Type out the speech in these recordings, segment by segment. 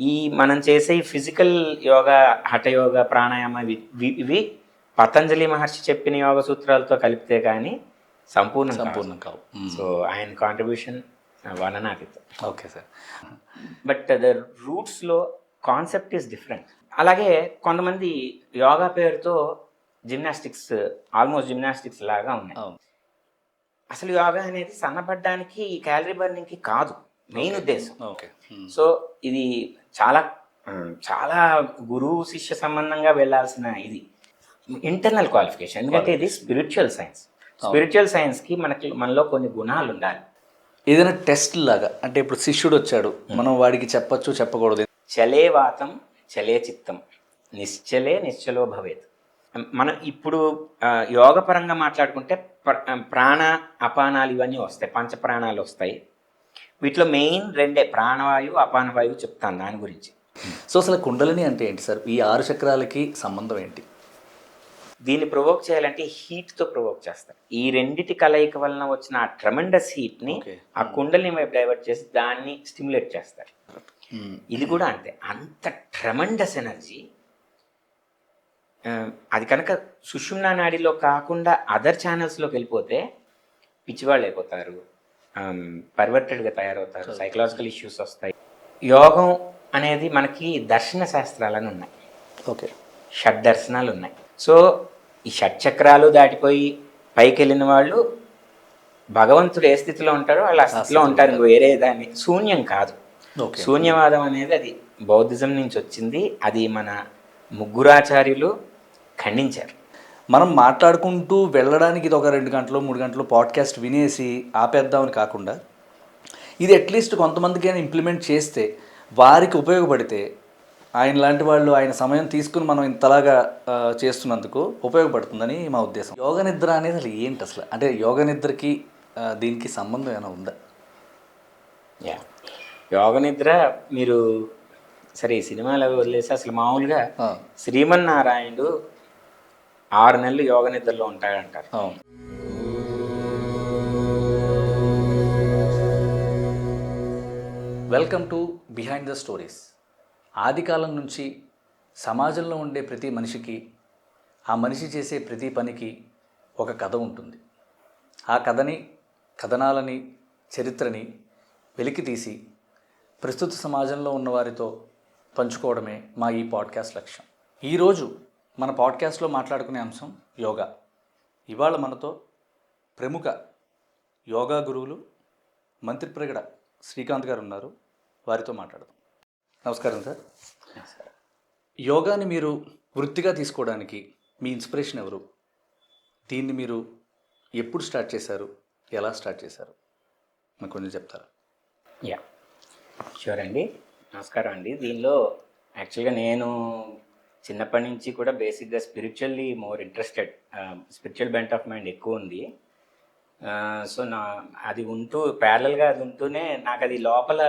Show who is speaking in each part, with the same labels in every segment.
Speaker 1: ఈ మనం చేసే ఈ ఫిజికల్ యోగా, హఠయోగా, ప్రాణాయామ ఇవి పతంజలి మహర్షి చెప్పిన యోగ సూత్రాలతో కలిపితే కానీ సంపూర్ణం
Speaker 2: కావు.
Speaker 1: సో ఆయన కాంట్రిబ్యూషన్ వర్ణనాతీతం.
Speaker 2: Okay sir.
Speaker 1: బట్ ద రూట్స్లో కాన్సెప్ట్ ఈస్ డిఫరెంట్. అలాగే కొంతమంది యోగా పేరుతో జిమ్నాస్టిక్స్, ఆల్మోస్ట్ జిమ్నాస్టిక్స్ లాగా ఉన్నాయి. అసలు యోగా అనేది సన్నబడ్డానికి, క్యాలరీ బర్నింగ్కి కాదు మెయిన్ ఉద్దేశం. సో ఇది చాలా చాలా గురువు శిష్య సంబంధంగా వెళ్ళాల్సిన ఇది ఇంటర్నల్ క్వాలిఫికేషన్. ఎందుకంటే ఇది స్పిరిచువల్ సైన్స్. స్పిరిచువల్ సైన్స్కి మనలో కొన్ని గుణాలు ఉండాలి.
Speaker 2: ఏదైనా టెస్ట్ లాగా, అంటే ఇప్పుడు శిష్యుడు వచ్చాడు, మనం వాడికి చెప్పచ్చు చెప్పకూడదు.
Speaker 1: చలే వాతం చలే చిత్తం నిశ్చలే నిశ్చలో భవేత్. మనం ఇప్పుడు యోగ పరంగా మాట్లాడుకుంటే ప్రాణ అపానాలు ఇవన్నీ వస్తాయి, పంచప్రాణాలు వస్తాయి. వీటిలో మెయిన్ రెండే, ప్రాణవాయువు, అపానవాయువు చెప్తాను దాని గురించి.
Speaker 2: సో అసలు కుండలిని అంటే ఏంటి సార్? ఈ 6 చక్రాలకి సంబంధం ఏంటి?
Speaker 1: దీన్ని ప్రొవోక్ చేయాలంటే హీట్తో ప్రొవోక్ చేస్తారు. ఈ రెండిటి కలయిక వలన వచ్చిన ఆ ట్రెమెండస్ హీట్ని ఆ కుండలిని వైపు డైవర్ట్ చేసి దాన్ని స్టిమ్యులేట్ చేస్తారు. ఇది కూడా అంతే, అంత ట్రెమెండస్ ఎనర్జీ. అది కనుక సుషుమ్నా నాడిలో కాకుండా అదర్ ఛానల్స్లోకి వెళ్ళిపోతే పిచ్చివాళ్ళు అయిపోతారు, పర్వర్టెడ్గా తయారవుతారు, సైకలాజికల్ ఇష్యూస్ వస్తాయి. యోగం అనేది మనకి దర్శన శాస్త్రాలని ఉన్నాయి.
Speaker 2: ఓకే,
Speaker 1: షడ్ దర్శనాలు ఉన్నాయి. సో ఈ షట్చక్రాలు దాటిపోయి పైకి వెళ్ళిన వాళ్ళు భగవంతుడు ఏ స్థితిలో ఉంటారో వాళ్ళు ఆ స్థితిలో ఉంటారు, వేరే దాన్ని శూన్యం కాదు. శూన్యవాదం అనేది అది బౌద్ధిజం నుంచి వచ్చింది. అది మన ముగ్గురాచార్యులు ఖండించారు.
Speaker 2: మనం మాట్లాడుకుంటూ వెళ్ళడానికి ఇది ఒక 2 గంటలు 3 గంటలు పాడ్కాస్ట్ వినేసి ఆపేద్దామని కాకుండా, ఇది అట్లీస్ట్ కొంతమందికైనా ఇంప్లిమెంట్ చేస్తే, వారికి ఉపయోగపడితే, ఆయన లాంటి వాళ్ళు ఆయన సమయం తీసుకుని మనం ఇంతలాగా చేస్తున్నందుకు ఉపయోగపడుతుందని మా ఉద్దేశం. యోగ నిద్ర అనేది అసలు ఏంటి అసలు? అంటే యోగ నిద్రకి దీనికి సంబంధం ఏమైనా ఉందా?
Speaker 1: యోగ నిద్ర మీరు సరే ఈ సినిమాలు వదిలేసి అసలు మామూలుగా శ్రీమన్నారాయణుడు 6 నెలలు యోగ నిద్రలో ఉంటాడంటారు.
Speaker 2: Welcome to behind the stories. ఆదికాలం నుంచి సమాజంలో ఉండే ప్రతి మనిషికి, ఆ మనిషి చేసే ప్రతి పనికి ఒక కథ ఉంటుంది. ఆ కథని, కథనాలని, చరిత్రని వెలికి తీసి ప్రస్తుత సమాజంలో ఉన్నవారితో పంచుకోవడమే మా ఈ పాడ్కాస్ట్ లక్ష్యం. ఈరోజు మన పాడ్కాస్ట్లో మాట్లాడుకునే అంశం యోగా. ఇవాళ మనతో ప్రముఖ యోగా గురువులు మంత్రిప్రగడ శ్రీకాంత్ గారు ఉన్నారు. వారితో మాట్లాడదాం. నమస్కారం సార్. యోగాని మీరు వృత్తిగా తీసుకోవడానికి మీ ఇన్స్పిరేషన్ ఎవరు? దీన్ని మీరు ఎప్పుడు స్టార్ట్ చేశారు? ఎలా స్టార్ట్ చేశారు? నాకు కొంచెం చెప్తారా?
Speaker 1: షూర్ అండి. నమస్కారం అండి. దీనిలో యాక్చువల్గా నేను చిన్నప్పటి నుంచి కూడా బేసిక్గా spiritually more interested, spiritual bent of mind ఎక్కువ ఉంది. సో అది ఉంటూ ప్యారలల్గా అది ఉంటూనే నాకు అది లోపల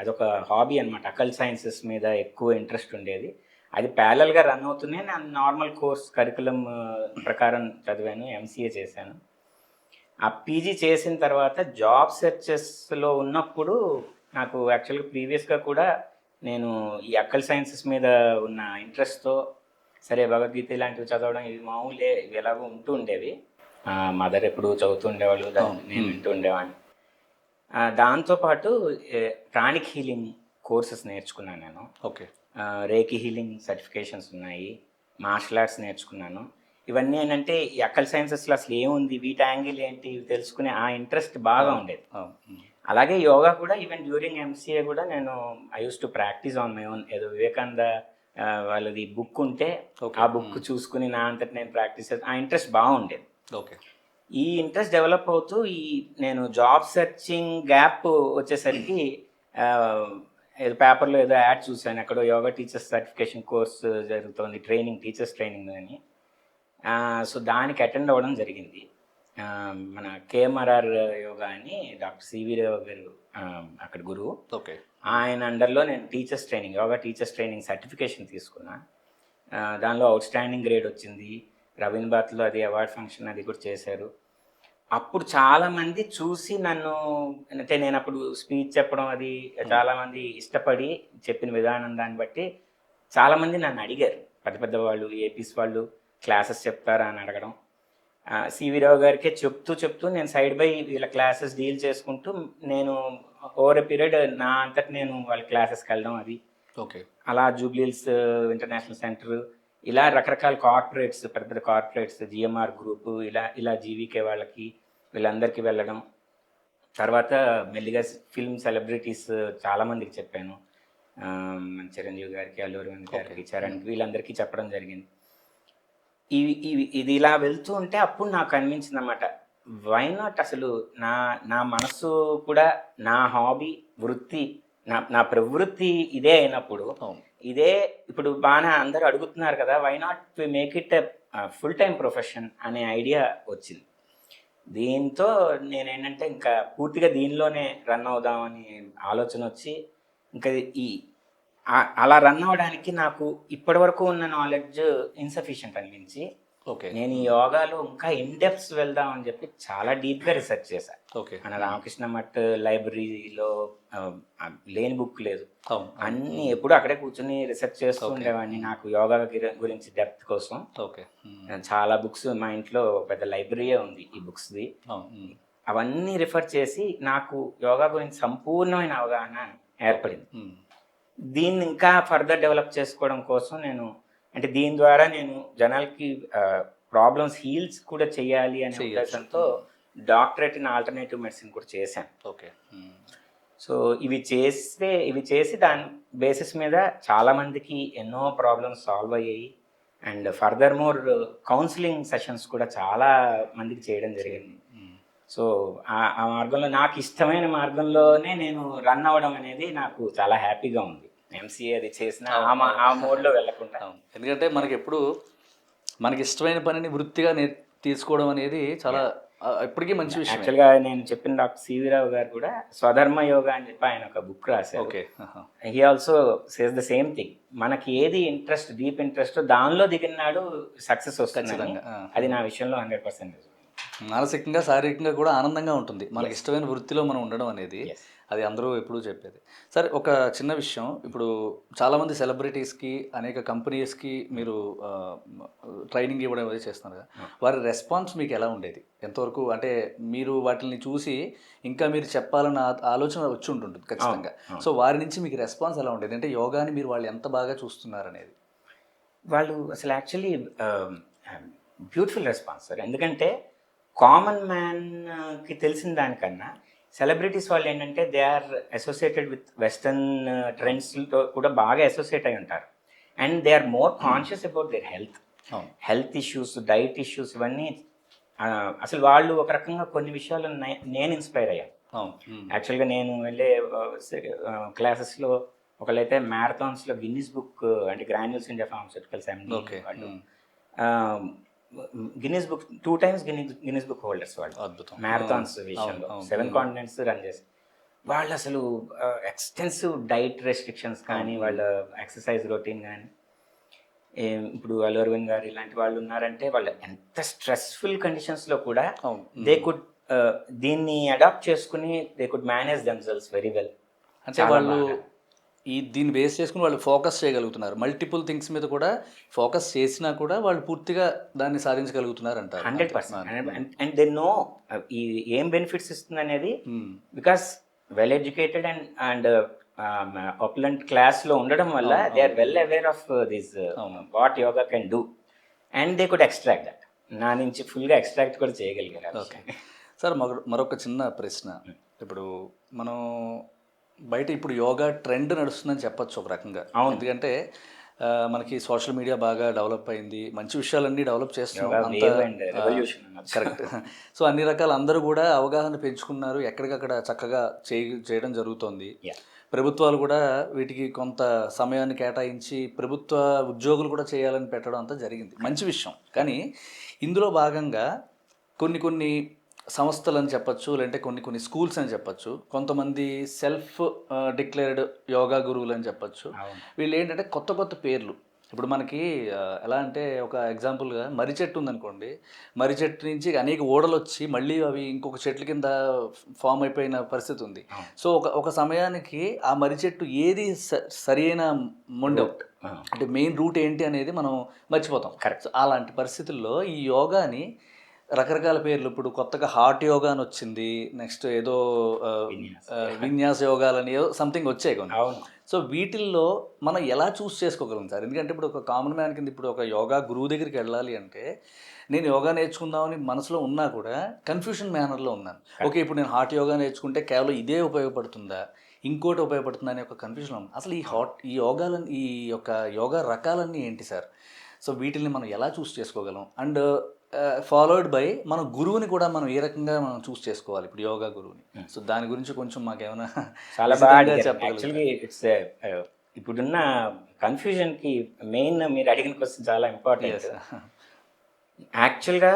Speaker 1: అదొక హాబీ అనమాట. అకల్ట్ సైన్సెస్ మీద ఎక్కువ ఇంట్రెస్ట్ ఉండేది. అది ప్యారలల్గా రన్ అవుతూనే నేను నార్మల్ కోర్స్ కరికులం ప్రకారం చదివాను, ఎంసీఏ చేశాను. ఆ పీజీ చేసిన తర్వాత జాబ్ సెర్చెస్లో ఉన్నప్పుడు నాకు యాక్చువల్గా ప్రీవియస్గా కూడా నేను ఈ అకల్ట్ సైన్సెస్ మీద ఉన్న ఇంట్రెస్ట్తో సరే భగవద్గీత ఇలాంటివి చదవడం ఇవి మామూలే, ఇవి ఎలాగో ఉంటూ ఉండేవి. మదర్ ఎప్పుడు చదువుతూ ఉండేవాళ్ళు, నేను వింటూ ఉండేవాడిని. దాంతోపాటు ప్రాణిక్ హీలింగ్ కోర్సెస్ నేర్చుకున్నాను నేను.
Speaker 2: ఓకే.
Speaker 1: రేకి హీలింగ్ సర్టిఫికేషన్స్ ఉన్నాయి, మార్షల్ ఆర్ట్స్ నేర్చుకున్నాను. ఇవన్నీ ఏంటంటే ఈ అకల్ట్ సైన్సెస్లో అసలు ఏముంది, వీటి యాంగిల్ ఏంటి తెలుసుకునే ఆ ఇంట్రెస్ట్ బాగా ఉండేది. అలాగే యోగా కూడా ఈవెన్ డ్యూరింగ్ ఎంసీఏ కూడా నేను I use to practice on my own. ఏదో వివేకానంద వాళ్ళది బుక్ ఉంటే ఆ బుక్ చూసుకుని నా అంతటి నేను ప్రాక్టీస్ చేసి ఆ ఇంట్రెస్ట్ బాగుండేది.
Speaker 2: ఓకే.
Speaker 1: ఈ ఇంట్రెస్ట్ డెవలప్ అవుతూ నేను జాబ్ సెర్చింగ్ గ్యాప్ వచ్చేసరికి ఏదో పేపర్లో ఏదో యాడ్ చూశాను, ఎక్కడో యోగా టీచర్స్ సర్టిఫికేషన్ కోర్స్ జరుగుతుంది, టీచర్స్ ట్రైనింగ్ అని. సో దానికి అటెండ్ అవ్వడం జరిగింది. మన కేఎంఆర్ఆర్ యోగా అని డాక్టర్ సివి రావు గారు అక్కడ గురువు.
Speaker 2: ఓకే.
Speaker 1: ఆయన అండర్లో నేను teachers training, yoga teachers training certification తీసుకున్నా. దానిలో అవుట్ స్టాండింగ్ గ్రేడ్ వచ్చింది. రవీంద్ర భారత్లో అది అవార్డ్ ఫంక్షన్ అది కూడా చేశారు. అప్పుడు చాలా మంది చూసి నన్ను, అంటే నేను అప్పుడు స్పీచ్ చెప్పడం అది చాలా మంది ఇష్టపడి చెప్పిన విధానం దాన్ని బట్టి చాలా మంది నన్ను అడిగారు. పెద్ద పెద్ద వాళ్ళు, ఏపీస్ వాళ్ళు క్లాసెస్ చెప్తారా అని అడగడం. సివి రావు గారికే చెప్తూ నేను సైడ్ బై వీళ్ళ క్లాసెస్ డీల్ చేసుకుంటూ నేను ఓవర్ ఎ పీరియడ్ నా అంతటి నేను వాళ్ళ క్లాసెస్కి వెళ్ళడం అది.
Speaker 2: ఓకే.
Speaker 1: అలా జూబ్లీహిల్స్ ఇంటర్నేషనల్ సెంటర్, ఇలా రకరకాల కార్పొరేట్స్, పెద్ద పెద్ద కార్పొరేట్స్, జిఎంఆర్ గ్రూపు, ఇలా జీవీకే వాళ్ళకి వీళ్ళందరికీ వెళ్ళడం. తర్వాత మెల్లిగా ఫిల్మ్ సెలబ్రిటీస్ చాలామందికి చెప్పాను. చిరంజీవి గారికి, అల్లు అరవింద్ గారికి, చరణ్కి, వీళ్ళందరికీ చెప్పడం జరిగింది. ఇది ఇలా వెళ్తూ ఉంటే అప్పుడు నాకు అనిపించింది అన్నమాట, వై నాట్ అసలు నా నా మనసు కూడా, నా హాబీ, వృత్తి, నా ప్రవృత్తి ఇదే అయినప్పుడు, ఇదే ఇప్పుడు బాగా అందరూ అడుగుతున్నారు కదా, why not we make it full time profession అనే ఐడియా వచ్చింది. దీంతో నేనేంటంటే ఇంకా పూర్తిగా దీనిలోనే రన్ అవుదామని ఆలోచన వచ్చి, ఇంకా అలా రన్ అవ్వడానికి నాకు ఇప్పటి వరకు ఉన్న నాలెడ్జ్ ఇన్సఫిషియంట్ అనిపించి,
Speaker 2: ఓకే,
Speaker 1: నేను ఈ యోగాలో ఇంకా ఇన్డెప్స్ వెళ్దామని చెప్పి చాలా డీప్గా రీసెర్చ్ చేశాను.
Speaker 2: ఓకే.
Speaker 1: మన రామకృష్ణ మఠ్ లైబ్రరీలో లేని బుక్ లేదు, అన్ని ఎప్పుడు అక్కడే కూర్చొని రీసెర్చ్ చేస్తూ ఉండేవాడిని నాకు యోగా గురించి డెప్త్ కోసం.
Speaker 2: ఓకే.
Speaker 1: చాలా బుక్స్ మా ఇంట్లో పెద్ద లైబ్రరీయే ఉంది ఈ బుక్స్ది. అవన్నీ రిఫర్ చేసి నాకు యోగా గురించి సంపూర్ణమైన అవగాహన ఏర్పడింది. దీన్ని ఇంకా ఫర్దర్ డెవలప్ చేసుకోవడం కోసం నేను, అంటే దీని ద్వారా నేను జనాలకి ప్రాబ్లమ్స్ హీల్స్ కూడా చేయాలి అనే ఉద్దేశంతో డాక్టరేట్ ఇన్ ఆల్టర్నేటివ్ మెడిసిన్ కూడా చేశాను.
Speaker 2: ఓకే.
Speaker 1: సో ఇవి చేసి దాని బేసిస్ మీద చాలామందికి ఎన్నో ప్రాబ్లమ్స్ సాల్వ్ అయ్యాయి. And further more counselling sessions కూడా చాలా మందికి చేయడం జరిగింది. సో ఆ మార్గంలో, నాకు ఇష్టమైన మార్గంలోనే నేను రన్ అవ్వడం అనేది నాకు చాలా హ్యాపీగా ఉంది. ఎంసీఏ అది చేసిన ఆ మోడ్లో వెళ్ళకుండా.
Speaker 2: ఎందుకంటే మనకి ఇష్టమైన పనిని వృత్తిగా తీసుకోవడం అనేది చాలా ఇప్పటికీ మంచి విషయం.
Speaker 1: యాక్చువల్గా నేను చెప్పిన డాక్టర్ సివి రావు గారు కూడా స్వధర్మ యోగా అని చెప్పి ఆయన ఒక బుక్ రాశారు.
Speaker 2: Okay.
Speaker 1: He also says the same thing. మనకి ఏది ఇంట్రెస్ట్, డీప్ ఇంట్రెస్ట్, దానిలో దిగినాడు సక్సెస్ వస్తుంది. అది నా విషయంలో 100%
Speaker 2: మానసికంగా, శారీరకంగా కూడా ఆనందంగా ఉంటుంది మనకి ఇష్టమైన వృత్తిలో మనం ఉండడం అనేది. అది అందరూ ఎప్పుడూ చెప్పేది. సరే, ఒక చిన్న విషయం, ఇప్పుడు చాలామంది సెలబ్రిటీస్కి, అనేక కంపెనీస్కి మీరు ట్రైనింగ్ ఇవ్వడం అనేది చేస్తున్నారు కదా, వారి రెస్పాన్స్ మీకు ఎలా ఉండేది? ఎంతవరకు, అంటే మీరు వాటిని చూసి ఇంకా మీరు చెప్పాలన్న ఆలోచన వచ్చి ఉంటుంది ఖచ్చితంగా. సో వారి నుంచి మీకు రెస్పాన్స్ ఎలా ఉండేది? అంటే యోగాని మీరు వాళ్ళు ఎంత బాగా చూస్తున్నారు అనేది.
Speaker 1: వాళ్ళు అసలు యాక్చువల్లీ బ్యూటిఫుల్ రెస్పాన్స్ సార్. ఎందుకంటే కామన్ మ్యాన్కి తెలిసిన దానికన్నా సెలబ్రిటీస్ వాళ్ళు ఏంటంటే they are associated with western ట్రెండ్స్తో కూడా బాగా అసోసియేట్ అయి ఉంటారు. And they are more conscious about their health issues, diet issues, ఇవన్నీ. అసలు వాళ్ళు ఒక రకంగా కొన్ని విషయాలు నేను ఇన్స్పైర్ అయ్యాను. యాక్చువల్గా నేను వెళ్ళే క్లాసెస్లో ఒకళ్ళైతే మ్యారథాన్స్లో గిన్నిస్ బుక్, అంటే గ్రాన్యూల్స్ ఇండియా ఫార్మాస్యూటికల్స్ ఎండి వాళ్ళు, Guinness book 2 times Guinness book holders వాళ్ళు.
Speaker 2: అద్భుతం.
Speaker 1: మ్యారథాన్స్ విషయంలో 7 continents రన్ చేసి వాళ్ళు అసలు ఎక్స్టెన్సివ్ డైట్ రెస్ట్రిక్షన్స్ కానీ, వాళ్ళ ఎక్సర్సైజ్ రొటీన్ కానీ, ఇప్పుడు అల్లు అరవింద్ గారు ఇలాంటి వాళ్ళు ఉన్నారంటే వాళ్ళు ఎంత స్ట్రెస్ఫుల్ కండిషన్స్లో కూడా దే కుడ్ దీన్ని అడాప్ట్ చేసుకుని they could manage themselves very well.
Speaker 2: అంటే వాళ్ళు దీన్ని బేస్ చేసుకుని వాళ్ళు ఫోకస్ చేయగలుగుతున్నారు. మల్టిపుల్ థింగ్స్ మీద కూడా ఫోకస్ చేసినా కూడా వాళ్ళు పూర్తిగా దాన్ని సాధించగలుగుతున్నారు అంటారు.
Speaker 1: 100%. అండ్ దే నో ఈ ఏం బెనిఫిట్స్ ఇస్తుంది అనేది, because well educated and opulent క్లాస్లో ఉండడం వల్ల they are well aware of this what yoga can do, and they could extract that. నా నుంచి ఫుల్గా ఎక్స్ట్రాక్ట్ కూడా చేయగలిగారు.
Speaker 2: ఓకే సార్, మరొక చిన్న ప్రశ్న. ఇప్పుడు మనం బయట ఇప్పుడు యోగా ట్రెండ్ నడుస్తుందని చెప్పచ్చు ఒక రకంగా. ఎందుకంటే మనకి సోషల్ మీడియా బాగా డెవలప్ అయింది, మంచి విషయాలన్నీ డెవలప్ చేస్తున్నాం, కరెక్ట్. సో అన్ని రకాల అందరూ కూడా అవగాహన పెంచుకున్నారు, ఎక్కడికక్కడ చక్కగా చేయడం జరుగుతోంది. ప్రభుత్వాలు కూడా వీటికి కొంత సమయాన్ని కేటాయించి ప్రభుత్వ ఉద్యోగులు కూడా చేయాలని పెట్టడం అంతా జరిగింది, మంచి విషయం. కానీ ఇందులో భాగంగా కొన్ని సంస్థలు అని చెప్పచ్చు, లేదంటే కొన్ని స్కూల్స్ అని చెప్పచ్చు, కొంతమంది సెల్ఫ్ డిక్లేర్డ్ యోగా గురువులు అని చెప్పచ్చు. వీళ్ళు ఏంటంటే కొత్త పేర్లు, ఇప్పుడు మనకి ఎలా అంటే ఒక ఎగ్జాంపుల్గా మర్రి చెట్టు ఉందనుకోండి, మర్రి చెట్టు నుంచి అనేక ఊడలు వచ్చి మళ్ళీ అవి ఇంకొక చెట్ల కింద ఫామ్ అయిపోయిన పరిస్థితి ఉంది.
Speaker 1: అవును.
Speaker 2: సో ఒక ఒక సమయానికి ఆ మర్రి చెట్టు ఏది సరి అయిన మొండెం అంటే మెయిన్ రూట్ ఏంటి అనేది మనం మర్చిపోతాం.
Speaker 1: కరెక్ట్.
Speaker 2: సో అలాంటి పరిస్థితుల్లో ఈ యోగాని రకరకాల పేర్లు ఇప్పుడు కొత్తగా హార్ట్ యోగా అని వచ్చింది. నెక్స్ట్ ఏదో
Speaker 1: విన్యాస్.
Speaker 2: విన్యాస యోగాలని ఏదో సంథింగ్ వచ్చాయి కొన్ని.
Speaker 1: అవును.
Speaker 2: సో వీటిల్లో మనం ఎలా చూస్ చేసుకోగలం సార్? ఎందుకంటే ఇప్పుడు ఒక కామన్ మ్యాన్ కింద ఇప్పుడు ఒక యోగా గురువు దగ్గరికి వెళ్ళాలి అంటే నేను యోగా నేర్చుకుందామని మనసులో ఉన్నా కూడా కన్ఫ్యూషన్ మేనర్లో ఉన్నాను. ఓకే, ఇప్పుడు నేను హార్ట్ యోగా నేర్చుకుంటే కేవలం ఇదే ఉపయోగపడుతుందా, ఇంకోటి ఉపయోగపడుతుందా అనే ఒక కన్ఫ్యూజన్ ఉంది. అసలు ఈ యొక్క యోగా రకాలన్నీ ఏంటి సార్? సో వీటిని మనం ఎలా చూస్ చేసుకోగలం? అండ్ ఫాలోడ్ బై మన గురువుని కూడా మనం ఏ రకంగా మనం చూస్ చేసుకోవాలి ఇప్పుడు యోగా గురువుని? సో దాని గురించి కొంచెం మాకేమైనా
Speaker 1: చాలా బాగా
Speaker 2: చెప్పగలరు?
Speaker 1: యాక్చువల్గా ఇట్స్ ఇప్పుడున్న కన్ఫ్యూజన్కి మెయిన్ మీరు అడిగిన క్వశ్చన్ చాలా ఇంపార్టెంట్. యాక్చువల్గా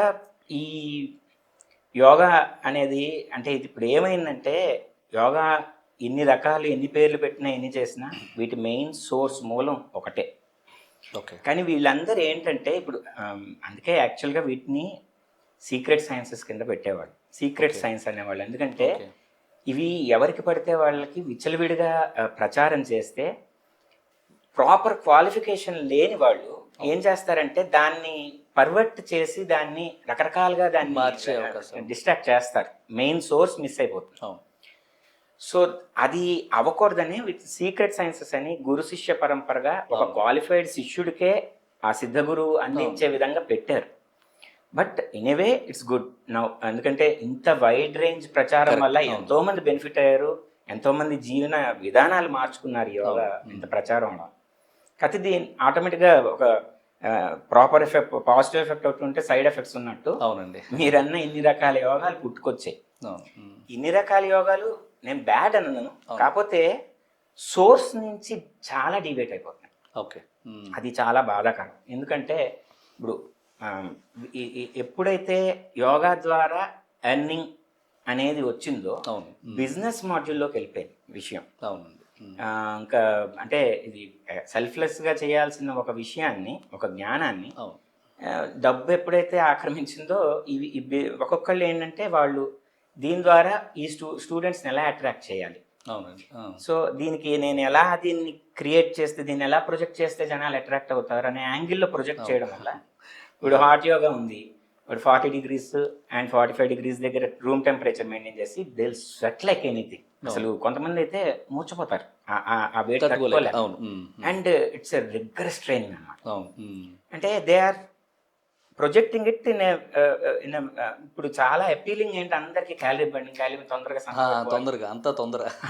Speaker 1: ఈ యోగా అనేది అంటే ఇది ఇప్పుడు ఏమైందంటే యోగా ఎన్ని రకాలు ఎన్ని పేర్లు పెట్టినా ఎన్ని చేసినా వీటి మెయిన్ సోర్స్ మూలం ఒకటే.
Speaker 2: ఓకే.
Speaker 1: కానీ వీళ్ళందరూ ఏంటంటే ఇప్పుడు అందుకే యాక్చువల్గా వీటిని సీక్రెట్ సైన్సెస్ కింద పెట్టేవాళ్ళు, సీక్రెట్ సైన్స్ అనేవాళ్ళు. ఎందుకంటే ఇవి ఎవరికి పడితే వాళ్ళకి విచ్చలవిడిగా ప్రచారం చేస్తే ప్రాపర్ క్వాలిఫికేషన్ లేని వాళ్ళు ఏం చేస్తారంటే దాన్ని పర్వర్ట్ చేసి దాన్ని రకరకాలుగా దాన్ని
Speaker 2: మార్చే అవకాశం,
Speaker 1: డిస్ట్రాక్ట్ చేస్తారు. మెయిన్ సోర్స్ మిస్ అయిపోతుంది. సో అది అవ్వకూడదని విత్ సీక్రెట్ సైన్సెస్ అని గురు శిష్య పరంపరగా ఒక క్వాలిఫైడ్ శిష్యుడికే ఆ సిద్ధ గురువు అందించే విధంగా పెట్టారు. But anyway it's good now, ఎందుకంటే ఇంత వైడ్ రేంజ్ ప్రచారం వల్ల ఎంతో మంది బెనిఫిట్ అయ్యారు, ఎంతో మంది జీవన విధానాలు మార్చుకున్నారు యోగా ఇంత ప్రచారం వల్ల. కాకపోతే దీని ఆటోమేటిక్గా ఒక ప్రాపర్ ఎఫెక్ట్, పాజిటివ్ ఎఫెక్ట్ అవుతుంటే సైడ్ ఎఫెక్ట్స్ ఉన్నట్టు.
Speaker 2: అవునండి.
Speaker 1: మీరన్న ఇన్ని రకాల యోగాలు పుట్టుకొచ్చాయి. ఇన్ని రకాల యోగాలు నేను బ్యాడ్ అన్నాను, కాకపోతే సోర్స్ నుంచి చాలా డివేట్ అయిపోతున్నాయి.
Speaker 2: ఓకే.
Speaker 1: అది చాలా బాధాకరం. ఎందుకంటే ఇప్పుడు ఎప్పుడైతే యోగా ద్వారా ఎర్నింగ్ అనేది వచ్చిందో బిజినెస్ మాడ్యూల్లోకి వెళ్ళిపోయింది విషయం.
Speaker 2: అవునండి.
Speaker 1: ఇంకా అంటే ఇది సెల్ఫ్లెస్గా చేయాల్సిన ఒక విషయాన్ని, ఒక జ్ఞానాన్ని డబ్బు ఎప్పుడైతే ఆక్రమించిందో ఇవి ఒక్కొక్కళ్ళు ఏంటంటే వాళ్ళు దీని ద్వారా ఈ స్టూడెంట్స్ని ఎలా అట్రాక్ట్ చేయాలి, సో దీనికి నేను ఎలా దీన్ని క్రియేట్ చేస్తే, దీన్ని ఎలా ప్రొజెక్ట్ చేస్తే జనాలు అట్రాక్ట్ అవుతారు అనే యాంగిల్లో ప్రొజెక్ట్ చేయడం వల్ల ఇప్పుడు హాట్ యోగా ఉంది, ఇప్పుడు 40 degrees అండ్ 45 degrees దగ్గర రూమ్ టెంపరేచర్ మెయింటైన్ చేసి they will sweat like anything. అసలు కొంతమంది అయితే మూర్చిపోతారు ఆ వెయిట్ తట్టుకోలేక. And it's a rigorous training అన్నమాట. అంటే they are projecting it in ఇప్పుడు చాలా అపీలింగ్ ఏంటి అందరికి క్యాలరీ బర్నింగ్, క్యాలరీ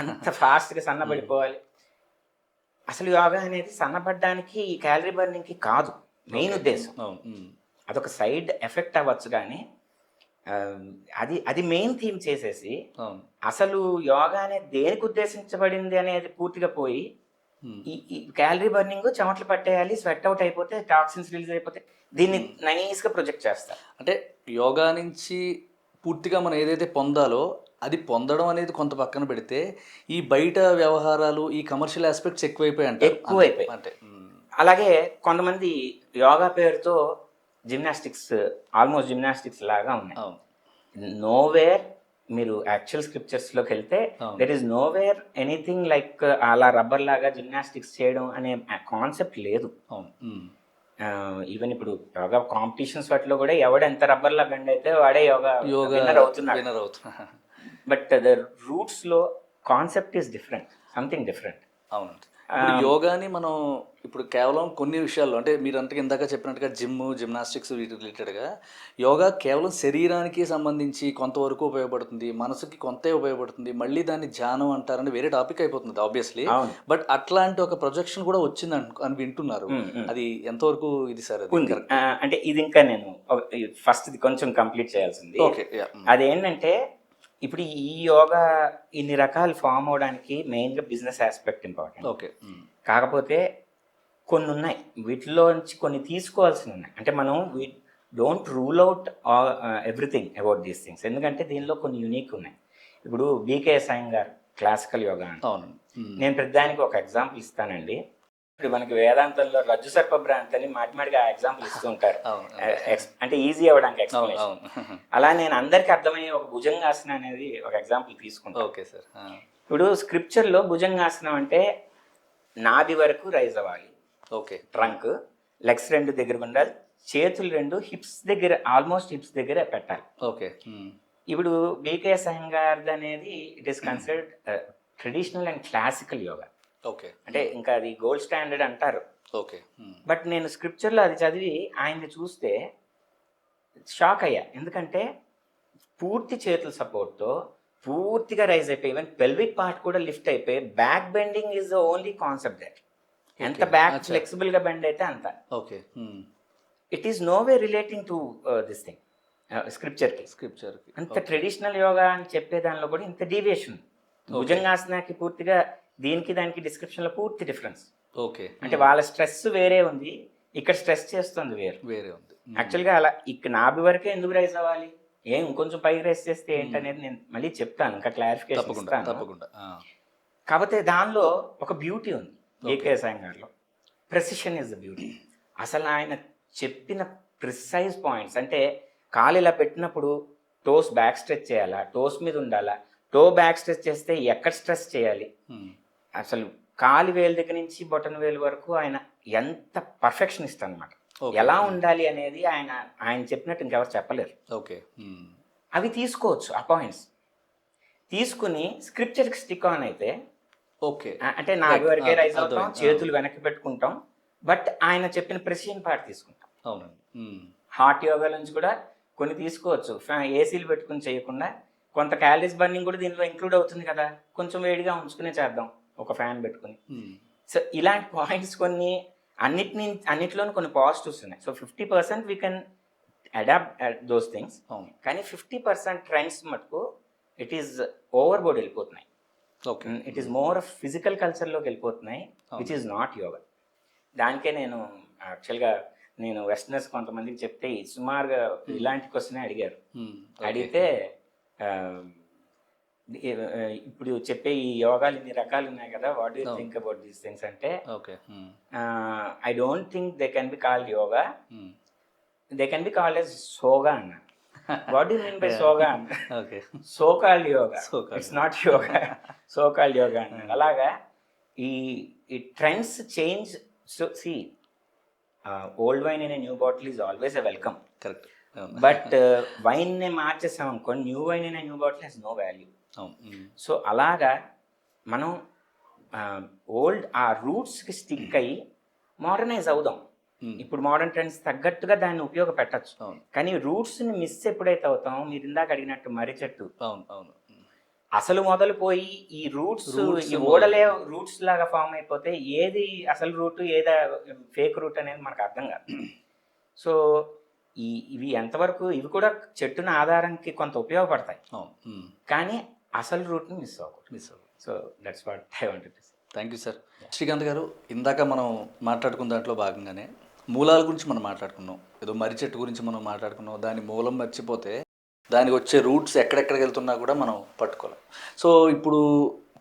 Speaker 1: అంత ఫాస్ట్గా సన్నబడిపోవాలి. అసలు యోగా అనేది సన్నబడడానికి ఈ క్యాలరీ బర్నింగ్కి కాదు మెయిన్ ఉద్దేశం. అదొక సైడ్ ఎఫెక్ట్ అవ్వచ్చు కానీ అది మెయిన్ థీమ్ చేసేసి అసలు యోగా అనేది దేనికి ఉద్దేశించబడింది అనేది పూర్తిగా పోయి ఈ క్యాలరీ బర్నింగ్, చెమటలు పట్టేయాలి, స్వెట్ అవుట్ అయిపోతే టాక్సిన్స్ రిలీజ్ అయిపోతే దీన్ని నైస్గా ప్రొజెక్ట్ చేస్తారు.
Speaker 2: అంటే యోగా నుంచి పూర్తిగా మనం ఏదైతే పొందాలో అది పొందడం అనేది కొంత పక్కన పెడితే ఈ బయట వ్యవహారాలు, ఈ కమర్షియల్ ఆస్పెక్ట్స్ ఎక్కువైపోయాయి
Speaker 1: అంటే అలాగే కొంతమంది యోగా పేరుతో ఆల్మోస్ట్ జిమ్నాస్టిక్స్ లాగా ఉన్నాయి. నోవేర్ మీరు యాక్చువల్ స్క్రిప్చర్స్లోకి వెళ్తే there is nowhere anything like అలా రబ్బర్ లాగా జిమ్నాస్టిక్స్ చేయడం అనే కాన్సెప్ట్ లేదు. ఈవెన్ ఇప్పుడు యోగా కాంపిటీషన్స్ వాటిలో కూడా ఎవడు ఎంత రబ్బర్లా బెండ్ అయితే వాడే యోగా విన్నర్ అవుతున్నాడు. బట్ ద రూట్స్లో concept is different, something different.
Speaker 2: అవునండి. యోగాని మనం ఇప్పుడు కేవలం కొన్ని విషయాల్లో అంటే మీరు అంతకు ఇందాక చెప్పినట్టుగా జిమ్నాస్టిక్స్ వీటి రిలేటెడ్గా యోగా కేవలం శరీరానికి సంబంధించి కొంతవరకు ఉపయోగపడుతుంది, మనసుకి కొంతే ఉపయోగపడుతుంది, మళ్ళీ దాన్ని ధ్యానం అంటారని వేరే టాపిక్ అయిపోతుంది ఆబ్వియస్లీ. బట్ అట్లాంటి ఒక ప్రొజెక్షన్ కూడా వచ్చింది అని వింటున్నారు. అది ఎంతవరకు ఇది సార్?
Speaker 1: అంటే ఇది ఇంకా నేను ఫస్ట్ ఇది కొంచెం కంప్లీట్ చేయాల్సింది.
Speaker 2: ఓకే.
Speaker 1: అదేంటంటే ఇప్పుడు ఈ యోగా ఇన్ని రకాలు ఫామ్ అవడానికి మెయిన్గా బిజినెస్ ఆస్పెక్ట్ ఇంపార్టెంట్.
Speaker 2: ఓకే.
Speaker 1: కాకపోతే కొన్ని ఉన్నాయి, వీటిలో నుంచి కొన్ని తీసుకోవాల్సి ఉన్నాయి. అంటే మనం don't rule out everything about these things, ఎందుకంటే దీనిలో కొన్ని యూనిక్ ఉన్నాయి. ఇప్పుడు బీకే సాయింగ్ గారు క్లాసికల్ యోగా అంటే నేను ప్రతిదానికి ఒక ఎగ్జాంపుల్ ఇస్తానండి. ఇప్పుడు మనకి వేదాంతంలో రజ్జు సర్ప భ్రాంతి అని మాటిమాటిగా ఎగ్జాంపుల్ ఇస్తూ ఉంటారు.
Speaker 2: అవును.
Speaker 1: అంటే ఈజీ అవ్వడానికి
Speaker 2: అవును
Speaker 1: ఎక్స్ప్లెనేషన్.
Speaker 2: అవును.
Speaker 1: అలా నేను అందరికీ అర్థమయ్యే ఒక భుజంగాసనం అనేది ఒక ఎగ్జాంపుల్ తీసుకుంటాను.
Speaker 2: Okay sir.
Speaker 1: ఇప్పుడు స్క్రిప్చర్లో భుజంగాసనం అంటే నాభి వరకు రైజ్ అవ్వాలి,
Speaker 2: ఓకే.
Speaker 1: ట్రంక్, లెగ్స్ రెండు దగ్గర ఉండాలి, చేతులు రెండు హిప్స్ దగ్గర, ఆల్మోస్ట్ హిప్స్ దగ్గర పెట్టాలి.
Speaker 2: ఓకే.
Speaker 1: ఇప్పుడు బీకేఎస్ అయ్యంగార్ది అనేది it is considered traditional and classical yoga.
Speaker 2: Okay.
Speaker 1: అంటే ఇంకా అది గోల్డ్ స్టాండర్డ్ అంటారు.
Speaker 2: ఓకే.
Speaker 1: బట్ నేను స్క్రిప్చర్లో అది చదివి ఆయన్ని చూస్తే షాక్ అయ్యా. ఎందుకంటే పూర్తి చేతుల సపోర్ట్తో పూర్తిగా రైజ్ అయిపోయి ఈవెన్ పెల్విక్ పార్ట్ కూడా లిఫ్ట్ అయిపోయి back bending is the only concept that. ఎంత బ్యాక్ ఫ్లెక్సిబుల్గా బెండ్ అయితే అంత.
Speaker 2: Okay.
Speaker 1: It is no way relating to this thing స్క్రిప్చర్కి. అంత ట్రెడిషనల్ యోగా అని చెప్పే దానిలో కూడా ఇంత డీవియేషన్. భుజంగాసనాకి పూర్తిగా దీనికి దానికి డిస్క్రిప్షన్లో పూర్తి డిఫరెన్స్.
Speaker 2: ఓకే.
Speaker 1: అంటే వాళ్ళ స్ట్రెస్ వేరే ఉంది, ఇక్కడ స్ట్రెస్ చేస్తుంది వేరే
Speaker 2: ఉంది.
Speaker 1: యాక్చువల్గా అలా ఇక్కడ నాభి వరకే ఎందుకు రైజ్ అవ్వాలి, ఇంకొంచెం పైకి రైజ్ చేస్తే ఏంటనేది నేను మళ్ళీ చెప్తాను, ఇంకా క్లారిఫికేషన్ ఇస్తాను.
Speaker 2: తప్పకుండా.
Speaker 1: కాకపోతే దానిలో ఒక బ్యూటీ ఉంది ఏకేఎస్ అయ్యంగార్లో. Precision is the beauty. అసలు ఆయన చెప్పిన ప్రిసైజ్ పాయింట్స్ అంటే కాలు ఇలా పెట్టినప్పుడు టోస్ బ్యాక్ స్ట్రెచ్ చేయాలా, టోస్ మీద ఉండాలా, టో బ్యాక్ స్ట్రెచ్ చేస్తే ఎక్కడ స్ట్రెస్ చేయాలి, అసలు కాలి వేలు దగ్గర నుంచి బొటన్ వేలు వరకు ఆయన ఎంత పర్ఫెక్షనిస్ట్ అనమాట. ఎలా ఉండాలి అనేది ఆయన చెప్పినట్టు ఇంకెవరు చెప్పలేరు.
Speaker 2: ఓకే.
Speaker 1: అవి తీసుకోవచ్చు ఆ పాయింట్స్ తీసుకుని స్క్రిప్చర్కి స్టిక్ ఆన్ అయితే
Speaker 2: ఓకే.
Speaker 1: అంటే నాభి వరకే రైజ్ అవుతాం, చేతులు వెనక్కి పెట్టుకుంటాం, బట్ ఆయన చెప్పిన ప్రెసిషన్ పార్ట్ తీసుకుంటాం.
Speaker 2: అవునండి.
Speaker 1: హార్ట్ యోగా నుంచి కూడా కొన్ని తీసుకోవచ్చు. ఏసీలు పెట్టుకుని చేయకుండా కొంత క్యాలరీస్ బర్నింగ్ కూడా దీనిలో ఇంక్లూడ్ అవుతుంది కదా, కొంచెం వేడిగా ఉంచుకునే చేద్దాం ఒక ఫ్యాన్ పెట్టుకుని. సో ఇలాంటి పాయింట్స్ కొన్ని అన్నిట్లోనూ కొన్ని పాజిటివ్స్ ఉన్నాయి. So 50% we can adapt those things. కానీ 50% ట్రెండ్స్ మటుకు ఇట్ ఈస్ ఓవర్ బోర్డ్ వెళ్ళిపోతున్నాయి. It is more of physical కల్చర్లోకి వెళ్ళిపోతున్నాయి, విచ్ ఈస్ నాట్ యోగా. దానికే నేను యాక్చువల్గా వెస్టర్నర్స్ కొంతమందికి చెప్తే సుమారుగా ఇలాంటి క్వశ్చనే అడిగారు. అడిగితే ఇప్పుడు చెప్పే ఈ యోగాలు ఇన్ని రకాలు ఉన్నాయి కదా, what you think about these things అంటే I don't think they can be called yoga, they can be called as సోగా అన్న. వాట్ యూ మీన్ బై సోగా అన్న? So called yoga, it's not yoga, so called yoga అన్న. అలాగా ఈ trends change. So see old wine in a new bottle is always a welcome.
Speaker 2: Correct.
Speaker 1: But వైన్నే మార్చేసాం అనుకోండి, new wine in a new bottle has no value. So అలాగా మనం ఆ రూట్స్కి stick అయ్యి మోడర్నైజ్ అవుదాం. ఇప్పుడు మోడర్న్ ట్రెండ్స్ తగ్గట్టుగా దాన్ని ఉపయోగపెట్టచ్చు. కానీ రూట్స్ని మిస్ ఎప్పుడైతే అవుతామో, మీరు ఇందాక అడిగినట్టు మర్రి చెట్టు అసలు మొదలుపోయి ఈ రూట్స్ ఈ ఓడలే రూట్స్ లాగా ఫామ్ అయిపోతే ఏది అసలు రూట్ ఏది ఫేక్ రూట్ అనేది మనకు అర్థం కాదు. సో ఇవి ఎంతవరకు ఇవి కూడా చెట్టున ఆధారానికి కొంత ఉపయోగపడతాయి, కానీ అసలు రూట్ని మిస్ అవ్వకూడదు. So that's what I wanted to say.
Speaker 2: Thank you sir. Srikanth గారు, ఇందాక మనం మాట్లాడుకున్న దాంట్లో భాగంగానే మూలాల గురించి మనం మాట్లాడుకున్నాం. ఏదో మర్రి చెట్టు గురించి మనం మాట్లాడుకున్నాం. దాని మూలం మర్చిపోతే దానికి వచ్చే రూట్స్ ఎక్కడెక్కడికి వెళ్తున్నా కూడా మనం పట్టుకోలేం. సో ఇప్పుడు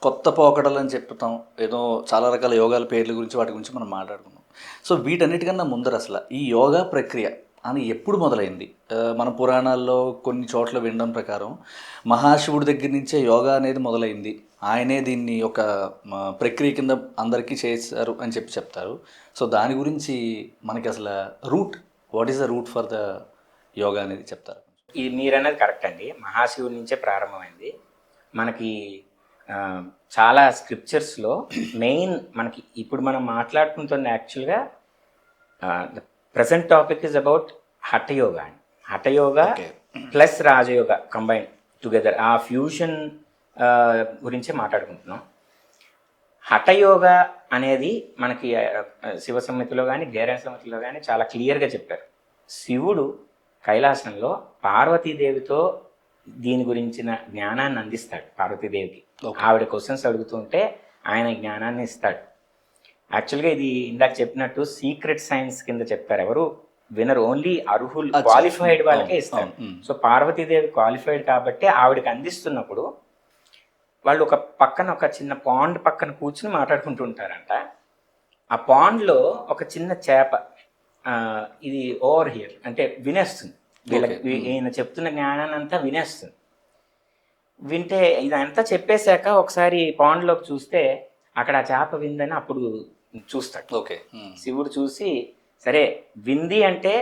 Speaker 2: కొత్త పోకడలు అని చెప్తాం, ఏదో చాలా రకాల యోగాల పేర్ల గురించి వాటి గురించి మనం మాట్లాడుకున్నాం. సో వీటన్నిటికన్నా ముందర అసలు ఈ యోగా ప్రక్రియ అని ఎప్పుడు మొదలైంది? మన పురాణాల్లో కొన్ని చోట్ల వినడం ప్రకారం మహాశివుడి దగ్గర నుంచే యోగా అనేది మొదలైంది, ఆయనే దీన్ని ఒక ప్రక్రియ కింద అందరికీ చేశారు అని చెప్తారు. సో దాని గురించి మనకి అసలు what is the route for the yoga అనేది చెప్తారు?
Speaker 1: ఇది మీరన్నది కరెక్ట్ అండి. మహాశివుడి నుంచే ప్రారంభమైంది. మనకి చాలా స్క్రిప్చర్స్లో మెయిన్ మనకి ఇప్పుడు మనం మాట్లాడుకుంటున్న యాక్చువల్గా present topic is about hatha yoga. Hatha yoga plus raja yoga combine together, ఆ ఫ్యూషన్ గురించే మాట్లాడుకుంటున్నాం. హఠయోగా అనేది మనకి శివ సమితిలో కానీ గేర సమితిలో కానీ చాలా క్లియర్గా చెప్పారు. శివుడు కైలాసంలో పార్వతీదేవితో దీని గురించిన జ్ఞానాన్ని అందిస్తాడు. పార్వతీదేవికి ఆవిడ క్వశ్చన్స్ అడుగుతుంటే ఆయన జ్ఞానాన్ని ఇస్తాడు. యాక్చువల్గా ఇది ఇందాక చెప్పినట్టు సీక్రెట్ సైన్స్ కింద చెప్పారు. ఎవరు వినరు, ఓన్లీ అర్హుల్ క్వాలిఫైడ్ వాళ్ళకే ఇస్తారు. సో పార్వతీదేవి క్వాలిఫైడ్ కాబట్టి ఆవిడకి అందిస్తున్నప్పుడు వాళ్ళు ఒక చిన్న పాండ్ పక్కన కూర్చుని మాట్లాడుకుంటూ ఉంటారంట. ఆ పాండ్లో ఒక చిన్న చేప ఇది ఓవర్ హియర్ అంటే వినేస్తుంది వీళ్ళకి ఈయన చెప్తున్న జ్ఞానాన్ని అంతా వినేస్తుంది. వింటే ఇదంతా చెప్పేశాక ఒకసారి పాండ్లోకి చూస్తే అక్కడ ఆ చేప విందని అప్పుడు చూస్తాడు.
Speaker 2: ఓకే.
Speaker 1: శివుడు చూసి సరే వింది అంటే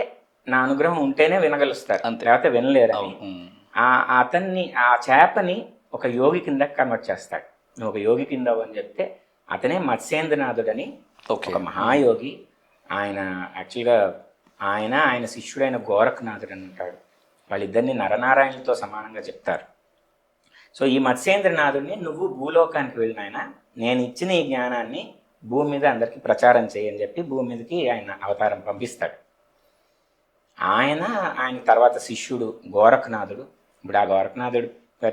Speaker 1: నా అనుగ్రహం ఉంటేనే వినగలుస్తారు,
Speaker 2: అంతే.
Speaker 1: లేకపోతే వినలేరని అతన్ని ఆ చేపని ఒక యోగి కింద కన్వర్ట్ చేస్తాడు. నువ్వు ఒక యోగి కింద అని చెప్తే అతనే మత్స్యేంద్రనాథుడని ఒక మహాయోగి. ఆయన యాక్చువల్గా ఆయన శిష్యుడైన గోరఖనాథుడు అని ఉంటాడు. వాళ్ళిద్దరిని నరనారాయణులతో సమానంగా చెప్తారు. సో ఈ మత్స్యేంద్రనాథుడిని నువ్వు భూలోకానికి వెళ్ళినాయన, నేను ఇచ్చిన ఈ జ్ఞానాన్ని భూమి మీద అందరికీ ప్రచారం చేయని చెప్పి భూమి మీదకి ఆయన అవతారం పంపిస్తాడు. ఆయన తర్వాత శిష్యుడు గోరఖనాథుడు. ఇప్పుడు ఆ గోరఖనాథుడు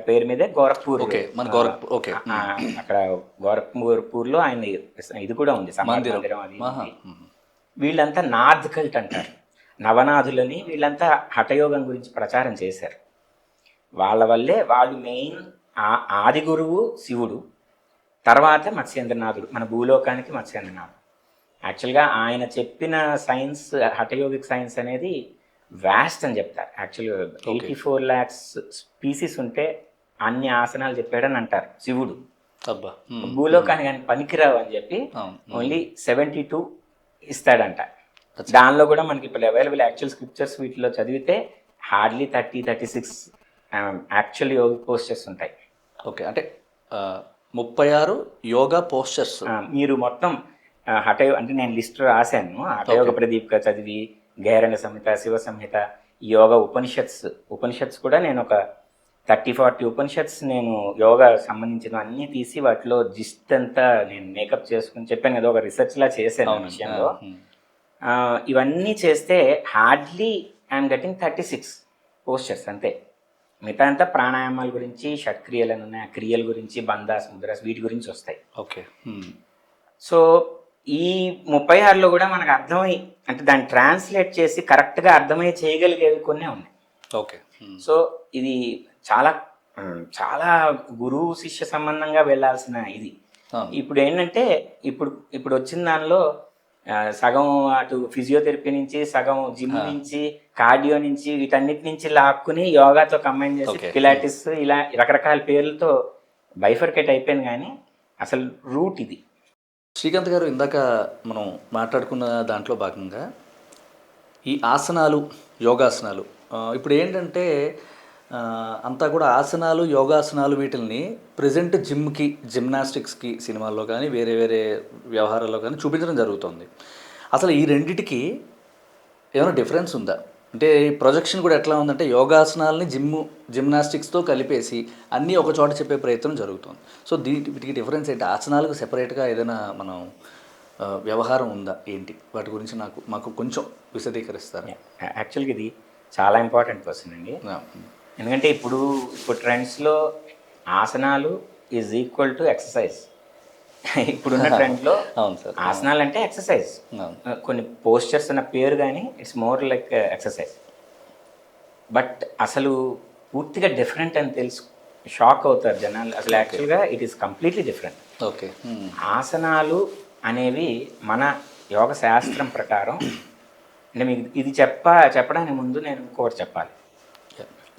Speaker 1: పేరు మీదే గోరఖ్పూర్. అక్కడ గోరఖ్పూర్లో ఆయన ఇది కూడా ఉంది, సమాధి మందిరం. అది వీళ్ళంతా నాథ్ కల్ట్ అంటారు, నవనాథులని. వీళ్ళంతా హఠయోగం గురించి ప్రచారం చేశారు. వాళ్ళ వల్లే వాళ్ళు మెయిన్ ఆది గురువు శివుడు, తర్వాత మత్స్యేంద్రనాథుడు, మన భూలోకానికి మత్స్యేంద్రనాథుడు. యాక్చువల్గా ఆయన చెప్పిన సైన్స్, హఠయోగిక్ సైన్స్ అనేది వ్యాస్ట్ అని చెప్తారు. యాక్చువల్గా 84 lakhs స్పీసీస్ ఉంటే అన్ని ఆసనాలు చెప్పాడని అంటారు శివుడు. భూలోకానికి ఆయన పనికిరావు అని చెప్పి ఓన్లీ 72 ఇస్తాడంట. దానిలో కూడా మనకి ఇప్పుడు అవైలబుల్ యాక్చువల్ స్క్రిప్చర్స్ వీటిలో చదివితే హార్డ్లీ 36 యాక్చువల్ యోగా పోస్చర్స్ ఉంటాయి.
Speaker 2: ఓకే, అంటే 36 యోగా పోస్చర్స్.
Speaker 1: మీరు మొత్తం అంటే నేను లిస్ట్ రాశాను. హఠయోగ ప్రదీప్గా చదివి గైరణ్య సంహిత, శివ సంహిత, యోగా ఉపనిషత్స్ కూడా నేను ఒక 30-40 ఉపనిషత్స్ నేను యోగా సంబంధించిన అన్నీ తీసి వాటిలో జిస్ట్ అంతా నేను మేకప్ చేసుకుని చెప్పాను కదా, ఒక రీసెర్చ్లా చేశాను ఆ విషయంలో. ఇవన్నీ చేస్తే హార్డ్లీ ఐఎమ్ గెటింగ్ 36 పోస్చర్స్ అంతే. మిగతా అంతా ప్రాణాయామాల గురించి, షట్క్రియలు ఉన్నాయి, ఆ క్రియల గురించి, బంధాస్, ముద్రాస్, వీటి గురించి వస్తాయి.
Speaker 2: ఓకే.
Speaker 1: సో ఈ 36లో కూడా మనకు అర్థమై, అంటే దాన్ని ట్రాన్స్లేట్ చేసి కరెక్ట్గా అర్థమై చేయగలిగేవి కొన్ని ఉన్నాయి.
Speaker 2: ఓకే.
Speaker 1: సో ఇది చాలా చాలా గురువు శిష్య సంబంధంగా వెళ్ళాల్సిన ఇది. ఇప్పుడు ఏంటంటే ఇప్పుడు వచ్చిన దానిలో సగం అటు ఫిజియోథెరపీ నుంచి, సగం జిమ్ నుంచి, కార్డియో నుంచి, వీటన్నిటి నుంచి లాక్కుని యోగాతో కంబైన్ చేసి పిలాటిస్, ఇలా రకరకాల పేర్లతో బైఫర్కేట్ అయిపోయింది. కానీ అసలు రూట్ ఇది.
Speaker 2: శ్రీకాంత్ గారు, ఇందాక మనం మాట్లాడుకున్న దాంట్లో భాగంగా ఈ ఆసనాలు, యోగాసనాలు, ఇప్పుడు ఏంటంటే అంతా కూడా ఆసనాలు, యోగాసనాలు వీటిని ప్రజెంట్ జిమ్కి, జిమ్నాస్టిక్స్కి సినిమాల్లో కానీ వేరే వేరే వ్యవహారాల్లో కానీ చూపించడం జరుగుతుంది. అసలు ఈ రెండిటికి ఏమైనా డిఫరెన్స్ ఉందా? అంటే ఈ ప్రొజెక్షన్ కూడా ఎట్లా ఉందంటే యోగాసనాలని జిమ్నాస్టిక్స్తో కలిపేసి అన్నీ ఒక చోట చెప్పే ప్రయత్నం జరుగుతుంది. సో వీటికి డిఫరెన్స్ ఏంటి? ఆసనాలకు సెపరేట్గా ఏదైనా మనం వ్యవహారం ఉందా ఏంటి? వాటి గురించి మాకు కొంచెం విశదీకరిస్తారు.
Speaker 1: యాక్చువల్గా ఇది చాలా ఇంపార్టెంట్ క్వశ్చన్ అండి. ఎందుకంటే ఇప్పుడు ట్రెండ్స్లో ఆసనాలు ఈజ్ ఈక్వల్ టు ఎక్సర్సైజ్. ఇప్పుడున్న ట్రెండ్లో
Speaker 2: అవును సార్,
Speaker 1: ఆసనాలు అంటే ఎక్సర్సైజ్, కొన్ని పోస్చర్స్ అన్న పేరు, కానీ it's more like exercise. But అసలు పూర్తిగా డిఫరెంట్ అని తెలుసు షాక్ అవుతారు జనాలు. అసలు యాక్చువల్గా it is completely different.
Speaker 2: Okay.
Speaker 1: ఆసనాలు అనేవి మన యోగ శాస్త్రం ప్రకారం, అంటే మీకు ఇది చెప్పడానికి ముందు నేను ఇంకోటి చెప్పాలి.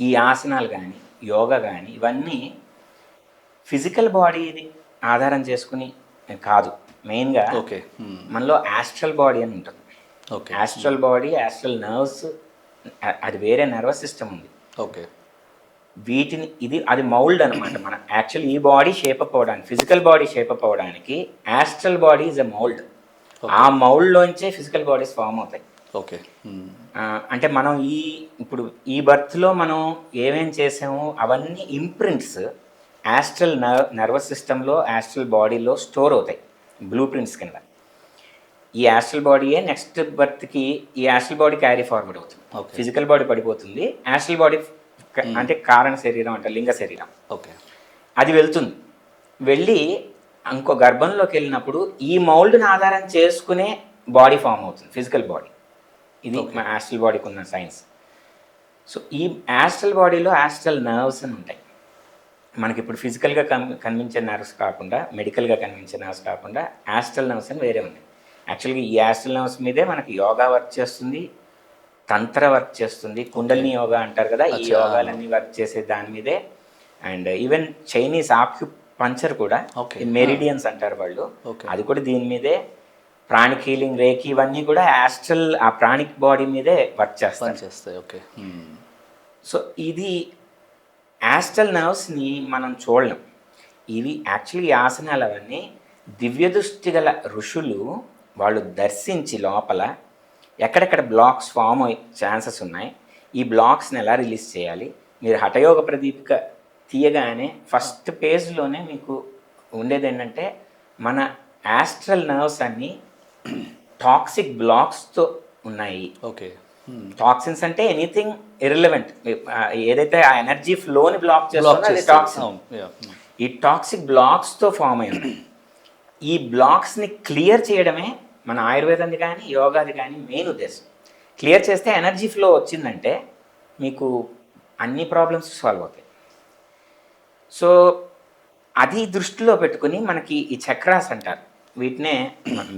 Speaker 1: ఈ ఆసనాలు కానీ, యోగా కానీ, ఇవన్నీ ఫిజికల్ బాడీని ఆధారం చేసుకుని కాదు. మెయిన్గా మనలో యాస్ట్రల్ బాడీ అని ఉంటుంది. యాస్ట్రల్ బాడీ, యాస్ట్రల్ నర్వ్స్, అది వేరే నర్వస్ సిస్టమ్ ఉంది.
Speaker 2: ఓకే.
Speaker 1: అది మౌల్డ్ అనమాట. మన యాక్చువల్ ఈ బాడీ షేప్ అప్ అవ్వడానికి, ఫిజికల్ బాడీ షేప్ అప్ అవ్వడానికి astral body is a mould. ఆ మౌల్డ్లోంచే ఫిజికల్ బాడీస్ ఫామ్ అవుతాయి.
Speaker 2: ఓకే.
Speaker 1: అంటే మనం ఇప్పుడు ఈ బర్త్లో మనం ఏమేం చేసామో అవన్నీ ఇంప్రింట్స్ యాస్ట్రల్ నర్వస్ సిస్టంలో, యాస్ట్రల్ బాడీలో స్టోర్ అవుతాయి బ్లూ ప్రింట్స్ కింద. ఈ యాస్ట్రల్ బాడీయే నెక్స్ట్ బర్త్కి ఈ యాస్ట్రల్ బాడీ క్యారీ ఫార్వర్డ్ అవుతుంది. ఫిజికల్ బాడీ పడిపోతుంది, యాస్ట్రల్ బాడీ అంటే కారణ శరీరం అంటే లింగ శరీరం.
Speaker 2: ఓకే.
Speaker 1: అది వెళ్ళి ఇంకో గర్భంలోకి వెళ్ళినప్పుడు ఈ మౌల్డ్ని ఆధారం చేసుకునే బాడీ ఫామ్ అవుతుంది, ఫిజికల్ బాడీ. ఇది మా యాస్ట్రల్ బాడీకి ఉన్న సైన్స్. సో ఈ యాస్ట్రల్ బాడీలో యాస్ట్రల్ నర్వ్స్ అని ఉంటాయి. మనకి ఇప్పుడు ఫిజికల్గా కనిపించే నర్వ్స్ కాకుండా, మెడికల్గా కనిపించే నర్వ్స్ కాకుండా యాస్ట్రల్ నర్వ్స్ అని వేరే ఉన్నాయి. యాక్చువల్గా ఈ యాస్ట్రల్ నర్వ్స్ మీదే మనకి యోగా వర్క్ చేస్తుంది, తంత్ర వర్క్ చేస్తుంది, కుండలిని యోగా అంటారు కదా, ఈ యోగాలన్నీ వర్క్ చేసే దాని మీదే. అండ్ ఈవెన్ చైనీస్ పంచర్ కూడా మెరిడియన్స్ అంటారు వాళ్ళు, అది కూడా దీని మీదే. ప్రాణిక్ హీలింగ్, రేకి, ఇవన్నీ కూడా యాస్ట్రల్ ఆ ప్రాణిక్ బాడీ మీదే వర్క్ చేస్తాయి.
Speaker 2: ఓకే.
Speaker 1: సో ఇది యాస్ట్రల్ నర్వ్స్ని మనం చూడలేం. ఇవి యాక్చువల్లీ ఆసనాలు అవన్నీ దివ్య దృష్టి గల ఋషులు వాళ్ళు దర్శించి లోపల ఎక్కడెక్కడ బ్లాక్స్ ఫామ్ అయ్యే ఛాన్సెస్ ఉన్నాయి, ఈ బ్లాక్స్ని ఎలా రిలీజ్ చేయాలి. మీరు హఠయోగ ప్రదీపిక తీయగానే ఫస్ట్ పేజ్లోనే మీకు ఉండేది ఏంటంటే మన యాస్ట్రల్ నర్వ్స్ అన్నీ టాక్సిక్ బ్లాక్స్తో ఉన్నాయి.
Speaker 2: ఓకే.
Speaker 1: టాక్సిన్స్ అంటే ఎనీథింగ్ ఇర్రిలవెంట్, ఏదైతే ఆ ఎనర్జీ ఫ్లోని బ్లాక్ చేస్తుందో అది టాక్సిన్. ఈ టాక్సిక్ బ్లాక్స్తో ఫామ్ అయింది. ఈ బ్లాక్స్ని క్లియర్ చేయడమే మన ఆయుర్వేదంది కానీ యోగాది కానీ మెయిన్ ఉద్దేశం. క్లియర్ చేస్తే ఎనర్జీ ఫ్లో వచ్చిందంటే మీకు అన్ని ప్రాబ్లమ్స్ సాల్వ్ అవుతాయి. సో అది దృష్టిలో పెట్టుకుని మనకి ఈ చక్రాస్ అంటారు, వీటినే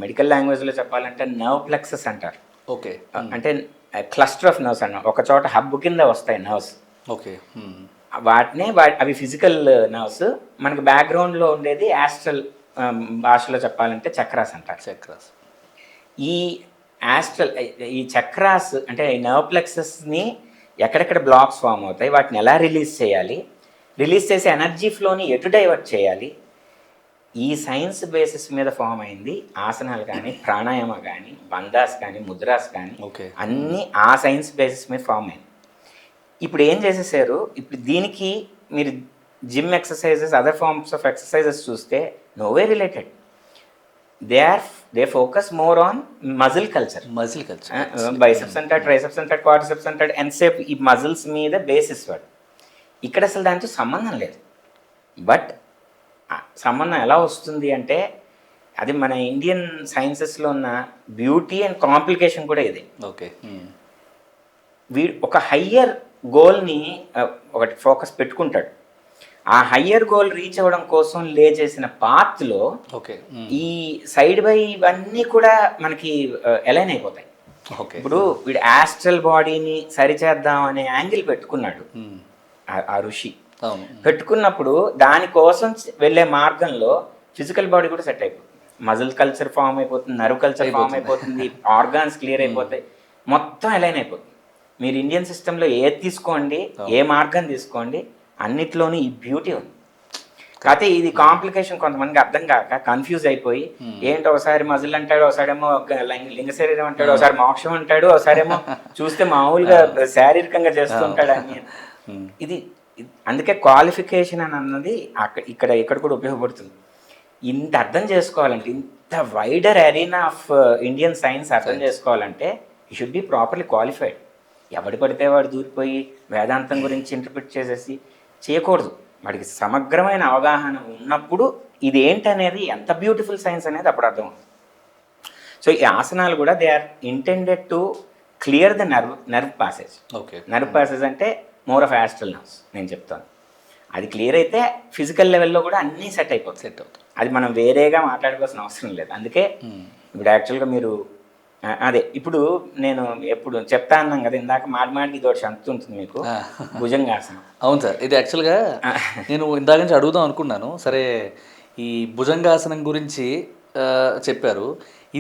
Speaker 1: మెడికల్ లాంగ్వేజ్లో చెప్పాలంటే నర్వ్ ప్లెక్సెస్ అంటారు.
Speaker 2: ఓకే.
Speaker 1: అంటే క్లస్టర్ ఆఫ్ నర్వ్స్ అన్న ఒక చోట హబ్ కింద వస్తాయి నర్వ్స్.
Speaker 2: ఓకే.
Speaker 1: వాటినే అవి ఫిజికల్ నర్వ్స్. మనకి బ్యాక్గ్రౌండ్లో ఉండేది యాస్ట్రల్, భాషలో చెప్పాలంటే చక్రాస్ అంటారు.
Speaker 2: చక్రాస్.
Speaker 1: ఈ యాస్ట్రల్ ఈ చక్రాస్ అంటే ఈ నర్వ్ ప్లెక్సెస్ని ఎక్కడెక్కడ బ్లాక్స్ ఫామ్ అవుతాయి, వాటిని ఎలా రిలీజ్ చేయాలి, రిలీజ్ చేసే ఎనర్జీ ఫ్లోని ఎటు డైవర్ట్ చేయాలి, ఈ సైన్స్ బేసిస్ మీద ఫామ్ అయింది ఆసనాలు కానీ, ప్రాణాయామ కానీ, బంధాస్ కానీ, ముద్రాస్ కానీ, అన్నీ ఆ సైన్స్ బేసిస్ మీద ఫామ్ అయింది. ఇప్పుడు ఏం చేసేసారు, ఇప్పుడు దీనికి మీరు gym exercises, other forms of exercises చూస్తే no way related. They focus more on muscle culture. Biceps అంటాడు, ట్రైసెప్స్ అంటాడు, క్వాడ్రిసెప్స్ అంటాడు, ఎంతసేపు ఈ మజిల్స్ మీద బేసిస్ వాడు. ఇక్కడ అసలు దాంతో సంబంధం లేదు. బట్ సంబంధం ఎలా వస్తుంది అంటే అది మన ఇండియన్ సైన్సెస్లో ఉన్న బ్యూటీ అండ్ కాంప్లికేషన్ కూడా ఇది.
Speaker 2: ఓకే.
Speaker 1: ఒక హయ్యర్ గోల్ని ఒకటి ఫోకస్ పెట్టుకుంటాడు. ఆ హయ్యర్ గోల్ రీచ్ అవ్వడం కోసం లే చేసిన పాత్లో ఈ సైడ్ బై ఇవన్నీ కూడా మనకి ఎలైన్ అయిపోతాయి. ఇప్పుడు వీడు యాస్ట్రల్ బాడీని సరిచేద్దాం అనే యాంగిల్ పెట్టుకున్నాడు ఆ ఋషి. పెట్టుకున్నప్పుడు దానికోసం వెళ్ళే మార్గంలో ఫిజికల్ బాడీ కూడా సెట్ అయిపోతుంది, మజిల్ కల్చర్ ఫామ్ అయిపోతుంది, నర్వ్ కల్చర్ ఫామ్ అయిపోతుంది, ఆర్గాన్స్ క్లియర్ అయిపోతాయి, మొత్తం ఎలైన్ అయిపోతుంది. మీరు ఇండియన్ సిస్టంలో ఏది తీసుకోండి, ఏ మార్గం తీసుకోండి, అన్నిట్లోనూ ఈ బ్యూటీ ఉంది. కాకపోతే ఇది కాంప్లికేషన్ కొంతమందికి అర్థం కాక కన్ఫ్యూజ్ అయిపోయి ఏంటి ఒకసారి మజిల్ అంటాడు, ఒకసారేమో లింగ శరీరం అంటాడు, ఒకసారి మోక్షం అంటాడు, ఒకసారేమో చూస్తే మామూలుగా శారీరకంగా చేస్తుంటాడు అని. ఇది అందుకే క్వాలిఫికేషన్ అని అన్నది ఇక్కడ కూడా ఉపయోగపడుతుంది. ఇంత అర్థం చేసుకోవాలంటే, ఇంత wider arena of Indian science అర్థం చేసుకోవాలంటే you should be properly qualified. ఎవడు పడితే వాడు దూరిపోయి వేదాంతం గురించి ఇంటర్ప్రిట్ చేసేసి చేయకూడదు. వాడికి సమగ్రమైన అవగాహన ఉన్నప్పుడు ఇది ఏంటనేది, ఎంత బ్యూటిఫుల్ సైన్స్ అనేది అప్పుడు అర్థం అవుతుంది. సో ఈ ఆసనాలు కూడా they are intended to clear the nerve passage. Nerve passage అంటే మోర్ ఆఫ్ యాస్ట్రల్ నర్వ్స్ నేను చెప్తాను. అది క్లియర్ అయితే ఫిజికల్ లెవెల్లో కూడా అన్నీ సెట్ అవుతుంది. అది మనం వేరేగా మాట్లాడుకోవాల్సిన అవసరం లేదు. అందుకే ఇప్పుడు యాక్చువల్గా మీరు అదే ఇప్పుడు నేను ఎప్పుడు చెప్తా అన్నాం కదా ఇందాక, మాటికి ఇదోటి అంత ఉంటుంది మీకు భుజంగాసనం.
Speaker 2: అవును సార్, ఇది యాక్చువల్గా నేను ఇందాక నుంచి అడుగుదాం అనుకున్నాను. సరే, ఈ భుజంగాసనం గురించి చెప్పారు.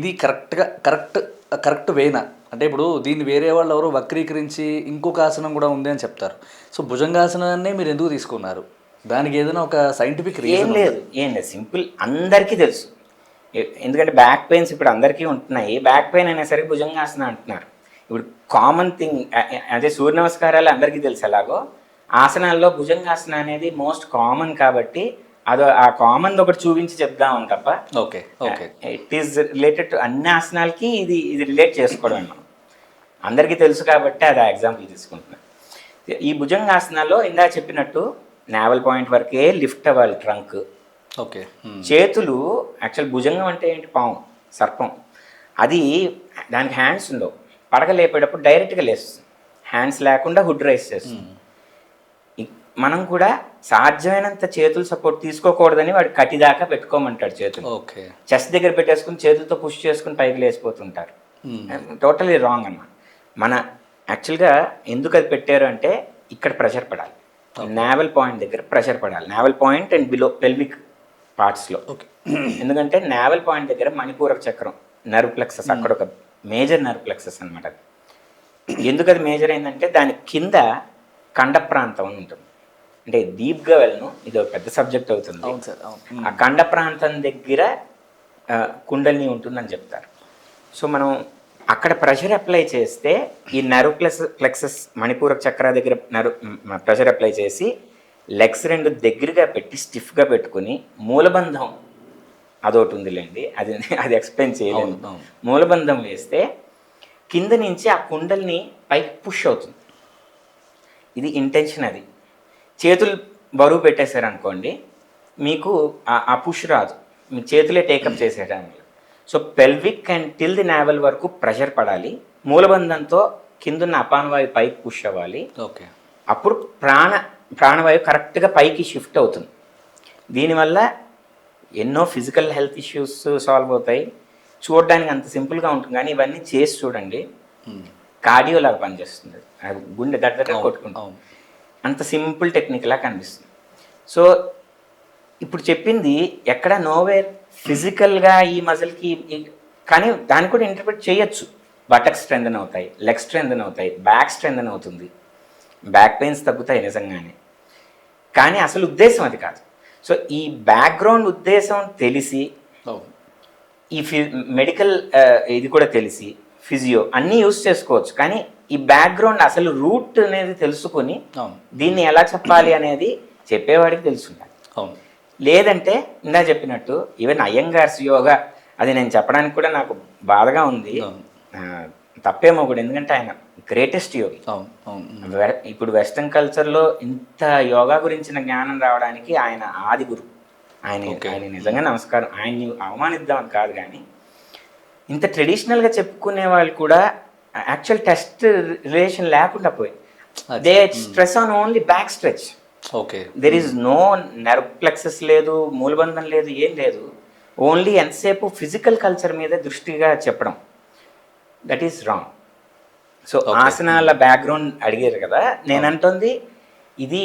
Speaker 2: ఇది కరెక్ట్ వేనా? అంటే ఇప్పుడు దీన్ని వేరే వాళ్ళు ఎవరో వక్రీకరించి ఇంకొక ఆసనం కూడా ఉంది అని చెప్తారు. సో భుజంగాసనాన్ని మీరు ఎందుకు తీసుకున్నారు? దానికి ఏదైనా ఒక సైంటిఫిక్ రీజన్?
Speaker 1: ఏం లేదు, సింపుల్, అందరికీ తెలుసు. ఎందుకంటే బ్యాక్ పెయిన్స్ ఇప్పుడు అందరికీ ఉంటున్నాయి. బ్యాక్ పెయిన్ అనేసరికి భుజంగాసనం అంటున్నారు. ఇప్పుడు కామన్ థింగ్ అదే సూర్య నమస్కారాలు అందరికీ తెలుసు. ఎలాగో ఆసనాల్లో భుజంగాసన అనేది మోస్ట్ కామన్ కాబట్టి ఆ కామన్ ఒకటి చూపించి చెప్దామని తప్ప ఇట్ ఈస్ రిలేటెడ్ టు అన్ని ఆసనాలకి ఇది రిలేట్ చేసుకోవడం మనం అందరికీ తెలుసు కాబట్టి అది ఆ ఎగ్జాంపుల్ తీసుకుంటున్నాను. ఈ భుజంగాసనాల్లో ఇందాక చెప్పినట్టు నావల్ పాయింట్ వరకే లిఫ్ట్ అవ్వాలి ట్రంక్. చేతులు యాక్చువల్ భుజంగం అంటే ఏంటి? పాము, సర్పం. అది దానికి హ్యాండ్స్ ఉండవు. పడక లేపేటప్పుడు డైరెక్ట్గా లేస్తుంది, హ్యాండ్స్ లేకుండా హుడ్ రైస్ చేస్తుంది. మనం కూడా సాధ్యమైనంత చేతులు సపోర్ట్ తీసుకోకూడదని వాడు కటి దాకా పెట్టుకోమంటాడు చేతులు.
Speaker 2: ఓకే.
Speaker 1: చెస్ట్ దగ్గర పెట్టేసుకుని చేతులతో పుష్ చేసుకుని పైకి లేసిపోతుంటారు. టోటలీ రాంగ్ అన్నమాట. మన యాక్చువల్గా ఎందుకు అది పెట్టారు అంటే ఇక్కడ ప్రెషర్ పడాలి, నావెల్ పాయింట్ దగ్గర ప్రెషర్ పడాలి, navel point and below pelvic పార్ట్స్లో. ఎందుకంటే నావెల్ పాయింట్ దగ్గర మణిపూరక చక్రం నర్వ్ ప్లెక్సస్, అక్కడ ఒక మేజర్ నర్వ్ ప్లెక్సస్ అనమాట. అది ఎందుకు అది మేజర్ అయిందంటే దాని కింద కండ ప్రాంతం ఉంటుంది. అంటే డీప్గా వెళ్ళను, ఇది ఒక పెద్ద సబ్జెక్ట్ అవుతుంది. ఆ కండ ప్రాంతం దగ్గర కుండలిని ఉంటుందని చెప్తారు. సో మనం అక్కడ ప్రెషర్ అప్లై చేస్తే ఈ నర్వ్ ప్లెక్సస్ మణిపూరక చక్ర దగ్గర ప్రెషర్ అప్లై చేసి లెగ్స్ రెండు దగ్గరగా పెట్టి స్టిఫ్గా పెట్టుకుని మూలబంధం అదొకటి ఉందిలేండి, అది ఎక్స్ప్లెయిన్ చేయలేదు. మూలబంధం వేస్తే కింద నుంచి ఆ కుండల్ని పైకి పుష్ అవుతుంది. ఇది ఇంటెన్షన్. అది చేతులు బరువు పెట్టేశారనుకోండి, మీకు ఆ పుష్ రాదు, మీ చేతులే టేకప్ చేసేయడానికి. So pelvic and till the navel వరకు ప్రెషర్ పడాలి, మూలబంధంతో కిందున్న అపానవాయు పైకి పుష్ అవ్వాలి.
Speaker 2: ఓకే.
Speaker 1: అప్పుడు ప్రాణవాయువు కరెక్ట్గా పైకి షిఫ్ట్ అవుతుంది. దీనివల్ల ఎన్నో ఫిజికల్ హెల్త్ ఇష్యూస్ సాల్వ్ అవుతాయి. చూడడానికి అంత సింపుల్గా ఉంటుంది, కానీ ఇవన్నీ చేసి చూడండి, కార్డియోలాగా పనిచేస్తుంది. అది గుండె దగ్గర కొట్టుకుంటాం, అంత సింపుల్ టెక్నిక్లా కనిపిస్తుంది. సో ఇప్పుడు చెప్పింది ఎక్కడ నోవేర్ ఫిజికల్గా ఈ మజిల్కి, కానీ దాన్ని కూడా ఇంటర్ప్రిట్ చేయొచ్చు. బటక్ స్ట్రెంథన్ అవుతాయి, లెగ్ స్ట్రెంథన్ అవుతాయి, బ్యాక్ స్ట్రెంథన్ అవుతుంది, బ్యాక్ పెయిన్స్ తగ్గుతాయి నిజంగానే. కానీ అసలు ఉద్దేశం అది కాదు. సో ఈ బ్యాక్గ్రౌండ్ ఉద్దేశం తెలిసి, ఈ మెడికల్ ఇది కూడా తెలిసి, ఫిజియో అన్నీ యూస్ చేసుకోవచ్చు. కానీ ఈ బ్యాక్గ్రౌండ్ అసలు రూట్ అనేది తెలుసుకొని దీన్ని ఎలా చెప్పాలి అనేది చెప్పేవాడికి తెలుసుండాలి. లేదంటే ఇందా చెప్పినట్టు ఈవెన్ అయ్యంగార్స్ యోగా, అది నేను చెప్పడానికి కూడా నాకు బాధగా ఉంది, తప్పేమో కూడా, ఎందుకంటే ఆయన గ్రేటెస్ట్ యోగి. ఇప్పుడు వెస్ట్రన్ కల్చర్లో ఇంత యోగా గురించిన జ్ఞానం రావడానికి ఆయన ఆది గురు. ఆయన నిజంగా నమస్కారం. ఆయన్ని అవమానిద్దామని కాదు, కానీ ఇంత ట్రెడిషనల్గా చెప్పుకునే వాళ్ళు కూడా యాక్చువల్ టెస్ట్ రిలేషన్ లేకుండా పోయి they stress on only back stretch.
Speaker 2: Okay.
Speaker 1: There is no nerve plexus లేదు, మూలబంధం లేదు, ఏం లేదు. ఓన్లీ ఎంతసేపు ఫిజికల్ కల్చర్ మీద దృష్టిగా చెప్పడం, దట్ ఈస్ రాంగ్. సో ఆసనాల బ్యాక్గ్రౌండ్ అడిగారు కదా, నేనంటుంది ఇది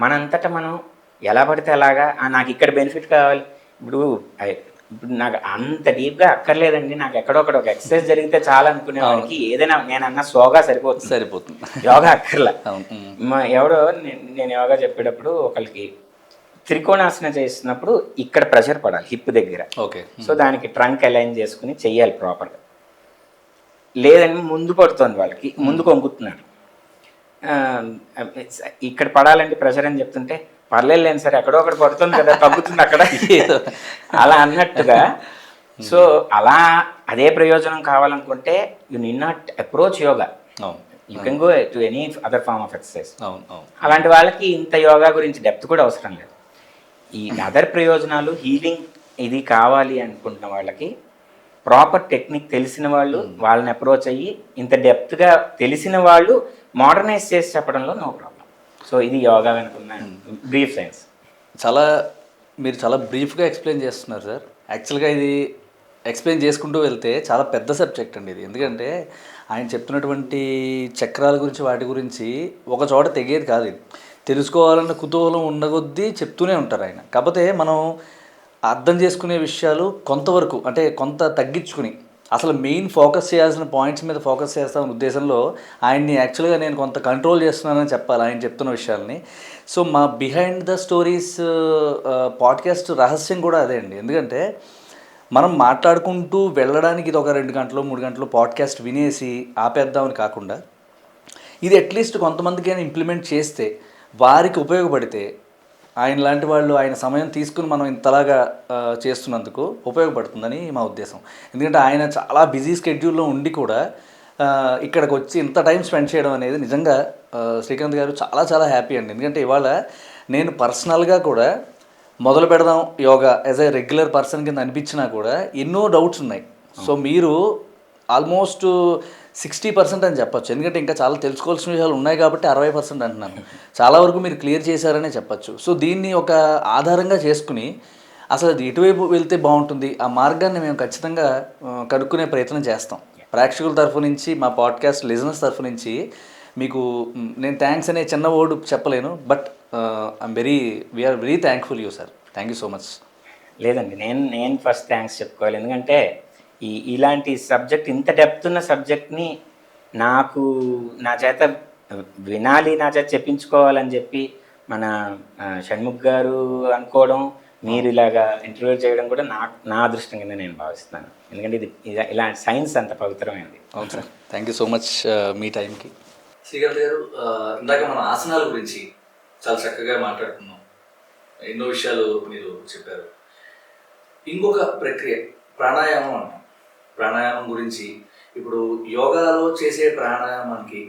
Speaker 1: మనంతటా మనం ఎలా పడితే అలాగా నాకు ఇక్కడ బెనిఫిట్ కావాలి, ఇప్పుడు నాకు అంత డీప్గా అక్కర్లేదండి, నాకు ఎక్కడొక్కడ ఒక ఎక్సర్సైజ్ జరిగితే చాలా అనుకునే వాళ్ళకి ఏదైనా నేనన్నా యోగా సరిపోతుంది, యోగా అక్కర్లా. ఎవడో నేను యోగా చెప్పేటప్పుడు ఒకరికి త్రికోణాసన చేస్తున్నప్పుడు ఇక్కడ ప్రెషర్ పడాలి హిప్ దగ్గర.
Speaker 2: ఓకే.
Speaker 1: సో దానికి ట్రంక్ అలైన్ చేసుకుని చెయ్యాలి ప్రాపర్గా. లేదండి ముందు పడుతుంది, వాళ్ళకి ముందు కొంగుతున్నారు, ఇక్కడ పడాలంటే ప్రెషర్ అని చెప్తుంటే పర్లేదు సార్ ఎక్కడో ఒకటి పడుతుంది కదా, తగ్గుతుంది అక్కడ, అలా అన్నట్టుగా. సో అలా అదే ప్రయోజనం కావాలనుకుంటే you need not approach yoga, you can go to any other form of exercise. అలాంటి వాళ్ళకి ఇంత యోగా గురించి డెప్త్ కూడా అవసరం లేదు. ఈ అదర్ ప్రయోజనాలు, హీలింగ్ ఇది కావాలి అనుకుంటున్న వాళ్ళకి ప్రాపర్ టెక్నిక్ తెలిసిన వాళ్ళు వాళ్ళని అప్రోచ్ అయ్యి, ఇంత డెప్త్గా తెలిసిన వాళ్ళు మోడర్నైజ్ చేసి చెప్పడంలో నో ప్రాబ్లం. సో ఇది యోగా వెనుకున్న బ్రీఫ్ సైన్స్.
Speaker 2: మీరు చాలా బ్రీఫ్గా ఎక్స్ప్లెయిన్ చేస్తున్నారు సార్. యాక్చువల్గా ఇది ఎక్స్ప్లెయిన్ చేసుకుంటూ వెళ్తే చాలా పెద్ద సబ్జెక్ట్ అండి ఇది. ఎందుకంటే ఆయన చెప్తున్నటువంటి చక్రాల గురించి వాటి గురించి ఒక చోట తెగేది కాదు. ఇది తెలుసుకోవాలన్న కుతూహలం ఉండగొద్దీ చెప్తూనే ఉంటారు ఆయన. కాకపోతే మనం అర్థం చేసుకునే విషయాలు కొంతవరకు, అంటే కొంత తగ్గించుకుని అసలు మెయిన్ ఫోకస్ చేయాల్సిన పాయింట్స్ మీద ఫోకస్ చేస్తామనే ఉద్దేశంలో ఆయన్ని యాక్చువల్గా నేను కొంత కంట్రోల్ చేస్తున్నానని చెప్పాలి ఆయన చెప్తున్న విషయాల్ని. సో మా బిహైండ్ ద స్టోరీస్ పాడ్కాస్ట్ రహస్యం కూడా అదే అండి. ఎందుకంటే మనం మాట్లాడుకుంటూ వెళ్ళడానికి ఇది ఒక 2 గంటలు 3 గంటలు పాడ్కాస్ట్ వినేసి ఆపేద్దామని కాకుండా, ఇది అట్లీస్ట్ కొంతమందికైనా ఇంప్లిమెంట్ చేస్తే, వారికి ఉపయోగపడితే, ఆయన లాంటి వాళ్ళు ఆయన సమయం తీసుకుని మనం ఇంతలాగా చేస్తున్నందుకు ఉపయోగపడుతుందని మా ఉద్దేశం. ఎందుకంటే ఆయన చాలా బిజీ స్కెడ్యూల్లో ఉండి కూడా ఇక్కడికి వచ్చి ఇంత టైం స్పెండ్ చేయడం అనేది నిజంగా శ్రీకాంత్ గారు చాలా చాలా హ్యాపీ అండి. ఎందుకంటే ఇవాళ నేను పర్సనల్గా కూడా మొదలు పెడదాం yoga as a regular person కింద అనిపించినా కూడా ఎన్నో డౌట్స్ ఉన్నాయి. సో మీరు ఆల్మోస్ట్ 60% అని చెప్పొచ్చు. ఎందుకంటే ఇంకా చాలా తెలుసుకోవాల్సిన విషయాలు ఉన్నాయి కాబట్టి 60% అంటున్నాను. చాలా వరకు మీరు క్లియర్ చేశారనే చెప్పొచ్చు. సో దీన్ని ఒక ఆధారంగా చేసుకుని అసలు అది ఎటువైపు వెళ్తే బాగుంటుంది, ఆ మార్గాన్ని మేము ఖచ్చితంగా కనుక్కునే ప్రయత్నం చేస్తాం. ప్రేక్షకుల తరఫు నుంచి, మా పాడ్కాస్ట్ లిజనర్స్ తరఫు నుంచి మీకు నేను థ్యాంక్స్ అనే చిన్న వర్డ్ చెప్పలేను, but we are very thankful you sir. Thank you so much.
Speaker 1: లేదండి, నేను ఫస్ట్ థ్యాంక్స్ చెప్పుకోవాలి. ఎందుకంటే ఇలాంటి సబ్జెక్ట్, ఇంత డెప్త్ ఉన్న సబ్జెక్ట్ని నాకు నా చేత వినాలి, నా చేత చెప్పించుకోవాలని చెప్పి మన షణ్ముఖ్ గారు అనుకోవడం, మీరు ఇలాగా ఇంటర్వ్యూ చేయడం కూడా నా అదృష్టం కింద నేను భావిస్తున్నాను. ఎందుకంటే ఇది ఇలాంటి సైన్స్ అంత పవిత్రమైనది.
Speaker 2: అవును sir, thank you so much మీ టైంకి. శ్రీకాంత్ గారు, ఇందాక మన ఆసనాల గురించి చాలా చక్కగా మాట్లాడుకున్నాం, ఎన్నో విషయాలు మీరు చెప్పారు. ఇంకొక ప్రక్రియ ప్రాణాయామం అంటాం. ప్రాణాయామం గురించి ఇప్పుడు యోగాలో చేసే ప్రాణాయామానికి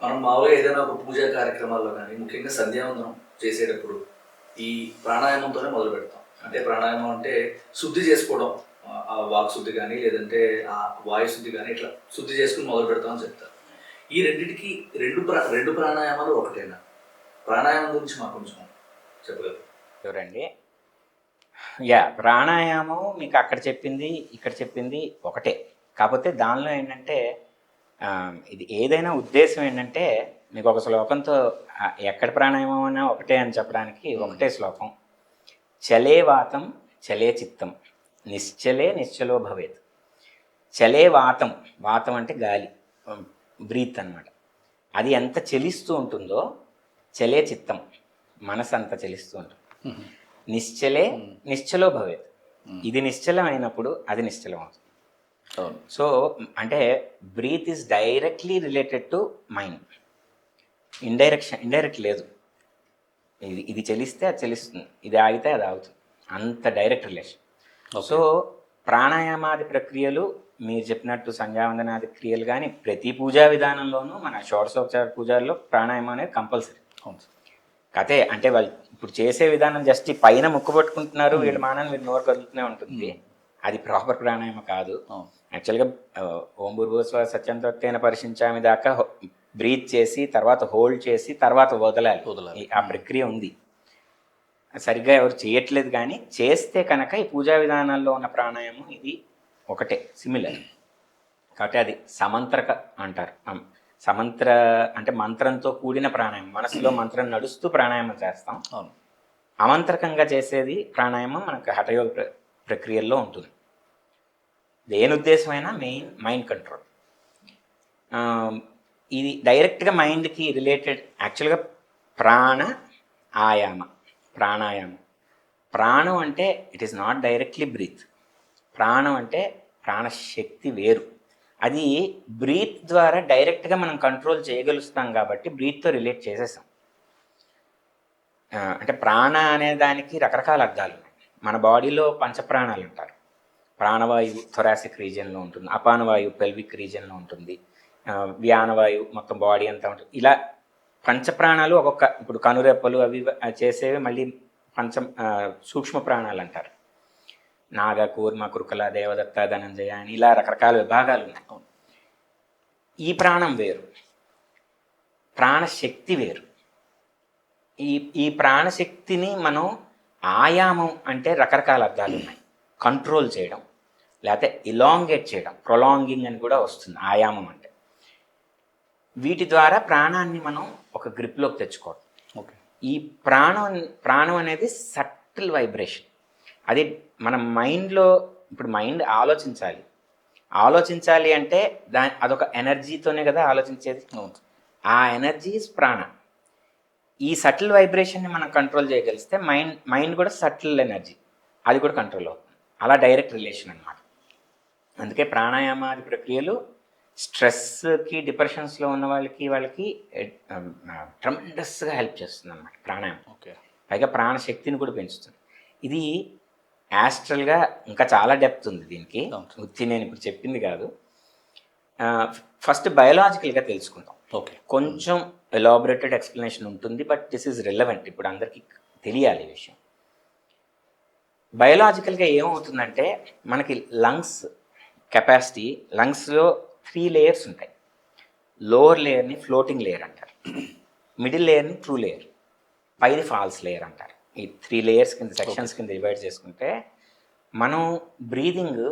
Speaker 2: మనం మామూలుగా ఏదైనా ఒక పూజా కార్యక్రమాల్లో కానీ, ముఖ్యంగా సంధ్యావందనం చేసేటప్పుడు ఈ ప్రాణాయామంతోనే మొదలు పెడతాం. అంటే ప్రాణాయామం అంటే శుద్ధి చేసుకోవడం, ఆ వాక్ శుద్ధి కానీ లేదంటే ఆ వాయు శుద్ధి కానీ, ఇట్లా శుద్ధి చేసుకుని మొదలు పెడతాం అని చెప్తారు. ఈ రెండింటికి రెండు ప్రాణాయామాలు ఒకటేనా? ప్రాణాయామం గురించి మాకు కొంచెం చెప్పగలరు?
Speaker 1: చూడండి, ప్రాణాయామం మీకు అక్కడ చెప్పింది ఇక్కడ చెప్పింది ఒకటే. కాకపోతే దానిలో ఏంటంటే ఇది ఏదైనా ఉద్దేశం ఏంటంటే, మీకు ఒక శ్లోకంతో ఎక్కడ ప్రాణాయామం అన్నా ఒకటే అని చెప్పడానికి ఒకటే శ్లోకం. చలే వాతం చలే చిత్తం నిశ్చలే నిశ్చలో భవేత్. చలే వాతం, వాతం అంటే గాలి, బ్రీత్ అన్నమాట. అది ఎంత చలిస్తూ ఉంటుందో చలే చిత్తం, మనసు అంత చలిస్తూ ఉంటుంది. నిశ్చలే నిశ్చలో భవేత్. ఇది నిశ్చలం అయినప్పుడు అది నిశ్చలం అవుతుంది. సో అంటే breath is directly related to mind. Indirect లేదు. ఇది చలిస్తే అది చలిస్తుంది, ఇది ఆగితే అది ఆగుతుంది, అంత డైరెక్ట్ రిలేషన్. సో ప్రాణాయామాది ప్రక్రియలు మీరు చెప్పినట్టు సంధ్యావందనాది క్రియలు కానీ ప్రతి పూజా విధానంలోనూ మన షోడశోపచార పూజల్లో ప్రాణాయామం అనేది కంపల్సరీ. కథే అంటే వాళ్ళు ఇప్పుడు చేసే విధానం జస్ట్ పైన ముక్కు పట్టుకుంటున్నారు, వీళ్ళు మానాన్ని మీరు నోరు కదులుతూనే ఉంటుంది, అది ప్రాపర్ ప్రాణాయామం కాదు. యాక్చువల్గా ఓం భూర్భువస్వ సత్యంతోత్తేన పరిశించామి దాకా బ్రీత్ చేసి తర్వాత హోల్డ్ చేసి తర్వాత వదలాలి. ఆ ప్రక్రియ ఉంది. సరిగ్గా ఎవరు చేయట్లేదు, కానీ చేస్తే కనుక ఈ పూజా విధానాల్లో ఉన్న ప్రాణాయామం ఇది ఒకటే, సిమిలర్. కాబట్టి అది సమంత్రక అంటారు. సమంత్ర అంటే మంత్రంతో కూడిన ప్రాణాయామం. మనసులో మంత్రం నడుస్తూ ప్రాణాయామం చేస్తాం. అమంత్రకంగా చేసేది ప్రాణాయామం మనకు హఠయోగ ప్రక్రియల్లో ఉంటుంది. దేని ఉద్దేశమైనా మైండ్ కంట్రోల్. ఇది డైరెక్ట్గా మైండ్కి రిలేటెడ్. యాక్చువల్గా ప్రాణాయామం ప్రాణం అంటే it is not directly breath. ప్రాణం అంటే ప్రాణశక్తి వేరు. అది బ్రీత్ ద్వారా డైరెక్ట్గా మనం కంట్రోల్ చేయగలుగుతాం కాబట్టి బ్రీత్తో రిలేట్ చేసేసాం. అంటే ప్రాణ అనే దానికి రకరకాల అర్థాలు ఉన్నాయి. మన బాడీలో పంచప్రాణాలు అంటారు. ప్రాణవాయువు థొరాసిక్ రీజియన్లో ఉంటుంది, అపానవాయువు పెల్విక్ రీజియన్లో ఉంటుంది, వ్యానవాయువు మొత్తం బాడీ అంతా ఉంటుంది. ఇలా పంచప్రాణాలు ఒక్కొక్క, ఇప్పుడు కనురెప్పలు అవి చేసేవి మళ్ళీ సూక్ష్మ ప్రాణాలు అంటారు. నాగ, కూర్మ, కురుకల, దేవదత్త, ధనంజయ అని ఇలా రకరకాల విభాగాలు ఉన్నాయి. ఈ ప్రాణం వేరు, ప్రాణశక్తి వేరు. ఈ ప్రాణశక్తిని మనం ఆయామం అంటే రకరకాల అర్థాలు ఉన్నాయి. కంట్రోల్ చేయడం, లేకపోతే ఇలాంగేట్ చేయడం, ప్రొలాంగింగ్ అని కూడా వస్తుంది ఆయామం అంటే. వీటి ద్వారా ప్రాణాన్ని మనం ఒక గ్రిప్లోకి తెచ్చుకోవడం. ఓకే, ఈ ప్రాణం అనేది సటిల్ వైబ్రేషన్. అది మన మైండ్లో, ఇప్పుడు మైండ్ ఆలోచించాలి అంటే అదొక ఎనర్జీతోనే కదా ఆలోచించేది. ఆ ఎనర్జీ ప్రాణ. ఈ సటిల్ వైబ్రేషన్ని మనం కంట్రోల్ చేయగలిస్తే మైండ్ కూడా సటిల్ ఎనర్జీ, అది కూడా కంట్రోల్ అవుతుంది. అలా డైరెక్ట్ రిలేషన్ అన్నమాట. అందుకే ప్రాణాయామాది ప్రక్రియలు స్ట్రెస్కి, డిప్రెషన్స్లో ఉన్న వాళ్ళకి ట్రమెండస్గా హెల్ప్ చేస్తుంది అన్నమాట ప్రాణాయామం. ఓకే, పైగా ప్రాణశక్తిని కూడా పెంచుతుంది. ఇది యాస్ట్రల్గా ఇంకా చాలా డెప్త్ ఉంది దీనికి. నేను ఇప్పుడు చెప్పింది కాదు. ఫస్ట్ బయోలాజికల్గా తెలుసుకుందాం. ఓకే, కొంచెం ఎలాబొరేటెడ్ ఎక్స్ప్లెనేషన్ ఉంటుంది, బట్ దిస్ ఈజ్ రిలవెంట్. ఇప్పుడు అందరికీ తెలియాలి ఈ విషయం. బయోలాజికల్గా ఏమవుతుందంటే, మనకి లంగ్స్ కెపాసిటీ, లంగ్స్లో 3 లేయర్స్ ఉంటాయి. లోవర్ లేయర్ని ఫ్లోటింగ్ లేయర్ అంటారు, మిడిల్ లేయర్ని ట్రూ లేయర్, పైది ఫాల్స్ లేయర్ అంటారు. ఈ 3 లేయర్స్ కింద సెక్షన్స్ కింద డివైడ్ చేసుకుంటే మనం బ్రీదింగ్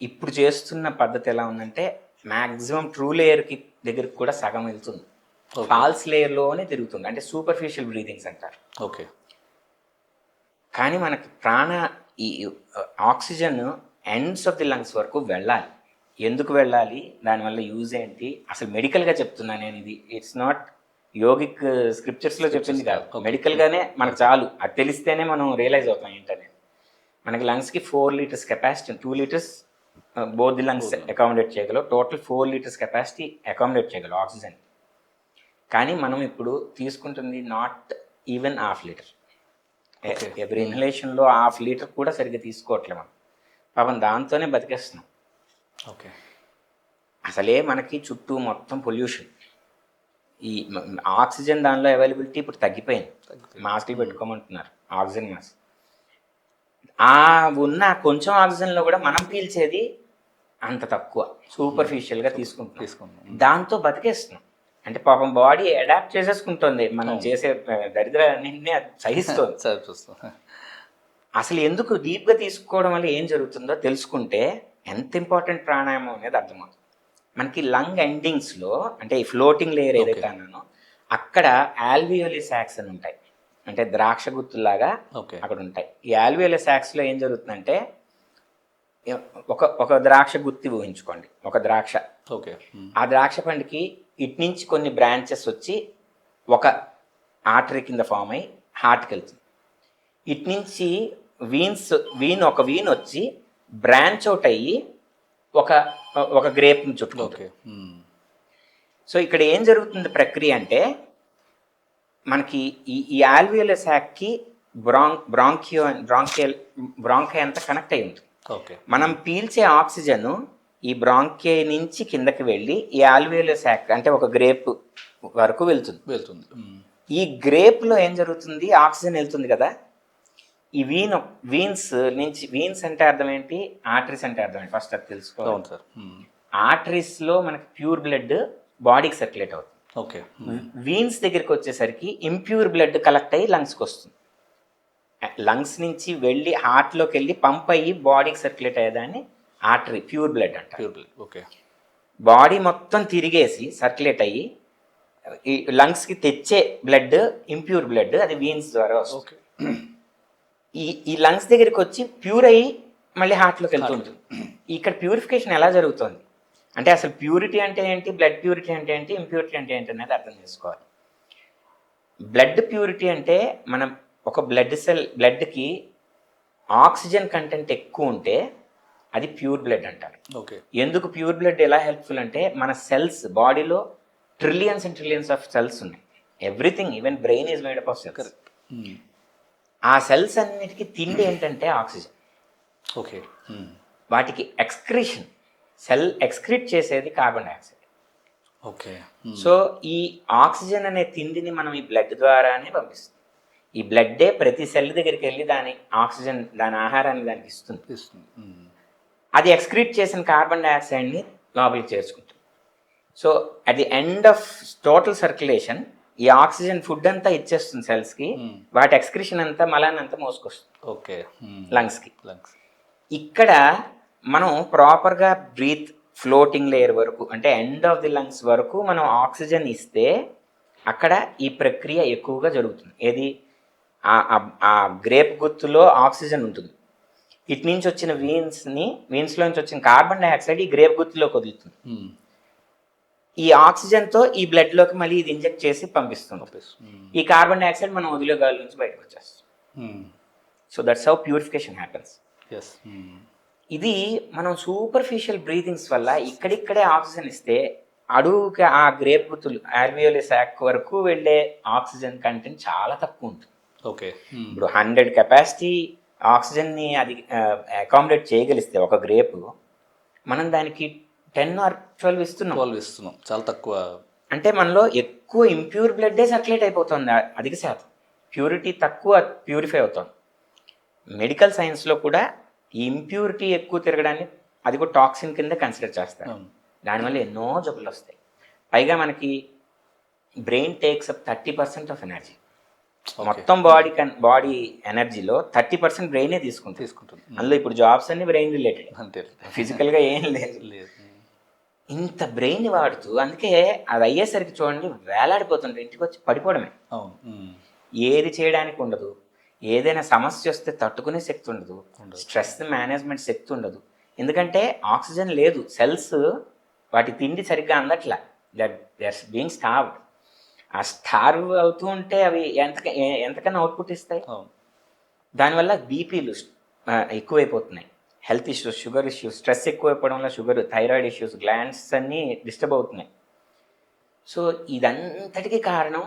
Speaker 1: ఇప్పుడు చేస్తున్న పద్ధతి ఎలా ఉందంటే మ్యాక్సిమం ట్రూ లేయర్కి దగ్గరికి కూడా సగం వెళ్తుంది, ఫాల్స్ లేయర్లోనే తిరుగుతుంది, అంటే సూపర్ఫిషియల్ బ్రీదింగ్స్ అంటారు.
Speaker 2: ఓకే.
Speaker 1: కానీ మనకి ఈ oxygen ends of the lungs వరకు వెళ్ళాలి. ఎందుకు వెళ్ళాలి, దానివల్ల యూజ్ ఏంటి, అసలు మెడికల్గా చెప్తున్నా నేను, ఇది ఇట్స్ నాట్ యోగిక్ స్క్రిప్చర్స్లో చెప్పింది కాదు, మెడికల్గానే మనకు చాలు, అది తెలిస్తేనే మనం రియలైజ్ అవుతాం ఏంటనే. మనకి లంగ్స్కి 4 litres capacity, 2 litres both the lungs accommodate చేయగలవు, టోటల్ 4 లీటర్స్ కెపాసిటీ అకామిడేట్ చేయగలవు ఆక్సిజన్. కానీ మనం ఇప్పుడు తీసుకుంటుంది నాట్ ఈవెన్ ½ లీటర్. ఎవ్రీ ఇన్హలేషన్లో ½ లీటర్ కూడా సరిగ్గా తీసుకోవట్లే మనం, పాపం దాంతోనే బతికేస్తున్నాం.
Speaker 2: ఓకే.
Speaker 1: అసలే మనకి చుట్టూ మొత్తం పొల్యూషన్, ఈ ఆక్సిజన్ దానిలో అవైలబిలిటీ ఇప్పుడు తగ్గిపోయింది, మాస్కులు పెట్టుకోమంటున్నారు, ఆక్సిజన్ మాస్క్. ఉన్న కొంచెం ఆక్సిజన్లో కూడా మనం పీల్చేది అంత తక్కువ, సూపర్ఫిషియల్గా తీసుకుంటున్నాం, దాంతో బతికేస్తున్నాం. అంటే పాపం బాడీ అడాప్ట్ చేసేసుకుంటుంది మనం చేసే దరిద్రాలన్నింటినీ అది సహిస్తుంది. అసలు ఎందుకు డీప్గా తీసుకోవడం వల్ల ఏం జరుగుతుందో తెలుసుకుంటే ఎంత ఇంపార్టెంట్ ప్రాణాయామం అనేది అర్థమవుతుంది. మనకి లంగ్ ఎండింగ్స్లో, అంటే ఈ ఫ్లోటింగ్ లేయర్ ఏదైతే అన్నానో అక్కడ ఆల్వియోలీ సాక్స్ అని ఉంటాయి, అంటే ద్రాక్ష గుత్తులాగా అక్కడ ఉంటాయి. ఈ ఆల్వియోలీ సాక్స్లో ఏం జరుగుతుందంటే, ఒక ద్రాక్ష గుత్తి ఊహించుకోండి, ఒక ద్రాక్ష.
Speaker 2: ఓకే.
Speaker 1: ఆ ద్రాక్ష పండుకి ఇటు నుంచి కొన్ని బ్రాంచెస్ వచ్చి ఒక ఆర్టరీ కింద ఫామ్ అయ్యి హార్ట్కి వెళ్తుంది. ఇటు నుంచి ఒక వీన్ వచ్చి బ్రాంచ్ అవుట్ అయ్యి ఒక గ్రేప్ని చుట్టుకుంటుంది. సో ఇక్కడ ఏం జరుగుతుంది ప్రక్రియ అంటే, మనకి ఈ ఆల్వియోలీ సాక్కి బ్రాంకై అంతా కనెక్ట్ అయి ఉంటుంది. మనం పీల్చే ఆక్సిజన్ ఈ బ్రాంకై నుంచి కిందకి వెళ్ళి ఈ ఆల్వియోలీ సాక్ అంటే ఒక గ్రేప్ వరకు వెళ్తుంది. ఈ గ్రేప్లో ఏం జరుగుతుంది, ఆక్సిజన్ వెళ్తుంది కదా, ఈ వీన్స్ నుంచి, వీన్స్ అంటే అర్థం ఏంటి, ఆర్టరీస్ అంటే అర్థం ఏంటి, ఫస్ట్ అది తెలుసుకోవాలి సార్. ఆర్టరీస్లో మనకి ప్యూర్ బ్లడ్ బాడీకి సర్క్యులేట్ అవుతుంది.
Speaker 2: ఓకే.
Speaker 1: వీన్స్ దగ్గరికి వచ్చేసరికి ఇంప్యూర్ బ్లడ్ కలెక్ట్ అయ్యి లంగ్స్కి వస్తుంది. లంగ్స్ నుంచి వెళ్ళి హార్ట్లోకి వెళ్ళి పంప్ అయ్యి బాడీకి సర్క్యులేట్ అయ్యేదాన్ని ఆర్టరీ, ప్యూర్ బ్లడ్ అంట.
Speaker 2: Pure blood. ఓకే.
Speaker 1: బాడీ మొత్తం తిరిగేసి సర్క్యులేట్ అయ్యి ఈ లంగ్స్కి తెచ్చే బ్లడ్ ఇంప్యూర్ బ్లడ్, అది వీన్స్ ద్వారా వస్తుంది. ఈ లంగ్స్ దగ్గరికి వచ్చి ప్యూర్ అయ్యి మళ్ళీ హార్ట్లోకి వెళ్తుంటుంది. ఇక్కడ ప్యూరిఫికేషన్ ఎలా జరుగుతుంది అంటే, అసలు ప్యూరిటీ అంటే ఏంటి, బ్లడ్ ప్యూరిటీ అంటే ఏంటి, ఇంప్యూరిటీ అంటే ఏంటి అనేది అర్థం చేసుకోవాలి. బ్లడ్ ప్యూరిటీ అంటే మనం ఒక బ్లడ్కి ఆక్సిజన్ కంటెంట్ ఎక్కువ ఉంటే అది ప్యూర్ బ్లడ్ అంటారు.
Speaker 2: ఓకే. ఎందుకు
Speaker 1: ప్యూర్ బ్లడ్ ఎలా హెల్ప్ఫుల్ అంటే, మన సెల్స్ బాడీలో trillions and trillions of cells ఉన్నాయి. Everything, even brain is made up of cells. ఆ సెల్స్ అన్నిటికీ తిండి ఏంటంటే ఆక్సిజన్.
Speaker 2: ఓకే.
Speaker 1: వాటికి ఎక్స్క్రీషన్, సెల్ ఎక్స్క్రీట్ చేసేది కార్బన్ డైఆక్సైడ్.
Speaker 2: ఓకే.
Speaker 1: సో ఈ ఆక్సిజన్ అనే తిండిని మనం ఈ బ్లడ్ ద్వారానే పంపిస్తాం. ఈ బ్లడ్డే ప్రతి సెల్ దగ్గరికి వెళ్ళి దాని ఆక్సిజన్, దాని ఆహారాన్ని దానికి ఇస్తుంది. అది ఎక్స్క్రీట్ చేసిన కార్బన్ డైఆక్సైడ్ని లోపలికి చేర్చుకుంటుంది. So at the end of total circulation ఈ ఆక్సిజన్ ఫుడ్ అంతా ఇచ్చేస్తుంది సెల్స్కి, వాటి ఎక్స్క్రిషన్ అంతా మలానంతా మోసుకొస్తుంది.
Speaker 2: ఓకే.
Speaker 1: లంగ్స్కి. ఇక్కడ మనం ప్రాపర్గా బ్రీత్ ఫ్లోటింగ్ లేయర్ వరకు, అంటే ఎండ్ ఆఫ్ ది లంగ్స్ వరకు మనం ఆక్సిజన్ ఇస్తే అక్కడ ఈ ప్రక్రియ ఎక్కువగా జరుగుతుంది. ఏది, ఆ గ్రేప్ గుత్తులో ఆక్సిజన్ ఉంటుంది, ఇటు నుంచి వచ్చిన వీన్స్లో నుంచి వచ్చిన కార్బన్ డైఆక్సైడ్ ఈ గ్రేప్ గుత్తులోకి వదులుతుంది. ఈ ఆక్సిజన్తో ఈ బ్లడ్లోకి మళ్ళీ ఇది ఇంజెక్ట్ చేసి పంపిస్తుంది. ఈ కార్బన్ డైఆక్సైడ్ మనం వదిలే గాలి నుంచి బయటకు వచ్చేస్తుంది. So that's how purification happens. ఇది మనం సూపర్ఫిషియల్ బ్రీతింగ్స్ వల్ల ఇక్కడిక్కడే ఆక్సిజన్ ఇస్తే అడుగుకి ఆ గ్రేప్ గుత్తులు ఆల్వియోలీ సాక్ వరకు వెళ్ళే ఆక్సిజన్ కంటెంట్ చాలా తక్కువ ఉంటుంది.
Speaker 2: ఓకే.
Speaker 1: ఇప్పుడు 100 కెపాసిటీ ఆక్సిజన్ని అది అకామిడేట్ చేయగలిస్తే ఒక గ్రేపు, మనం దానికి 10 or 12 ఇస్తున్నాం.
Speaker 2: చాలా తక్కువ.
Speaker 1: అంటే మనలో ఎక్కువ ఇంప్యూర్ బ్లడ్డే సర్క్యులేట్ అయిపోతుంది, అధిక శాతం. ప్యూరిటీ తక్కువ ప్యూరిఫై అవుతుంది. మెడికల్ సైన్స్లో కూడా ఈ ఇంప్యూరిటీ ఎక్కువ తిరగడాన్ని అది కూడా టాక్సిన్ కింద కన్సిడర్ చేస్తారు. దానివల్ల ఎన్నో జబ్బులు వస్తాయి. పైగా మనకి brain takes up 30% of energy.
Speaker 2: Okay.
Speaker 1: మొత్తం బాడీ ఎనర్జీలో 30% బ్రెయినే తీసుకుంటుంది. అందులో ఇప్పుడు జాబ్స్ అన్ని బ్రెయిన్ రిలేటెడ్,
Speaker 2: అంతే.
Speaker 1: ఫిజికల్గా ఏం లేదు.
Speaker 2: లేదు.
Speaker 1: ఇంత బ్రెయిన్ వాడుతూ, అందుకే అది అయ్యేసరికి చూడండి వేలాడిపోతుంది, ఇంటికి వచ్చి పడిపోవడమే.
Speaker 2: అవును.
Speaker 1: ఏది చేయడానికి ఉండదు, ఏదైనా సమస్య వస్తే తట్టుకునే శక్తి ఉండదు, స్ట్రెస్ మేనేజ్మెంట్ శక్తి ఉండదు. ఎందుకంటే ఆక్సిజన్ లేదు, సెల్స్ వాటి తిండి సరిగ్గా అందట్లా, దట్ బీయింగ్ స్టార్వ్డ్. ఆ స్టార్వ్ అవుతూ ఉంటే అవి ఎంతకన్నా అవుట్పుట్ ఇస్తాయి.
Speaker 2: అవును.
Speaker 1: దానివల్ల బీపీలు ఎక్కువైపోతున్నాయి, health issues, sugar issues, stress ఎక్కువైపోవడం వల్ల షుగర్, థైరాయిడ్ ఇష్యూస్, గ్లాండ్స్ అన్నీ డిస్టర్బ్ అవుతున్నాయి. సో ఇదంతటికీ కారణం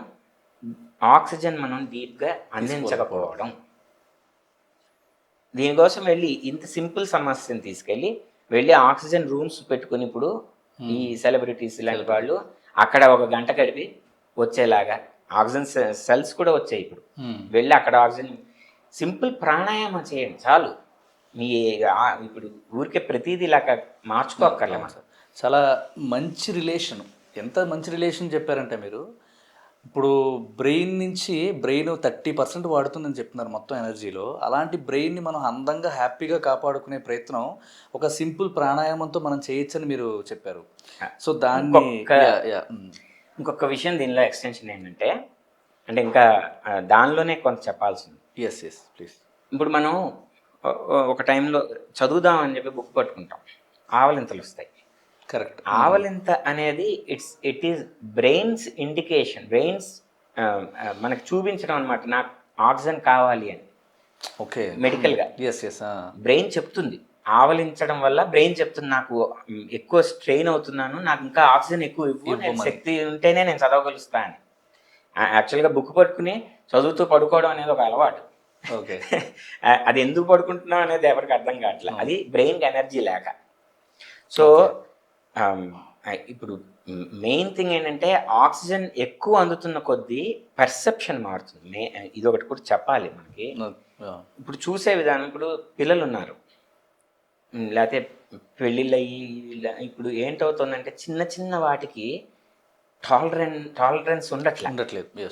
Speaker 1: ఆక్సిజన్ మనం డీప్గా అందించకపోవడం. దీనికోసం వెళ్ళి ఇంత సింపుల్ సమస్యను తీసుకెళ్ళి వెళ్ళి ఆక్సిజన్ రూమ్స్ పెట్టుకుని ఇప్పుడు ఈ సెలబ్రిటీస్ ఇలాంటి వాళ్ళు అక్కడ ఒక గంట గడిపి వచ్చేలాగా ఆక్సిజన్ సెల్స్ కూడా వచ్చాయి ఇప్పుడు. వెళ్ళి అక్కడ ఆక్సిజన్ సింపుల్ ప్రాణాయామం చేయండి చాలు. మీ ఇప్పుడు ఊరికే ప్రతిదీ ఇలాగ మార్చుకోక్కర్లే.
Speaker 2: చాలా మంచి రిలేషన్, ఎంత మంచి రిలేషన్ చెప్పారంటే మీరు. ఇప్పుడు బ్రెయిన్ 30% వాడుతుందని చెప్తున్నారు మొత్తం ఎనర్జీలో. అలాంటి బ్రెయిన్ని మనం అందంగా హ్యాపీగా కాపాడుకునే ప్రయత్నం ఒక సింపుల్ ప్రాణాయామంతో మనం చేయొచ్చని మీరు చెప్పారు. సో దాన్ని
Speaker 1: ఇంకొక విషయం దీనిలో ఎక్స్టెన్షన్ ఏంటంటే, అంటే ఇంకా దానిలోనే కొంత చెప్పాల్సింది.
Speaker 2: Yes please.
Speaker 1: ఇప్పుడు మనం ఒక టైంలో చదువుదాం అని చెప్పి బుక్ పట్టుకుంటాం, ఆవలింతలు వస్తాయి.
Speaker 2: కరెక్ట్.
Speaker 1: ఆవలింత అనేది it is brains indication, brains మనకు చూపించడం అనమాట, నాకు ఆక్సిజన్ కావాలి అని.
Speaker 2: ఓకే.
Speaker 1: మెడికల్గా
Speaker 2: ఎస్
Speaker 1: బ్రెయిన్ చెప్తుంది, ఆవలించడం వల్ల బ్రెయిన్ చెప్తుంది నాకు ఎక్కువ స్ట్రెయిన్ అవుతున్నాను, నాకు ఇంకా ఆక్సిజన్ ఎక్కువ ఇవ్వు, శక్తి ఉంటేనే నేను చదవగలుస్తా అని. యాక్చువల్గా బుక్ పట్టుకుని చదువుతూ పడుకోవడం అనేది ఒక అలవాటు.
Speaker 2: ఓకే.
Speaker 1: అది ఎందుకు పడుకుంటున్నాం అనేది ఎవరికి అర్థం కావట్లేదు, అది బ్రెయిన్కి ఎనర్జీ లేక. సో ఇప్పుడు మెయిన్ థింగ్ ఏంటంటే ఆక్సిజన్ ఎక్కువ అందుతున్న కొద్దీ పర్సెప్షన్ మారుతుంది. ఇది ఒకటి కూడా చెప్పాలి మనకి. ఇప్పుడు చూసే విధానం, ఇప్పుడు పిల్లలు ఉన్నారు, లేకపోతే పెళ్ళిళ్ళు అయ్యి ఇప్పుడు ఏంటవుతుందంటే చిన్న చిన్న వాటికి టాలరెన్స్ ఉండట్లేదు.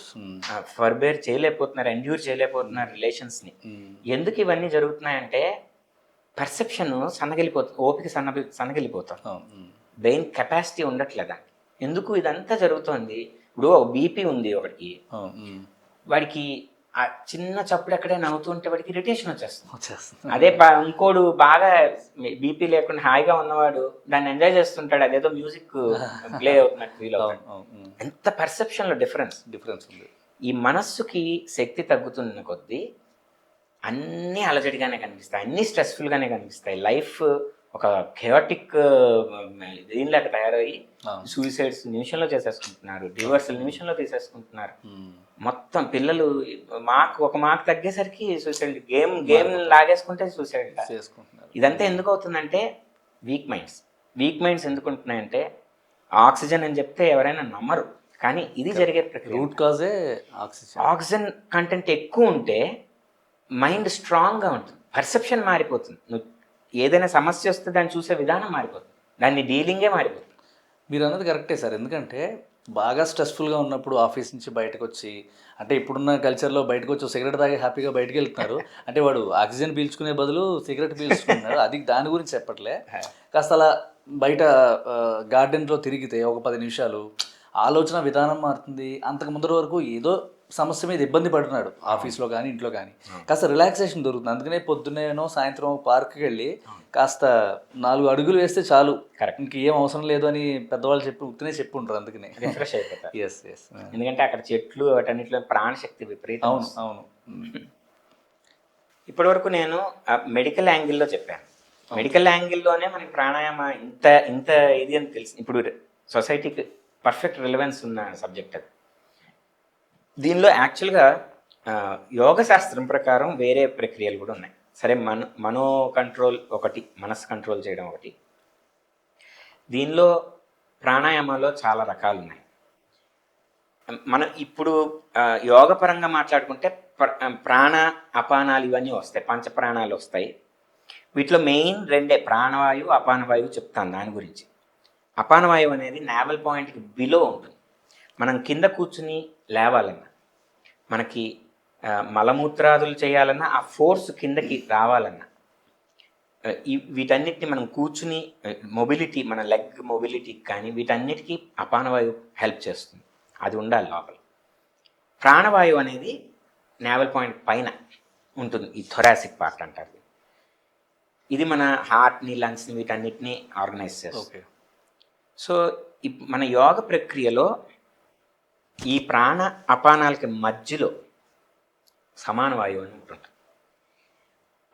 Speaker 1: ఫర్బేర్ చేయలేకపోతున్నారు, ఎండ్యూర్ చేయలేకపోతున్నారు రిలేషన్స్ని. ఎందుకు ఇవన్నీ జరుగుతున్నాయంటే పర్సెప్షన్ సన్నగిలిపోతుంది, ఓపిక సన్నగిలిపోతాం, బ్రెయిన్ కెపాసిటీ ఉండట్లేదా. ఎందుకు ఇదంతా జరుగుతుంది? ఇప్పుడు బీపీ ఉంది ఒకటికి, వాడికి ఆ చిన్న చప్పుడు ఎక్కడే నవ్వుతుంటే వాడికి ఇరిటేషన్ వచ్చేస్తుంది. అదే ఇంకోడు బాగా బీపీ లేకుండా హాయిగా ఉన్నవాడు దాన్ని ఎంజాయ్ చేస్తుంటాడు, అదేదో మ్యూజిక్ ప్లే అవుతున్నట్టు ఫీల్ అవుతాడు. ఎంత పర్సెప్షన్లో డిఫరెన్స్ ఉంది. ఈ మనస్సుకి శక్తి తగ్గుతున్న కొద్దీ అన్నీ అలజడిగానే కనిపిస్తాయి, అన్నీ స్ట్రెస్ఫుల్గానే కనిపిస్తాయి. లైఫ్ ఒక కెయాటిక్ దీనిలాగా తయారయ్యి సూసైడ్స్ నిమిషంలో చేసేసుకుంటున్నారు, డివోర్స్లు నిమిషంలో తీసేసుకుంటున్నారు. మొత్తం పిల్లలు ఒక మార్క్ తగ్గేసరికి సూసైడ్, గేమ్ లాగేసుకుంటే సూసైడ్ చేసుకుంటున్నారు. ఇదంతా ఎందుకు అవుతుందంటే వీక్ మైండ్స్ ఎందుకు ఉంటున్నాయంటే ఆక్సిజన్ అని చెప్తే ఎవరైనా నమ్మరు, కానీ ఇది జరిగే ప్రక్రియ.
Speaker 2: రూట్ కాజే
Speaker 1: ఆక్సిజన్ కంటెంట్ ఎక్కువ ఉంటే మైండ్ స్ట్రాంగ్గా ఉంటుంది, పర్సెప్షన్ మారిపోతుంది. నువ్వు ఏదైనా సమస్య వస్తే దాన్ని చూసే విధానం మారిపోతుంది, దాన్ని డీలింగే మారిపోతుంది.
Speaker 2: మీరు అన్నది కరెక్టే సార్. ఎందుకంటే బాగా స్ట్రెస్ఫుల్గా ఉన్నప్పుడు ఆఫీస్ నుంచి బయటకు వచ్చి, అంటే ఇప్పుడున్న కల్చర్లో బయటకు వచ్చి సిగరెట్ తాగి హ్యాపీగా బయటకు వెళ్తున్నారు అంటే వాడు ఆక్సిజన్ పీల్చుకునే బదులు సిగరెట్ పీల్చుకున్నారు. అది దాని గురించి చెప్పట్లే. కాస్త అలా బయట గార్డెన్లో తిరిగితే ఒక 10 నిమిషాలు ఆలోచన విధానం మారుతుంది. అంతకు ముందర వరకు ఏదో సమస్య మీద ఇబ్బంది పడుతున్నాడు ఆఫీస్లో కానీ ఇంట్లో కానీ, కాస్త రిలాక్సేషన్ దొరుకుతుంది. అందుకనే పొద్దున్నేనో సాయంత్రం పార్క్కి వెళ్ళి కాస్త 4 అడుగులు వేస్తే చాలు, ఇంకేం అవసరం లేదు అని పెద్దవాళ్ళు చెప్పి ఉంటారు. అందుకనే
Speaker 1: రిఫ్రెష్ అయిపోతారు.
Speaker 2: ఎస్
Speaker 1: ఎందుకంటే అక్కడ చెట్లు వాటన్నిటిలో ప్రాణశక్తి విపరీతం.
Speaker 2: అవును.
Speaker 1: ఇప్పటి వరకు నేను మెడికల్ యాంగిల్లో చెప్పాను. మెడికల్ యాంగిల్లోనే మనకి ప్రాణాయామ ఇంత ఇది అని తెలుసు. ఇప్పుడు సొసైటీకి పర్ఫెక్ట్ రిలవెన్స్ ఉన్న సబ్జెక్ట్ అది. దీనిలో యాక్చువల్గా యోగ శాస్త్రం ప్రకారం వేరే ప్రక్రియలు కూడా ఉన్నాయి. సరే, మనో కంట్రోల్ ఒకటి, మనసు కంట్రోల్ చేయడం ఒకటి. దీనిలో ప్రాణాయామాల్లో చాలా రకాలు ఉన్నాయి. మనం ఇప్పుడు యోగపరంగా మాట్లాడుకుంటే ప్రాణ అపానాలు ఇవన్నీ వస్తాయి, పంచప్రాణాలు వస్తాయి. వీటిలో మెయిన్ 2 ప్రాణవాయువు అపానవాయువు చెప్తాను దాని గురించి. అపానవాయువు అనేది నావల్ పాయింట్కి బిలో ఉంటుంది. మనం కింద కూర్చుని లేవాలన్నా, మనకి మలమూత్రాదులు చేయాలన్నా, ఆ ఫోర్స్ కిందకి రావాలన్నా, వీటన్నిటిని మనం కూర్చుని మొబిలిటీ, మన లెగ్ మొబిలిటీకి కానీ వీటన్నిటికీ అపానవాయువు హెల్ప్ చేస్తుంది. అది ఉండాలి లోపల. ప్రాణవాయువు అనేది నావల్ పాయింట్ పైన ఉంటుంది, ఈ థొరాసిక్ పార్ట్ అంటారు. ఇది మన హార్ట్ని, లంగ్స్ని వీటన్నిటిని ఆర్గనైజ్ చేస్తుంది. సో మన యోగ ప్రక్రియలో ఈ ప్రాణ అపానాలకి మధ్యలో సమాన వాయువు అని ఉంటుంది.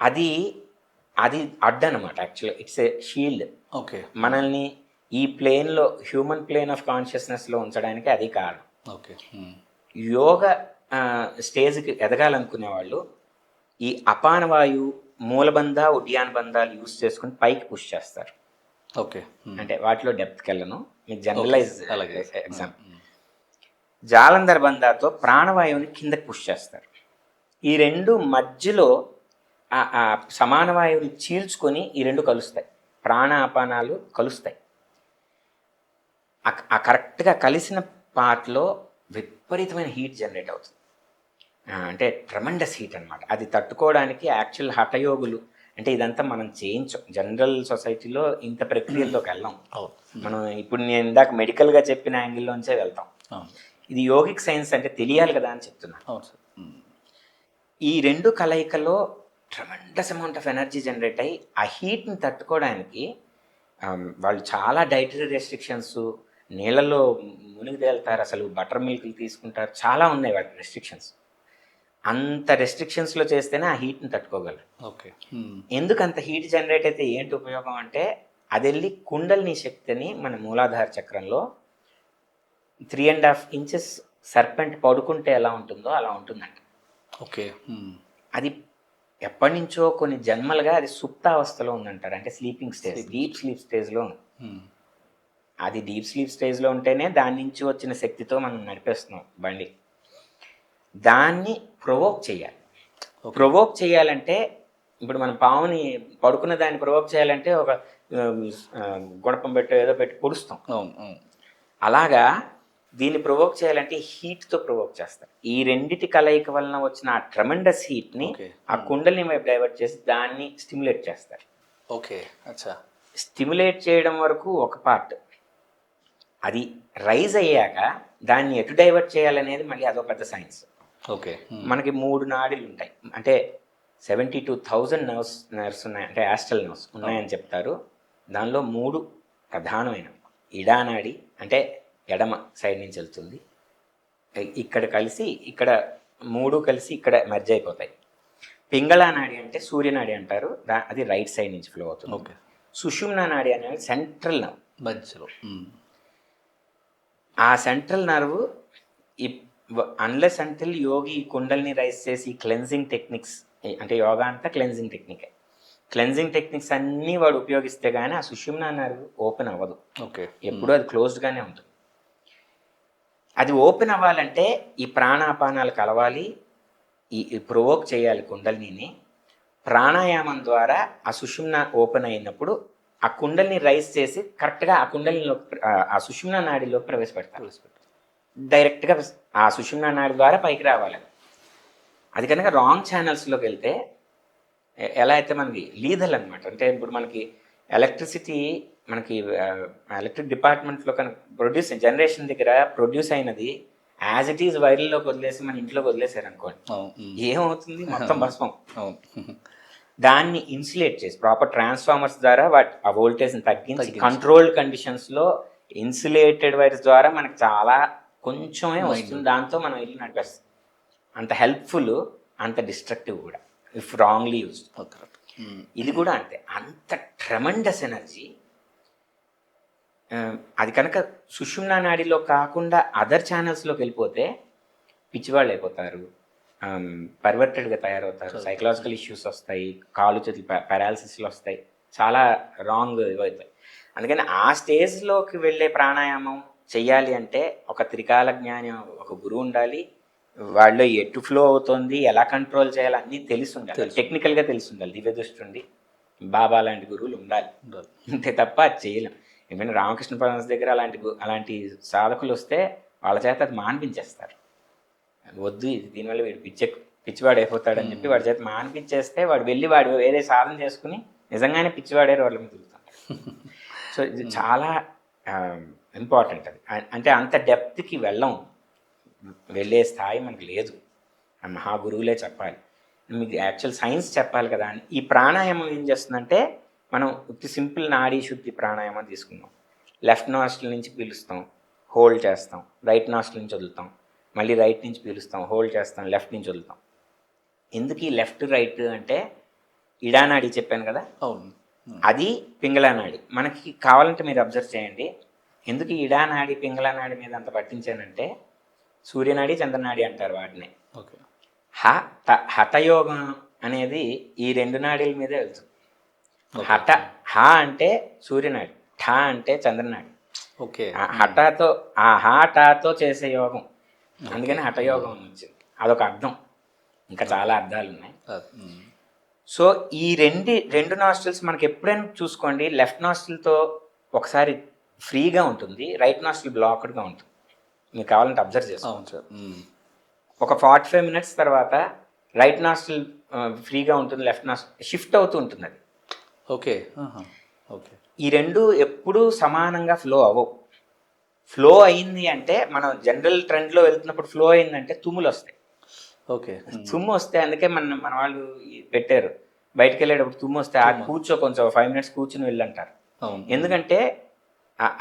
Speaker 1: అది అడ్డనమాట. యాక్చువల్గా ఇట్స్ ఏ షీల్డ్.
Speaker 2: ఓకే.
Speaker 1: మనల్ని ఈ ప్లేన్లో, హ్యూమన్ ప్లేన్ ఆఫ్ కాన్షియస్నెస్లో ఉంచడానికి అది కారణం.
Speaker 2: ఓకే.
Speaker 1: యోగ స్టేజ్కి ఎదగాలనుకునే వాళ్ళు ఈ అపానవాయు మూలబంధ, ఉడ్యాన బంధాలు యూస్ చేసుకుని పైకి పుష్ చేస్తారు.
Speaker 2: ఓకే.
Speaker 1: అంటే వాటిలో డెప్త్కి వెళ్ళను, మీకు జనరలైజ్ ఎగ్జాంపుల్. జాలంధర బంధాతో ప్రాణవాయువుని కిందకి పుష్ చేస్తారు. ఈ రెండు మధ్యలో ఆ సమాన వాయువుని చీల్చుకొని ఈ రెండు కలుస్తాయి, ప్రాణ అపానాలు కలుస్తాయి. ఆ కరెక్ట్గా కలిసిన పార్ట్లో విపరీతమైన హీట్ జనరేట్ అవుతుంది. అంటే ట్రెమెండస్ హీట్ అనమాట. అది తట్టుకోవడానికి యాక్చువల్ హఠయోగులు, అంటే ఇదంతా మనం చేయించాం జనరల్ సొసైటీలో, ఇంత ప్రక్రియల్లోకి వెళ్ళాం మనం. ఇప్పుడు నేను ఇందాక మెడికల్గా చెప్పిన యాంగిల్లోంచే వెళ్తాం. ఇది యోగిక్ సైన్స్ అంటే తెలియాలి కదా అని చెప్తున్నాను. ఈ రెండు కలయికలో tremendous amount of energy generate అయ్యి ఆ హీట్ని తట్టుకోవడానికి వాళ్ళు చాలా డైటరీ రెస్ట్రిక్షన్స్, నీళ్ళలో మునిగి తేలుతారు, అసలు బటర్ మిల్క్లు తీసుకుంటారు, చాలా ఉన్నాయి వాటి రెస్ట్రిక్షన్స్. అంత రెస్ట్రిక్షన్స్లో చేస్తేనే ఆ హీట్ని తట్టుకోగలరు.
Speaker 2: ఓకే.
Speaker 1: ఎందుకు అంత హీట్ జనరేట్ అయితే ఏంటి ఉపయోగం అంటే, అది వెళ్ళి కుండలిని శక్తిని మన మూలాధార చక్రంలో 3.5 inches సర్పెంట్ పడుకుంటే ఎలా ఉంటుందో అలా ఉంటుందంట.
Speaker 2: ఓకే.
Speaker 1: అది ఎప్పటి నుంచో కొన్ని జన్మలుగా అది సుప్తావస్థలో ఉందంటారు, అంటే స్లీపింగ్ స్టేజ్, డీప్ స్లీప్ స్టేజ్లో ఉంది. అది డీప్ స్లీప్ స్టేజ్లో ఉంటేనే దాని నుంచి వచ్చిన శక్తితో మనం నడిపేస్తున్నాం బండి. దాన్ని ప్రొవోక్ చేయాలి. ప్రొవోక్ చేయాలంటే ఇప్పుడు మనం పావుని పడుకున్న దాన్ని ప్రొవోక్ చేయాలంటే ఒక గుణపం పెట్టో ఏదో పెట్టి పొడుస్తాం. అలాగా దీన్ని ప్రొవోక్ చేయాలంటే హీట్తో ప్రొవోక్ చేస్తారు. ఈ రెండిటి కలయిక వలన వచ్చిన ఆ ట్రెమెండస్ హీట్ని ఆ కుండలిని వైపు డైవర్ట్ చేసి దాన్ని స్టిమ్యులేట్ చేస్తారు.
Speaker 2: ఓకే. అచ్చా.
Speaker 1: స్టిమ్యులేట్ చేయడం వరకు ఒక పార్ట్, అది రైజ్ అయ్యాక దాన్ని ఎటు డైవర్ట్ చేయాలనేది మళ్ళీ అదొక పెద్ద సైన్స్.
Speaker 2: ఓకే.
Speaker 1: మనకి 3 నాడీలు ఉంటాయి, అంటే 72,000 నర్వ్స్ ఉన్నాయి, అంటే యాస్ట్రల్ నర్వ్స్ ఉన్నాయని చెప్తారు. దానిలో 3 ప్రధానమైనవి. ఇడానాడి అంటే ఎడమ సైడ్ నుంచి వెళ్తుంది, ఇక్కడ కలిసి ఇక్కడ 3 కలిసి ఇక్కడ మెర్జ్ అయిపోతాయి. పింగళా నాడి అంటే సూర్యనాడి అంటారు, అది రైట్ సైడ్ నుంచి ఫ్లో అవుతుంది.
Speaker 2: ఓకే.
Speaker 1: సుషుమ్నా నాడి అనేది సెంట్రల్ నర్వ్
Speaker 2: మధ్యలో.
Speaker 1: ఆ సెంట్రల్ నర్వ్ అన్లెస్ అంటిల్ యోగి కుండల్ని రైజ్ చేసి క్లెన్జింగ్ టెక్నిక్స్, అంటే యోగా అంతా క్లెన్జింగ్ టెక్నికే, క్లెన్జింగ్ టెక్నిక్స్ అన్నీ వాడు ఉపయోగిస్తే కానీ ఆ సుషుమ్నా నర్వ్ ఓపెన్ అవ్వదు.
Speaker 2: ఓకే.
Speaker 1: ఎప్పుడూ అది క్లోజ్డ్గానే ఉంటుంది. అది ఓపెన్ అవ్వాలంటే ఈ ప్రాణాపానాలు కలవాలి, ఈ ప్రొవోక్ చేయాలి కుండలిని. ప్రాణాయామం ద్వారా ఆ సుషుమ్నా ఓపెన్ అయినప్పుడు ఆ కుండలిని రైజ్ చేసి కరెక్ట్గా ఆ కుండలిలో ఆ సుషుమ్నా నాడిలో ప్రవేశపెడతారు. డైరెక్ట్గా ఆ సుషుమ్నా నాడి ద్వారా పైకి రావాలి. అది కనుక రాంగ్ ఛానల్స్లోకి వెళ్తే ఎలా అయితే మనకి లీదల్ అనమాట. అంటే ఇప్పుడు మనకి ఎలక్ట్రిసిటీ, మనకి ఎలక్ట్రిక్ డిపార్ట్మెంట్లో కనుక జనరేషన్ దగ్గర ప్రొడ్యూస్ అయినది యాజ్ ఇట్ ఈజ్ వైర్లలోకి వదిలేసి మన ఇంట్లోకి వదిలేసారు అనుకోండి, ఏమవుతుంది? మొత్తం భస్మం. దాన్ని ఇన్సులేట్ చేసి ప్రాపర్ ట్రాన్స్ఫార్మర్స్ ద్వారా ఆ వోల్టేజ్ని తగ్గించి కంట్రోల్డ్ కండిషన్స్లో ఇన్సులేటెడ్ వైర్స్ ద్వారా మనకు చాలా కొంచెమే వస్తుంది, దాంతో మనం ఇల్లు నడిపేస్తాం. అంత హెల్ప్ఫుల్, అంత డిస్ట్రక్టివ్ కూడా ఇఫ్ రాంగ్లీ యూజ్. ఇది కూడా అంతే, అంత ట్రెమెండస్ ఎనర్జీ. అది కనుక సుషుమ్నా నాడిలో కాకుండా అదర్ ఛానల్స్లోకి వెళ్ళిపోతే పిచ్చివాళ్ళు అయిపోతారు, పర్వర్టెడ్గా తయారవుతారు, సైకలాజికల్ ఇష్యూస్ వస్తాయి, కాలు చేతులు పారాలసిస్లు వస్తాయి, చాలా రాంగ్ అవుతాయి. అందుకని ఆ స్టేజ్లోకి వెళ్ళే ప్రాణాయామం చెయ్యాలి అంటే ఒక త్రికాల జ్ఞానం, ఒక గురువు ఉండాలి, వాళ్ళు ఎటు ఫ్లో అవుతుంది, ఎలా కంట్రోల్ చేయాలి అన్నీ తెలిసి ఉండాలి, టెక్నికల్గా తెలిసి ఉండాలి, దివ్య దృష్టి ఉండి బాబా లాంటి గురువులు ఉండాలి. అంతే తప్ప అది చేయలేం. ఈవెన్ రామకృష్ణ పరమహంస దగ్గర అలాంటి సాధకులు వస్తే వాళ్ళ చేత అది మాన్పించేస్తారు. వద్దు ఇది దీనివల్ల వీడు పిచ్చివాడు అయిపోతాడని చెప్పి వాడి చేత మాన్పించేస్తే వాడు వెళ్ళి వాడు వేరే సాధన చేసుకుని నిజంగానే పిచ్చివాడే వాళ్ళ మీద తిరుగుతాడు. సో ఇది చాలా ఇంపార్టెంట్ అది. అంటే అంత డెప్త్కి వెళ్ళే స్థాయి మనకు లేదు. మహాగురువులే చెప్పాలి, మీకు యాక్చువల్ సైన్స్ చెప్పాలి కదా అని. ఈ ప్రాణాయామం ఏం చేస్తుందంటే, మనం సింపుల్ నాడీ శుద్ధి ప్రాణాయామం తీసుకుందాం. లెఫ్ట్ నాస్ట్రిల్ నుంచి పీలుస్తాం, హోల్డ్ చేస్తాం, రైట్ నాస్ట్రిల్ నుంచి వదులుతాం, మళ్ళీ రైట్ నుంచి పీలుస్తాం, హోల్డ్ చేస్తాం, లెఫ్ట్ నుంచి వదులుతాం. ఎందుకు ఈ లెఫ్ట్ రైట్ అంటే, ఇడానాడి చెప్పాను కదా,
Speaker 2: అవును,
Speaker 1: అది పింగళానాడి. మనకి కావాలంటే మీరు అబ్జర్వ్ చేయండి, ఎందుకు ఇడానాడి పింగళానాడి మీద అంత పట్టించానంటే, సూర్యనాడి చంద్రనాడి అంటారు వాటిని.
Speaker 2: ఓకే.
Speaker 1: హఠయోగం అనేది ఈ 2 నాడీల మీదే వెళ్తుంది. హ అంటే సూర్యనాడి, ఠ అంటే చంద్రనాడి.
Speaker 2: ఓకే.
Speaker 1: హఠతో చేసే యోగం, అందుకని హఠయోగం అని వచ్చింది. అదొక అర్థం, ఇంకా చాలా అర్థాలు ఉన్నాయి. సో ఈ రెండు నాస్ట్రిల్స్ మనకి ఎప్పుడైనా చూసుకోండి, లెఫ్ట్ నాస్ట్రిల్తో ఒకసారి ఫ్రీగా ఉంటుంది, రైట్ నాస్ట్రిల్ బ్లాక్డ్గా ఉంటుంది. మీకు కావాలంటే అబ్జర్వ్ చేసుకోండి. ఒక 45 minutes తర్వాత రైట్ నాస్ట్రిల్ ఫ్రీగా ఉంటుంది, లెఫ్ట్ నాస్ట్రిల్ షిఫ్ట్ అవుతూ ఉంటుంది అది.
Speaker 2: ఓకే. ఓకే.
Speaker 1: ఈ రెండు ఎప్పుడూ సమానంగా ఫ్లో అవ్వవు. ఫ్లో అయింది అంటే, మనం జనరల్ ట్రెండ్లో వెళ్తున్నప్పుడు ఫ్లో అయిందంటే తుమ్ములు వస్తాయి.
Speaker 2: ఓకే.
Speaker 1: తుమ్ము వస్తే అందుకే మన వాళ్ళు పెట్టారు, బయటకు వెళ్ళేటప్పుడు తుమ్ము వస్తే కూర్చో కొంచెం 5 minutes కూర్చుని వెళ్ళంటారు. ఎందుకంటే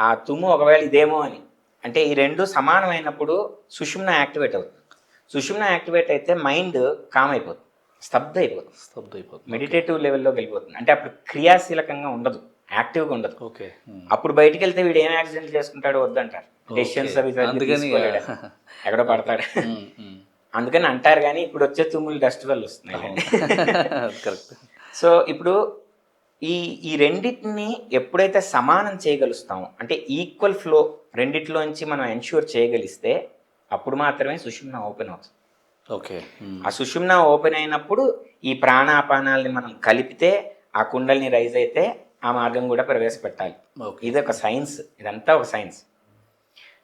Speaker 1: ఆ తుమ్ము ఒకవేళ ఇదేమో అని. అంటే ఈ రెండు సమానమైనప్పుడు సుషుమ్న యాక్టివేట్ అవుతుంది. సుషుమ్న యాక్టివేట్ అయితే మైండ్ కామ్ అయిపోతుంది, స్తబ్ద అయిపోతుంది, మెడిటేటివ్ లెవెల్లోకి వెళ్ళిపోతుంది. అంటే అప్పుడు క్రియాశీలకంగా ఉండదు, యాక్టివ్గా ఉండదు.
Speaker 2: ఓకే.
Speaker 1: అప్పుడు బయటికి వెళ్తే వీడు ఏం యాక్సిడెంట్ చేసుకుంటాడో వద్దంటారు, డెసిషన్స్ అవి తీసుకోలేడు, ఎక్కడో పడతాడు, అందుకని అంటారు. కానీ ఇప్పుడు వచ్చే తుమ్ములు డస్ట్ వల్ల వస్తున్నాయి. సో ఇప్పుడు ఈ రెండింటిని ఎప్పుడైతే సమానం చేయగలుస్తామో, అంటే ఈక్వల్ ఫ్లో రెండిట్లోంచి మనం ఎన్ష్యూర్ చేయగలిస్తే, అప్పుడు మాత్రమే సుషుమ్న ఓపెన్ అవుతుంది.
Speaker 2: ఓకే.
Speaker 1: ఆ సుషుమ్న ఓపెన్ అయినప్పుడు ఈ ప్రాణాపానాల్ని మనం కలిపితే ఆ కుండల్ని రైజ్ అయితే ఆ మార్గం కూడా ప్రవేశపెట్టాలి. ఇది ఒక సైన్స్, ఇదంతా ఒక సైన్స్.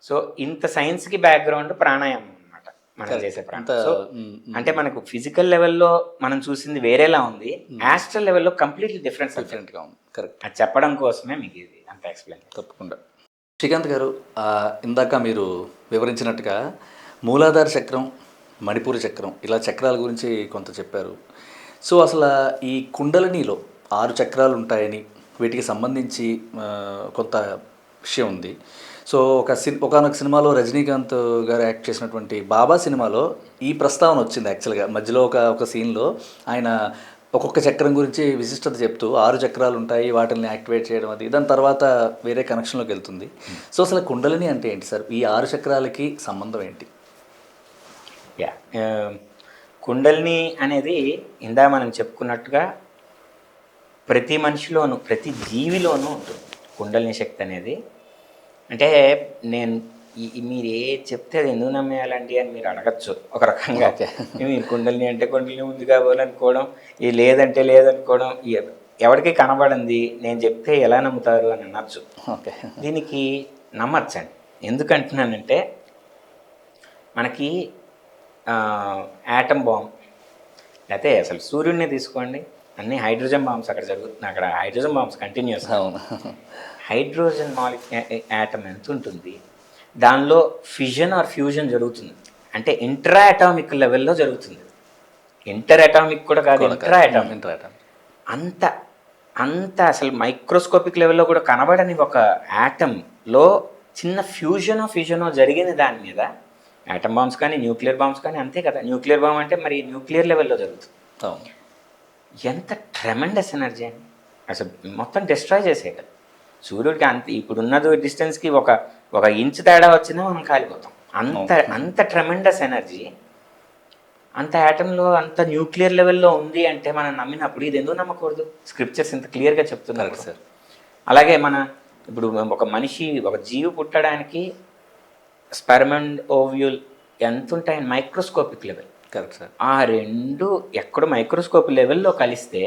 Speaker 1: సో ఇంత సైన్స్కి బ్యాక్గ్రౌండ్ ప్రాణాయామం అనమాట మనం చేసే ప్రాణాయామం. సో అంటే మనకు ఫిజికల్ లెవెల్లో మనం చూసింది వేరేలా ఉంది, యాస్ట్రల్ లెవెల్లో కంప్లీట్లీ డిఫరెంట్గా ఉంది. కరెక్ట్. అది చెప్పడం కోసమే మీకు ఇది అంత ఎక్స్ప్లెయిన్.
Speaker 2: తప్పకుండా. శ్రీకాంత్ గారు, ఇందాక మీరు వివరించినట్టుగా మూలాధార చక్రం, మణిపూర చక్రం, ఇలా చక్రాల గురించి కొంత చెప్పారు. సో అసలు ఈ కుండలినిలో 6 చక్రాలు ఉంటాయని, వీటికి సంబంధించి కొంత విషయం ఉంది. సో ఒకనొక సినిమాలో రజనీకాంత్ గారు యాక్ట్ చేసినటువంటి బాబా సినిమాలో ఈ ప్రస్తావన వచ్చింది. యాక్చువల్గా మధ్యలో ఒక సీన్లో ఆయన ఒక్కొక్క చక్రం గురించి విశిష్టత చెప్తూ 6 చక్రాలు ఉంటాయి, వాటిని యాక్టివేట్ చేయడం, అది దాని తర్వాత వేరే కనెక్షన్లోకి వెళ్తుంది. సో అసలు కుండలిని అంటే ఏంటి సార్? ఈ 6 చక్రాలకి సంబంధం ఏంటి?
Speaker 1: కుండలిని అనేది ఇందా మనం చెప్పుకున్నట్టుగా ప్రతి మనిషిలోనూ, ప్రతి జీవిలోనూ ఉంటుంది కుండలిని శక్తి అనేది. అంటే మీరు ఏ చెప్తే అది ఎందుకు నమ్మేయాలండి అని మీరు అడగచ్చు ఒక రకంగా. మీరు కుండలిని అంటే కుండలిని ఉంది కావాలనుకోవడం, ఇది లేదంటే లేదనుకోవడం, ఎవరికి కనబడింది నేను చెప్తే ఎలా నమ్ముతారు అని అనొచ్చు. దీనికి నమ్మచ్చండి. ఎందుకంటున్నానంటే, మనకి యాటమ్ బాంబ్, లేకపోతే అసలు సూర్యుడిని తీసుకోండి, అన్ని హైడ్రోజన్ బాంబ్స్ అక్కడ జరుగుతున్నాయి. అక్కడ hydrogen bombs continues. Hydrogen atom ఎంత ఉంటుంది, దానిలో ఫిజన్ ఆర్ ఫ్యూజన్ జరుగుతుంది. అంటే ఇంట్రా అటామిక్ లెవెల్లో జరుగుతుంది. ఇంటర్ అటామిక్ కూడా కాదు, ఇంట్రా అటామిక్. అంత అసలు మైక్రోస్కోపిక్ లెవెల్లో కూడా కనబడని ఒక యాటంలో చిన్న ఫ్యూజనో జరిగిన దాని మీద యాటమ్ బాంబ్స్ కానీ న్యూక్లియర్ బాంబ్స్ కానీ అంతే కదా. న్యూక్లియర్ బాంబ్ అంటే మరి న్యూక్లియర్ లెవెల్లో జరుగుతుంది. ఎంత ట్రెమెండస్ ఎనర్జీ అని, అసలు మొత్తం డిస్ట్రాయ్ చేసేయగలరు. సూర్యుడికి ఇప్పుడున్న డిస్టెన్స్కి ఒక ఇంచు తేడా వచ్చినా మనం కాలిపోతాం. అంత ట్రెమెండస్ ఎనర్జీ అంత యాటంలో, అంత న్యూక్లియర్ లెవెల్లో ఉంది అంటే మనం నమ్మినప్పుడు ఇది ఎందుకు నమ్మకూడదు? స్క్రిప్చర్స్ ఇంత క్లియర్గా చెప్తున్నారు సార్. అలాగే ఇప్పుడు ఒక జీవి పుట్టడానికి స్పెర్మ్ అండ్ ఓవ్యూల్ ఎంత ఉంటాయని మైక్రోస్కోపిక్ లెవెల్.
Speaker 2: Correct sir.
Speaker 1: ఆ రెండు ఎక్కడో మైక్రోస్కోప్ లెవెల్లో కలిస్తే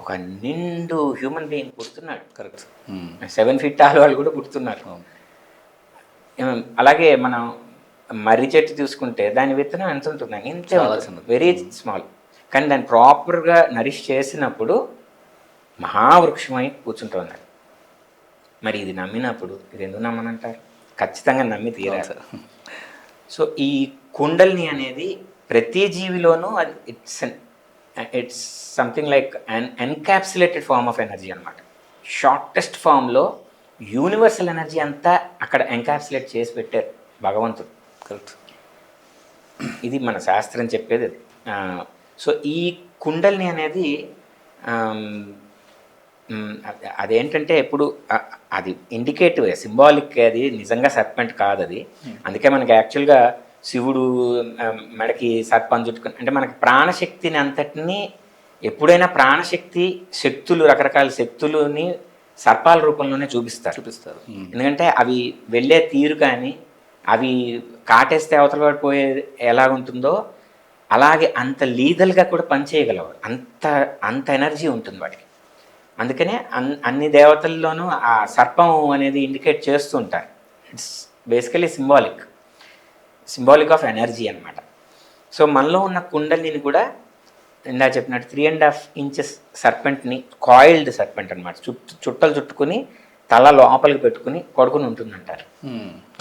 Speaker 1: ఒక నిండు హ్యూమన్ బీయింగ్ పుడుతున్నాడు.
Speaker 2: కరెక్ట్.
Speaker 1: 7 feet టాల్ వాళ్ళు కూడా పుడుతున్నారు. అలాగే మనం మర్రి చెట్టు చూసుకుంటే దాని విత్తనం ఎంత ఉంటుందండి? ఇంతే
Speaker 2: చాలా
Speaker 1: ఉంటుంది,
Speaker 2: చిన్నది.
Speaker 1: Very small. కానీ దాన్ని ప్రాపర్గా నరిష్ చేసినప్పుడు మహావృక్షమై కూర్చుంటుంది. మరి ఇది నమ్మినప్పుడు ఇది ఎందుకు నమ్మనంటారు? ఖచ్చితంగా నమ్మి తీరాలి.
Speaker 2: సార్.
Speaker 1: సో ఈ కుండల్ని అనేది ప్రతి జీవిలోనూ అది it's something like an encapsulated form of energy అనమాట. షార్టెస్ట్ ఫామ్లో యూనివర్సల్ ఎనర్జీ అంతా అక్కడ ఎన్కాప్సులేట్ చేసి పెట్టారు భగవంతుడు.
Speaker 2: కరెక్ట్.
Speaker 1: ఇది మన శాస్త్రం చెప్పేది అది. సో ఈ కుండల్ని అనేది అదేంటంటే ఎప్పుడు అది ఇండికేటివ్, సింబాలిక్, అది నిజంగా సర్పెంట్ కాదు అది. అందుకే మనకి యాక్చువల్గా శివుడు మెడకి సర్పం చుట్టుకుని అంటే మనకి ప్రాణశక్తిని అంతటినీ ఎప్పుడైనా ప్రాణశక్తి శక్తులు, రకరకాల శక్తులని సర్పాల రూపంలోనే చూపిస్తారు. ఎందుకంటే అవి వెళ్ళే తీరు కానీ అవి కాటేస్తే అవతల పడిపోయేది ఎలా ఉంటుందో అలాగే అంత లీగల్గా కూడా పనిచేయగలవు. అంత ఎనర్జీ ఉంటుంది వాటికి. అందుకనే అన్ని దేవతల్లోనూ ఆ సర్పం అనేది ఇండికేట్ చేస్తూ ఉంటారు. It's basically symbolic of energy అనమాట. సో మనలో ఉన్న కుండలిని కూడా ఇందా చెప్పినట్టు 3.5 inches సర్పెంట్ని, కాయిల్డ్ సర్పెంట్ అనమాట, చుట్టలు చుట్టుకుని తల లోపలికి పెట్టుకుని పడుకుని ఉంటుందంటారు.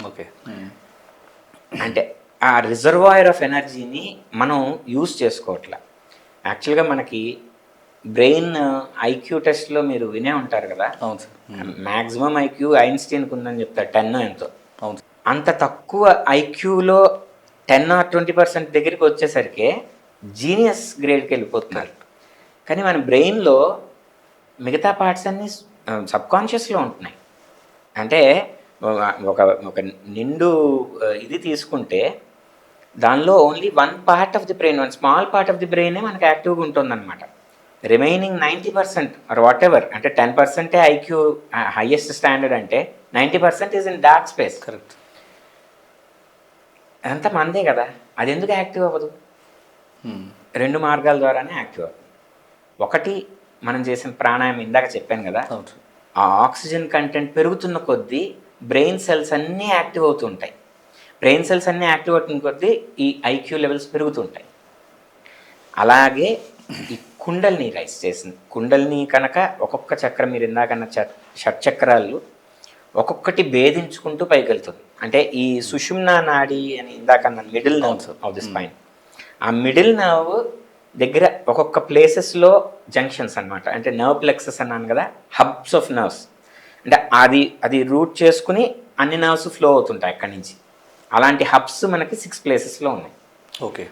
Speaker 2: ఓకే.
Speaker 1: అంటే ఆ రిజర్వాయర్ ఆఫ్ ఎనర్జీని మనం యూజ్ చేసుకోవట్లా. యాక్చువల్గా మనకి బ్రెయిన్ ఐక్యూ టెస్ట్లో మీరు వినే ఉంటారు కదా.
Speaker 2: అవును సార్.
Speaker 1: మ్యాక్సిమం ఐక్యూ ఐన్స్టీన్కి ఉందని చెప్తారు, 10 ఎంతో.
Speaker 2: అవును.
Speaker 1: అంత తక్కువ ఐక్యూలో 10 or 20% దగ్గరికి వచ్చేసరికి జీనియస్ గ్రేడ్కి వెళ్ళిపోతున్నారు. కానీ మన బ్రెయిన్లో మిగతా పార్ట్స్ అన్నీ సబ్కాన్షియస్లో ఉంటున్నాయి. అంటే ఒక నిండు ఇది తీసుకుంటే దానిలో only 1 part of the brain, 1 small part of the బ్రెయినే మనకి యాక్టివ్గా ఉంటుందన్నమాట. రిమైనింగ్ 90% ఆర్ వాట్ ఎవర్, అంటే 10% ఐక్యూ హైయెస్ట్ స్టాండర్డ్ అంటే 90% is in dark space.
Speaker 2: Correct.
Speaker 1: అదంతా మనదే కదా, అది ఎందుకు యాక్టివ్ అవ్వదు? 2 మార్గాల ద్వారానే యాక్టివ్ అవుతుంది. ఒకటి, మనం చేసిన ప్రాణాయామం ఇందాక చెప్పాను కదా, ఆ ఆక్సిజన్ కంటెంట్ పెరుగుతున్న కొద్దీ బ్రెయిన్ సెల్స్ అన్నీ యాక్టివ్ అవుతుంటాయి. బ్రెయిన్ సెల్స్ అన్నీ యాక్టివ్ అవుతున్న కొద్దీ ఈ ఐక్యూ లెవెల్స్ పెరుగుతుంటాయి. అలాగే ఈ కుండల్ని రైస్ చేసింది. కుండల్ని కనుక ఒక్కొక్క చక్రం, మీరు ఇందాకన్న షట్చక్రాలు ఒక్కొక్కటి భేదించుకుంటూ పైకి వెళ్తుంది. అంటే ఈ సుషుమ్నా నాడి అని ఇందాకన్న middle nerves of the spine, ఆ మిడిల్ నర్వ్ దగ్గర ఒక్కొక్క ప్లేసెస్లో జంక్షన్స్ అనమాట. అంటే నర్వ్ ప్లెక్సెస్ అన్నాను కదా, హబ్స్ ఆఫ్ నర్వ్స్. అంటే అది రూట్ చేసుకుని అన్ని నర్వ్స్ ఫ్లో అవుతుంటాయి అక్కడి నుంచి. అలాంటి హబ్స్ మనకి 6 places ఉన్నాయి.
Speaker 2: ఓకే.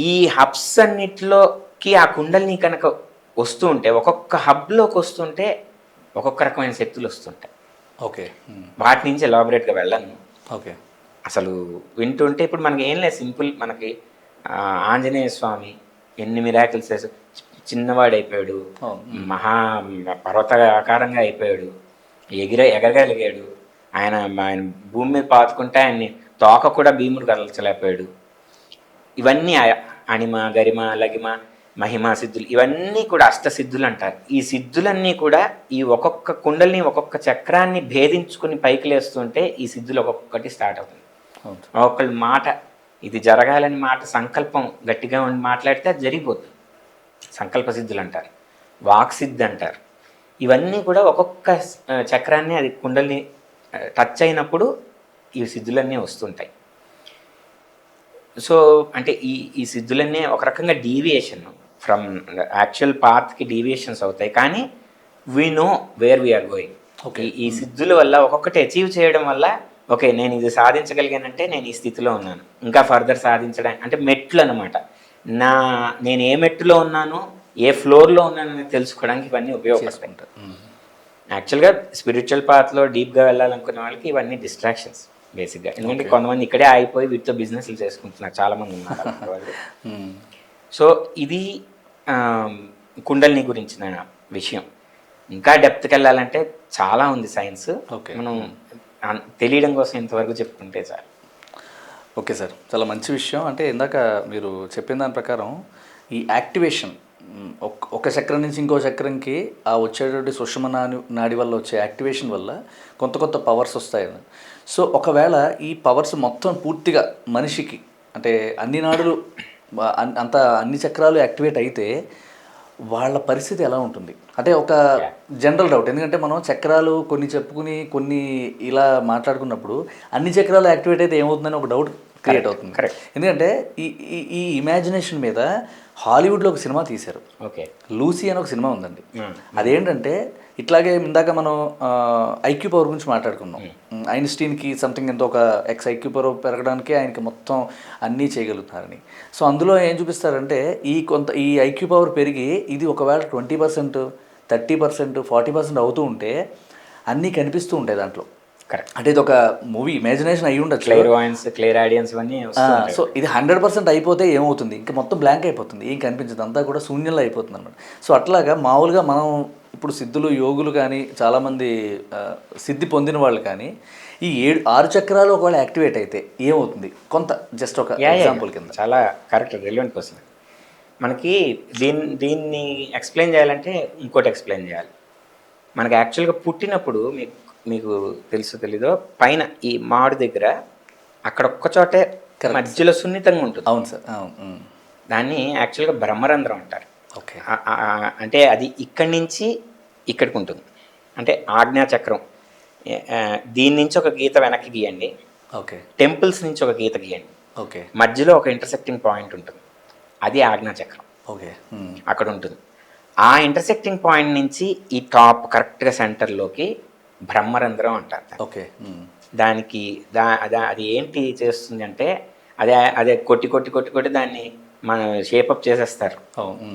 Speaker 1: ఈ హబ్స్ అన్నిటిలోకి ఆ కుండల్ని కనుక వస్తూ ఉంటే, ఒక్కొక్క హబ్లోకి వస్తుంటే ఒక్కొక్క రకమైన శక్తులు వస్తుంటాయి.
Speaker 2: ఓకే.
Speaker 1: వాటి నుంచి ఎలాబరేట్గా వెళ్ళను.
Speaker 2: ఓకే.
Speaker 1: అసలు వింటుంటే ఇప్పుడు మనకి ఏం లేదు, సింపుల్. మనకి ఆంజనేయ స్వామి ఎన్ని మిరాకిల్స్ చేసి చిన్నవాడైపోయాడు, మహా పర్వత ఆకారంగా అయిపోయాడు, ఎగరగలిగాడు. ఆయన భూమి మీద పాతుకుంటే ఆయన్ని తోక కూడా భీముడు కదల్చలేకపోయాడు. ఇవన్నీ అణిమ, గరిమ, లగిమ, మహిమ సిద్ధులు, ఇవన్నీ కూడా అష్టసిద్ధులు అంటారు. ఈ సిద్ధులన్నీ కూడా ఈ ఒక్కొక్క కుండల్ని, ఒక్కొక్క చక్రాన్ని భేదించుకుని పైకి లేస్తుంటే ఈ సిద్ధులు ఒక్కొక్కటి స్టార్ట్ అవుతుంది. ఒక్కొక్కళ్ళ మాట, ఇది జరగాలని మాట, సంకల్పం గట్టిగా ఉండి మాట్లాడితే అది జరిగిపోతుంది. సంకల్ప సిద్ధులు అంటారు, వాక్సిద్ధి అంటారు. ఇవన్నీ కూడా ఒక్కొక్క చక్రాన్ని, అది కుండల్ని టచ్ అయినప్పుడు ఈ సిద్ధులన్నీ వస్తుంటాయి. సో అంటే ఈ సిద్ధులన్నీ ఒక రకంగా డీవియేషన్ ఫ్రమ్ యాక్చువల్ పాత్కి డీవియేషన్స్ అవుతాయి. కానీ we know where we are going. ఈ సిద్ధుల వల్ల ఒక్కొక్కటి అచీవ్ చేయడం వల్ల, ఓకే నేను ఇది సాధించగలిగానంటే నేను ఈ స్థితిలో ఉన్నాను, ఇంకా ఫర్దర్ సాధించడానికి, అంటే మెట్లు అనమాట. నేను ఏ మెట్టులో ఉన్నాను, ఏ ఫ్లోర్లో ఉన్నానని తెలుసుకోవడానికి ఇవన్నీ ఉపయోగపడతాయి. యాక్చువల్గా స్పిరిచువల్ పాత్లో డీప్గా వెళ్ళాలనుకునే వాళ్ళకి ఇవన్నీ డిస్ట్రాక్షన్స్ బేసిక్గా. ఎందుకంటే కొంతమంది ఇక్కడే ఆగిపోయి వీటితో బిజినెస్లు చేసుకుంటున్నారు, చాలామంది ఉన్నారు వాళ్ళు. సో ఇది కుండల్ని గురించిన విషయం. ఇంకా డెప్త్కి వెళ్ళాలంటే చాలా ఉంది సైన్స్. మనం తెలియడం కోసం ఇంతవరకు చెప్పుకుంటే చాలు.
Speaker 2: ఓకే సార్, చాలా మంచి విషయం. అంటే ఇందాక మీరు చెప్పిన దాని ప్రకారం ఈ యాక్టివేషన్ ఒక చక్రం నుంచి ఇంకో చక్రంకి ఆ వచ్చేటువంటి సుషుమ నాడి వల్ల వచ్చే యాక్టివేషన్ వల్ల కొత్త కొత్త పవర్స్ వస్తాయని. సో ఒకవేళ ఈ పవర్స్ మొత్తం పూర్తిగా మనిషికి అంటే అన్ని నాడులు అన్ని చక్రాలు యాక్టివేట్ అయితే వాళ్ళ పరిస్థితి ఎలా ఉంటుంది అంటే ఒక జనరల్ డౌట్. ఎందుకంటే మనం చక్రాలు కొన్ని చెప్పుకుని కొన్ని ఇలా మాట్లాడుకున్నప్పుడు అన్ని చక్రాలు యాక్టివేట్ అయితే ఏమవుతుందని ఒక డౌట్ క్రియేట్ అవుతుంది. ఎందుకంటే ఈ ఇమాజినేషన్ మీద హాలీవుడ్లో ఒక సినిమా తీశారు.
Speaker 1: ఓకే,
Speaker 2: లూసీ అని ఒక సినిమా ఉందండి. అదేంటంటే ఇట్లాగే ఇందాక మనం ఐక్యూ పవర్ గురించి మాట్లాడుకున్నాం. ఐన్స్టీన్కి సంథింగ్ ఎంతో ఒక ఐక్యూ పవర్ పెరగడానికి ఆయనకి మొత్తం అన్నీ చేయగలుగుతున్నారని. సో అందులో ఏం చూపిస్తారంటే ఈ ఐక్యూ పవర్ పెరిగి ఇది ఒకవేళ 20%, 30%, 40% అవుతూ ఉంటే అన్నీ కనిపిస్తూ ఉంటాయి దాంట్లో.
Speaker 1: కరెక్ట్.
Speaker 2: అంటే ఇది ఒక మూవీ ఇమాజినేషన్ అయ్యి ఉండొచ్చు.
Speaker 1: క్లియరాడియన్స్ ఇవన్నీ.
Speaker 2: సో ఇది 100% అయిపోతే ఏమవుతుంది, ఇంకా మొత్తం బ్లాంక్ అయిపోతుంది, ఏం కనిపించదు, అంతా కూడా శూన్యంలో అయిపోతుంది అనమాట. సో అట్లాగా మామూలుగా మనం ఇప్పుడు సిద్ధులు యోగులు కానీ చాలామంది సిద్ధి పొందిన వాళ్ళు కానీ ఈ 6 చక్రాలు ఒకవేళ యాక్టివేట్ అయితే ఏమవుతుంది కొంత జస్ట్ ఒక ఎగ్జాంపుల్ కింద.
Speaker 1: చాలా కరెక్ట్, రిలవెంట్ క్వశ్చన్. మనకి దీన్ని ఎక్స్ప్లెయిన్ చేయాలంటే ఇంకోటి ఎక్స్ప్లెయిన్ చేయాలి. మనకి యాక్చువల్గా పుట్టినప్పుడు మీకు తెలీదో పైన ఈ మాడు దగ్గర అక్కడ ఒక్క చోటే మధ్యలో సున్నితంగా ఉంటుంది.
Speaker 2: అవును సార్, అవును.
Speaker 1: దాన్ని యాక్చువల్గా బ్రహ్మరంధ్రం అంటారు.
Speaker 2: ఓకే.
Speaker 1: అంటే అది ఇక్కడి నుంచి ఇక్కడికి ఉంటుంది. అంటే ఆజ్ఞాచక్రం దీని నుంచి ఒక గీత వెనక్కి గీయండి.
Speaker 2: ఓకే.
Speaker 1: టెంపుల్స్ నుంచి ఒక గీత గీయండి.
Speaker 2: ఓకే.
Speaker 1: మధ్యలో ఒక ఇంటర్సెక్టింగ్ పాయింట్ ఉంటుంది, అది ఆజ్ఞాచక్రం.
Speaker 2: ఓకే.
Speaker 1: అక్కడ ఉంటుంది. ఆ ఇంటర్సెక్టింగ్ పాయింట్ నుంచి ఈ టాప్ కరెక్ట్గా సెంటర్లోకి బ్రహ్మరంధ్రం అంటారు.
Speaker 2: ఓకే.
Speaker 1: దానికి అది ఏంటి చేస్తుంది అంటే అదే కొట్టి దాన్ని మన షేపప్ చేసేస్తారు.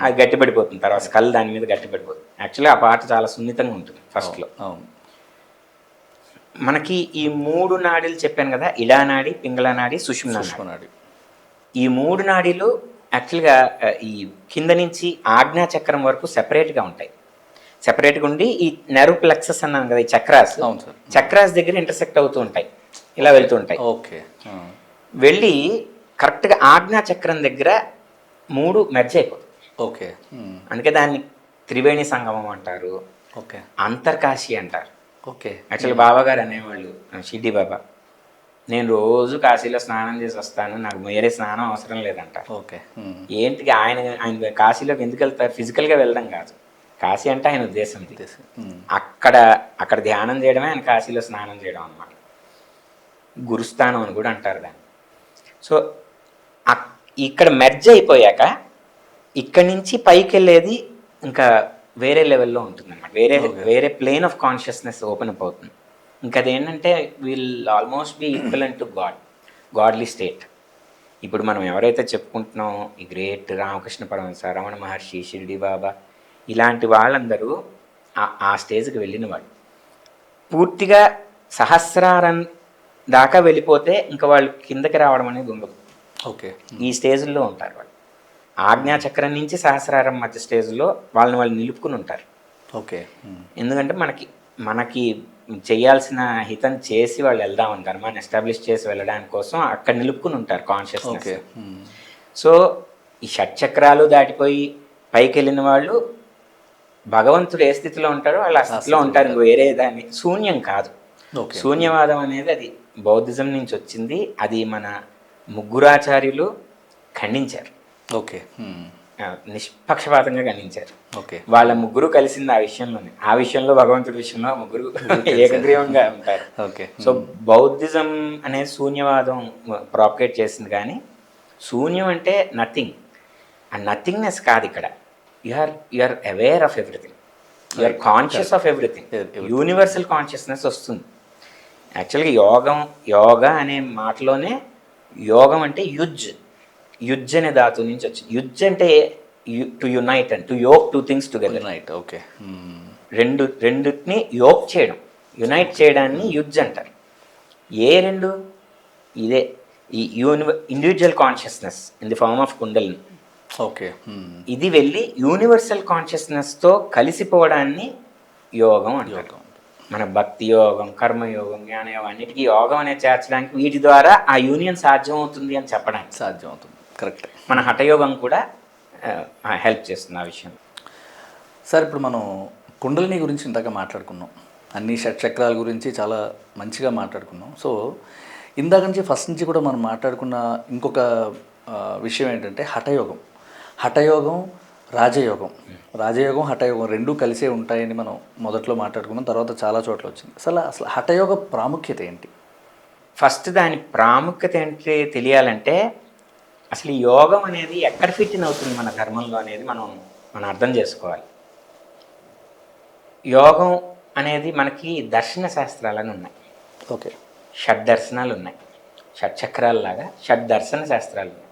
Speaker 1: అది గట్టిపడిపోతుంది, తర్వాత స్కల్ దాని మీద గట్టిపడిపోతుంది. యాక్చువల్లీ ఆ పార్ట్ చాలా సున్నితంగా ఉంటుంది ఫస్ట్లో. మనకి ఈ 3 నాడీలు చెప్పాను కదా, ఇడా నాడి, పింగళ నాడి, సుషుమ్నా నాడి. ఈ 3 నాడీలు యాక్చువల్గా ఈ కింద నుంచి ఆజ్ఞా చక్రం వరకు సెపరేట్గా ఉంటాయి. సెపరేట్గా ఉండి ఈ నెర్వ్ ప్లెక్సస్ అన్నాను కదా, ఈ చక్రాస్ దగ్గర ఇంటర్సెక్ట్ అవుతూ ఉంటాయి, ఇలా వెళ్తూ ఉంటాయి.
Speaker 2: ఓకే.
Speaker 1: వెళ్ళి కరెక్ట్గా ఆజ్ఞా చక్రం దగ్గర 3 మెర్జ్ అయిపోతుంది.
Speaker 2: ఓకే.
Speaker 1: అందుకే దాన్ని త్రివేణి సంగమం అంటారు.
Speaker 2: ఓకే.
Speaker 1: అంతర్కాశి అంటారు.
Speaker 2: ఓకే.
Speaker 1: యాక్చువల్లీ బాబా గారు అనేవాళ్ళు, షిడ్డి బాబా, నేను రోజు కాశీలో స్నానం చేసి వస్తాను, నాకు వేరే స్నానం అవసరం లేదంటారు.
Speaker 2: ఓకే.
Speaker 1: ఏంటికి ఆయన కాశీలోకి ఎందుకు వెళ్తారు? ఫిజికల్గా వెళ్ళడం కాదు, కాశీ అంటే ఆయన ఉద్దేశం. అక్కడ ధ్యానం చేయడమే ఆయన కాశీలో స్నానం చేయడం అన్నమాట. గురుస్థానం అని కూడా అంటారు దాన్ని. సో ఇక్కడ మెర్జ్ అయిపోయాక ఇక్కడి నుంచి పైకి వెళ్ళేది ఇంకా వేరే లెవెల్లో ఉంటుంది అనమాట. వేరే plane of consciousness open up అవుతుంది. ఇంకా అదేంటంటే will almost be equivalent to godly state. ఇప్పుడు మనం ఎవరైతే చెప్పుకుంటున్నామో ఈ గ్రేట్ రామకృష్ణ పరమహంస, రమణ మహర్షి, షిరిడి బాబా, ఇలాంటి వాళ్ళందరూ ఆ స్టేజ్కి వెళ్ళిన వాళ్ళు. పూర్తిగా సహస్రారం దాకా వెళ్ళిపోతే ఇంకా వాళ్ళు కిందకి రావడం అనేది ఉండదు.
Speaker 2: ఓకే. ఈ
Speaker 1: స్టేజ్లో ఉంటారు వాళ్ళు. ఆజ్ఞాచక్రం నుంచి సహస్రారం మధ్య స్టేజ్లో వాళ్ళు నిలుపుకుని ఉంటారు.
Speaker 2: ఓకే.
Speaker 1: ఎందుకంటే మనకి చేయాల్సిన హితం చేసి వాళ్ళు వెళ్దామని, ధర్మాన్ని ఎస్టాబ్లిష్ చేసి వెళ్ళడానికి కోసం అక్కడ నిలుపుకుని ఉంటారు కాన్షియస్నెస్. సో ఈ షట్చక్రాలు దాటిపోయి పైకి వెళ్ళిన వాళ్ళు భగవంతుడు ఏ స్థితిలో ఉంటారో వాళ్ళు ఆ స్థితిలో ఉంటారు. వేరే దాన్ని శూన్యం కాదు. శూన్యవాదం అనేది అది బౌద్ధిజం నుంచి వచ్చింది. అది మన ముగ్గురాచార్యులు ఖండించారు.
Speaker 2: ఓకే.
Speaker 1: నిష్పక్షపాతంగా ఖండించారు.
Speaker 2: ఓకే.
Speaker 1: వాళ్ళ ముగ్గురు కలిసింది ఆ విషయంలో భగవంతుడి విషయంలో ముగ్గురు ఏకగ్రీవంగా ఉంటారు.
Speaker 2: ఓకే.
Speaker 1: సో బౌద్ధిజం అనేది శూన్యవాదం ప్రాపగేట్ చేసింది. కానీ శూన్యం అంటే నథింగ్. ఆ నథింగ్నెస్ కాదు ఇక్కడ. You are aware of everything, you are conscious of everything. Universal consciousness వస్తుంది. యాక్చువల్గా యోగా అనే మాటలోనే యోగం అంటే యుజ్ అనే ధాతు నుంచి వచ్చింది. యుజ్ అంటే to unite and to yoke 2 things together.
Speaker 2: Okay.
Speaker 1: రెండుని యోక్ చేయడం, యునైట్ చేయడాన్ని యుజ్ అంటారు. ఏ రెండు? ఇదే ఈ individual consciousness in the form of kundalini.
Speaker 2: Okay.
Speaker 1: ఇది వెళ్ళి యూనివర్సల్ కాన్షియస్నెస్తో కలిసిపోవడాన్ని యోగం అంటారు. మన భక్తి యోగం, కర్మయోగం, జ్ఞానయోగం అన్నిటికీ యోగం అనేది చేర్చడానికి, వీటి ద్వారా ఆ యూనియన్ సాధ్యం అవుతుంది అని చెప్పడానికి
Speaker 2: సాధ్యం అవుతుంది. కరెక్ట్.
Speaker 1: మన హఠయోగం కూడా హెల్ప్ చేస్తుంది ఆ విషయం.
Speaker 2: సార్ ఇప్పుడు మనం కుండలిని గురించి ఇందాక మాట్లాడుకున్నాం, అన్ని షట్చక్రాల గురించి చాలా మంచిగా మాట్లాడుకున్నాం. సో ఇందాక నుంచి ఫస్ట్ నుంచి కూడా మనం మాట్లాడుకున్న ఇంకొక విషయం ఏంటంటే హఠయోగం. హఠయోగం, రాజయోగం. రాజయోగం, హఠయోగం రెండూ కలిసే ఉంటాయని మనం మొదట్లో మాట్లాడుకున్నాం, తర్వాత చాలా చోట్ల వచ్చింది. అసలు హఠయోగ ప్రాముఖ్యత ఏంటి?
Speaker 1: ఫస్ట్ దాని ప్రాముఖ్యత ఏంటి తెలియాలంటే అసలు ఈ యోగం అనేది ఎక్కడ ఫిట్ ఇన్ అవుతుంది మన ధర్మంలో అనేది మనం అర్థం చేసుకోవాలి. యోగం అనేది మనకి దర్శన శాస్త్రాలని ఉన్నాయి.
Speaker 2: ఓకే.
Speaker 1: షడ్ దర్శనాలు ఉన్నాయి, షట్చక్రాలలాగా షడ్ దర్శన శాస్త్రాలు ఉన్నాయి.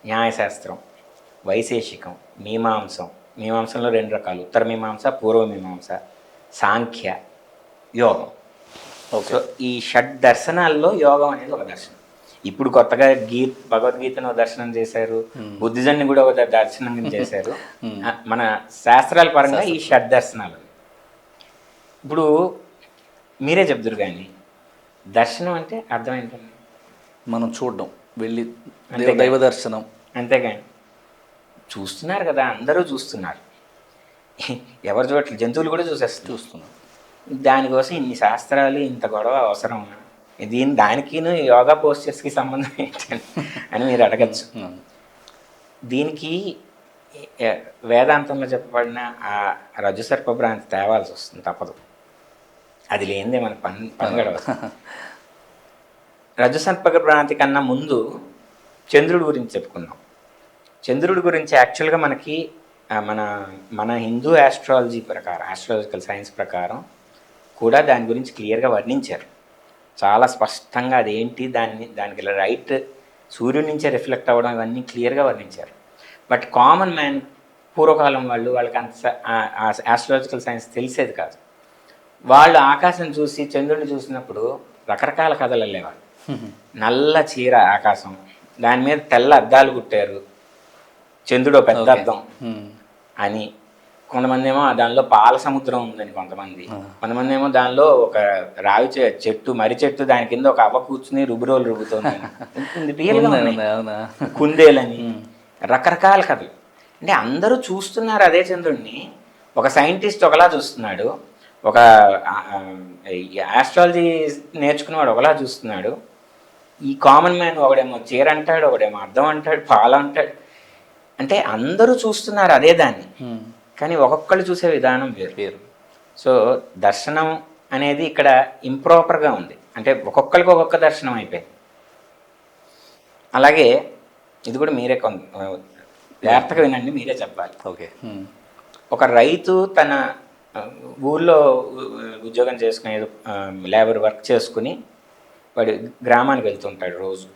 Speaker 1: న్యాయశాస్త్రం, వైశేషికం, మీమాంసంలో 2 రకాలు, ఉత్తర మీమాంస, పూర్వ మీమాంస, సాంఖ్య, యోగం. సో ఈ షడ్ దర్శనాల్లో యోగం అనేది ఒక దర్శనం. ఇప్పుడు కొత్తగా భగవద్గీతను దర్శనం చేశారు, బుద్ధిజాన్ని కూడా ఒక దర్శనం చేశారు. మన శాస్త్రాల పరంగా ఈ షడ్ దర్శనాలు. ఇప్పుడు మీరే చెప్తురు కానీ దర్శనం అంటే అర్థం ఏంటండి?
Speaker 2: మనం చూడడం, వెళ్ళి దైవ దర్శనం.
Speaker 1: అంతేగాని చూస్తున్నారు కదా, అందరూ చూస్తున్నారు, ఎవరు చూడట్లేదు, జంతువులు కూడా చూస్తున్నారు. దానికోసం ఇన్ని శాస్త్రాలు, ఇంత గొడవ అవసరం? దానికి యోగా పోస్చర్స్కి సంబంధం ఏంటండి అని మీరు అడగచ్చు. దీనికి వేదాంతంలో చెప్పబడిన ఆ రజసర్ప భ్రాంతి తేవాల్సి వస్తుంది, తప్పదు. అది లేనిదే మన పని గడవదు. రజసర్ప భ్రాంతి కన్నా ముందు చంద్రుడి గురించి చెప్పుకున్నాం. చంద్రుడి గురించి యాక్చువల్గా మనకి మన హిందూ ఆస్ట్రాలజీ ప్రకారం, ఆస్ట్రాలజికల్ సైన్స్ ప్రకారం కూడా దాని గురించి క్లియర్గా వర్ణించారు, చాలా స్పష్టంగా. అదేంటి, దానికి రైట్ సూర్యుడి నుంచే రిఫ్లెక్ట్ అవ్వడం, ఇవన్నీ క్లియర్గా వర్ణించారు. బట్ కామన్ మ్యాన్, పూర్వకాలం వాళ్ళకి అంత ఆస్ట్రాలజికల్ సైన్స్ తెలిసేది కాదు. వాళ్ళు ఆకాశం చూసి చంద్రుడిని చూసినప్పుడు రకరకాల కథలు వెళ్ళేవాళ్ళు. నల్ల చీర ఆకాశం, దాని మీద తెల్ల అద్దాలు కుట్టారు, చంద్రుడు పెద్ద అద్దం అని. కొంతమంది ఏమో దానిలో పాల సముద్రం ఉందని, కొంతమంది ఏమో దానిలో ఒక రావి చెట్టు, మర్రి చెట్టు, దాని కింద ఒక అవ్వ కూర్చుని రుబ్బురోలు రుబ్బుతుంది, కుందేలని, రకరకాల కథలు. అంటే అందరూ చూస్తున్నారు అదే చంద్రుడిని. ఒక సైంటిస్ట్ ఒకలా చూస్తున్నాడు, ఒక ఆస్ట్రాలజీ నేర్చుకున్నవాడు ఒకలా చూస్తున్నాడు. ఈ కామన్ మ్యాన్ ఒకడేమో చీర అంటాడు, ఒకడేమో అర్థం అంటాడు, పాలు అంటాడు. అంటే అందరూ చూస్తున్నారు అదే దాన్ని, కానీ ఒక్కొక్కళ్ళు చూసే విధానం వేరు. సో దర్శనం అనేది ఇక్కడ ఇంప్రాపర్గా ఉంది, అంటే ఒక్కొక్కరికి ఒక్కొక్క దర్శనం అయిపోయింది. అలాగే ఇది కూడా మీరే జాగ్రత్తగా వినండి, మీరే చెప్పాలి.
Speaker 2: ఓకే.
Speaker 1: ఒక రైతు తన ఊళ్ళో ఉద్యోగం చేసుకుని, లేబర్ వర్క్ చేసుకుని వాడు గ్రామానికి వెళ్తుంటాడు రోజు.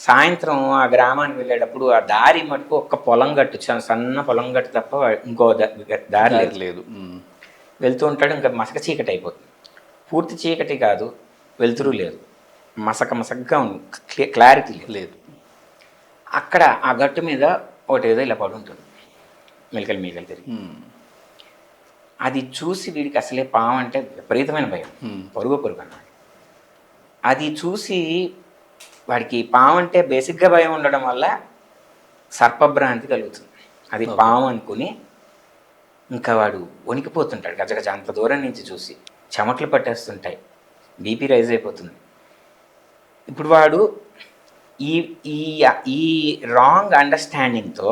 Speaker 1: సాయంత్రం ఆ గ్రామానికి వెళ్ళేటప్పుడు ఆ దారి మటుకు ఒక్క పొలం గట్టు, సన్న పొలం గట్టు తప్ప ఇంకో దారి లేదు. వెళ్తూ ఉంటాడు, ఇంకా మసక చీకటి అయిపోతుంది. పూర్తి చీకటి కాదు, వెలుతురు లేదు, మసకగా ఉంది, క్లారిటీ లేదు. అక్కడ ఆ గట్టు మీద ఒకటేదో ఇలా పడి ఉంటుంది, మెలికలు తిరిగి. అది చూసి వీడికి అసలే పాము అంటే విపరీతమైన భయం, పరుగు అన్నాడు. అది చూసి వాడికి పాము అంటే బేసిక్గా భయం ఉండడం వల్ల సర్పభ్రాంతి కలుగుతుంది. అది పాము అనుకుని ఇంకా వాడు వణికిపోతుంటాడు, గజగజ అంత దూరం నుంచి చూసి చెమటలు పట్టేస్తుంటాయి, బీపీ రైజ్ అయిపోతుంది. ఇప్పుడు వాడు ఈ రాంగ్ అండర్స్టాండింగ్తో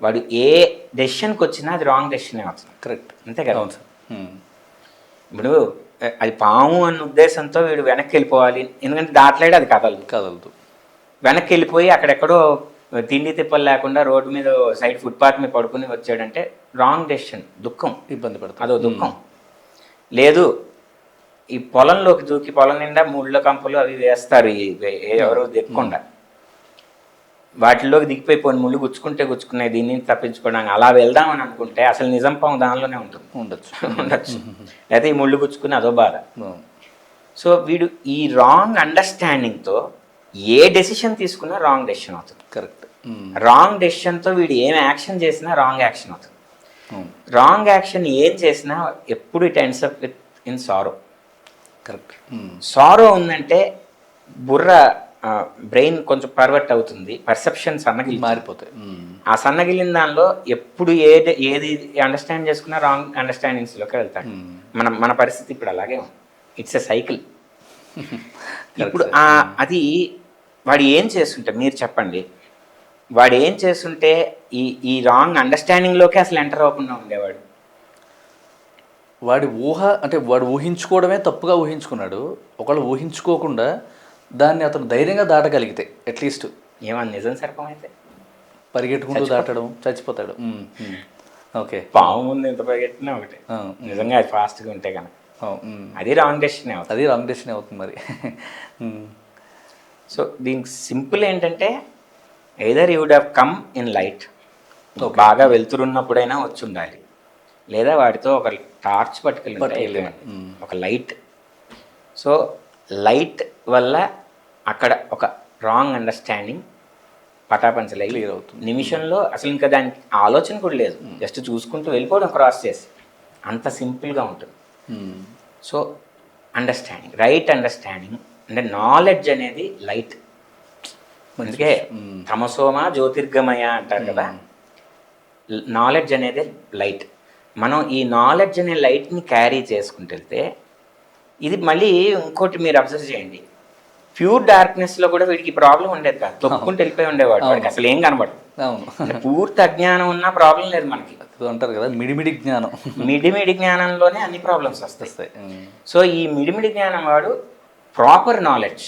Speaker 1: వాడు ఏ డెసిషన్కి వచ్చినా అది రాంగ్ డెసిషనే అవుతుంది.
Speaker 2: కరెక్ట్,
Speaker 1: అంతే కదా. ఇప్పుడు అది పాము అన్న ఉద్దేశంతో వీడు వెనక్కి వెళ్ళిపోవాలి, ఎందుకంటే దాటలేడు, అది కదలదు. వెనక్కి వెళ్ళిపోయి అక్కడెక్కడో తిండి తిప్పలు లేకుండా రోడ్డు మీద సైడ్ ఫుట్పాత్ మీద పడుకుని వచ్చాడంటే రాంగ్ డెసిషన్, దుఃఖం, ఇబ్బంది పడుతుంది, అదో దుఃఖం. లేదు, ఈ పొలంలోకి దూకి పొలం నిండా ముళ్ళ కంపలు అవి వేస్తారు, ఎవరు దిక్కకుండా వాటిల్లోకి దిగిపోయి ముళ్ళు గుచ్చుకున్నాయి, దీన్ని తప్పించుకోవడానికి అలా వెళ్దామని అనుకుంటే అసలు నిజం పాము దానిలోనే ఉండొచ్చు లేకపోతే ఈ ముళ్ళు గుచ్చుకుని అదో బాధ. సో వీడు ఈ రాంగ్ అండర్స్టాండింగ్తో ఏ డెసిషన్ తీసుకున్నా రాంగ్ డెసిషన్ అవుతుంది.
Speaker 2: కరెక్ట్.
Speaker 1: రాంగ్ డెసిషన్తో వీడు ఏం యాక్షన్ చేసినా రాంగ్ యాక్షన్ అవుతుంది. రాంగ్ యాక్షన్ ఏం చేసినా ఎప్పుడు it ends up in sorrow.
Speaker 2: Correct.
Speaker 1: Sorrow ఉందంటే బుర్ర బ్రెయిన్ కొంచెం పర్వర్ట్ అవుతుంది, పర్సెప్షన్ సన్నగిలి
Speaker 2: మారిపోతాయి.
Speaker 1: ఆ సన్నగిలిన దానిలో ఎప్పుడు ఏది అండర్స్టాండ్ చేసుకున్నా రాంగ్ అండర్స్టాండింగ్స్లోకి వెళ్తాడు. మన పరిస్థితి ఇప్పుడు అలాగే ఉంది. It's a cycle. ఇప్పుడు అది వాడు ఏం చేస్తుంటే మీరు చెప్పండి, వాడు ఏం చేస్తుంటే ఈ రాంగ్ అండర్స్టాండింగ్లోకి అసలు ఎంటర్ అవ్వకుండా ఉండేవాడు.
Speaker 2: వాడి ఊహ అంటే వాడు ఊహించుకోవడమే తప్పుగా ఊహించుకున్నాడు. ఒకవేళ ఊహించుకోకుండా దాన్ని అతను ధైర్యంగా దాటగలిగితే అట్లీస్ట్
Speaker 1: ఏమన్నా నిజం సర్పం అయితే
Speaker 2: పరిగెట్టుకుంటూ దాటడం చచ్చిపోతాడు. ఓకే.
Speaker 1: పాము ముందు ఎంత పరిగెట్టినా ఒకటే, నిజంగా అది ఫాస్ట్గా ఉంటే కనుక అది రాంగ్ డెసిషన్ అవుతుంది.
Speaker 2: అది రాంగ్ డెసిషన్ అవుతుంది మరి.
Speaker 1: సో దీనికి సింపుల్ ఏంటంటే either you would have come in light, బాగా వెళ్తురున్నప్పుడైనా వచ్చి ఉండాలి, లేదా వాడితో ఒక టార్చ్ పట్టుకెళ్ళి ఒక లైట్. సో లైట్ వల్ల అక్కడ ఒక రాంగ్ అండర్స్టాండింగ్ పటాపంచలై
Speaker 2: క్లియర్ అవుతుంది.
Speaker 1: నిమిషంలో అసలు ఇంకా దానికి ఆలోచన కూడా లేదు, జస్ట్ చూసుకుంటూ వెళ్ళిపోవడం క్రాస్ చేసి, అంత సింపుల్గా ఉంటుంది. సో అండర్స్టాండింగ్, రైట్ అండర్స్టాండింగ్ అంటే నాలెడ్జ్ అనేది లైట్. అందుకే తమసోమ జ్యోతిర్గమయ అంటారు కదా, నాలెడ్జ్ అనేది లైట్. మనం ఈ నాలెడ్జ్ అనే లైట్ని క్యారీ చేసుకుంటూ వెళ్తే ఇది మళ్ళీ ఇంకోటి మీరు అబ్జర్వ్ చేయండి, ప్యూర్ డార్క్నెస్లో కూడా వీడికి ప్రాబ్లం ఉండేది కాదు, తొక్కుంటూ వెళ్ళిపోయి ఉండేవాడు, వాడికి అసలు ఏం కనబడదు. పూర్తి అజ్ఞానం ఉన్నా ప్రాబ్లం లేదు మనకి,
Speaker 2: అంటారు కదా మిడిమిడి జ్ఞానం.
Speaker 1: మిడిమిడి జ్ఞానంలోనే అన్ని ప్రాబ్లమ్స్ వస్తాయి. సో ఈ మిడిమిడి జ్ఞానం వాడు proper knowledge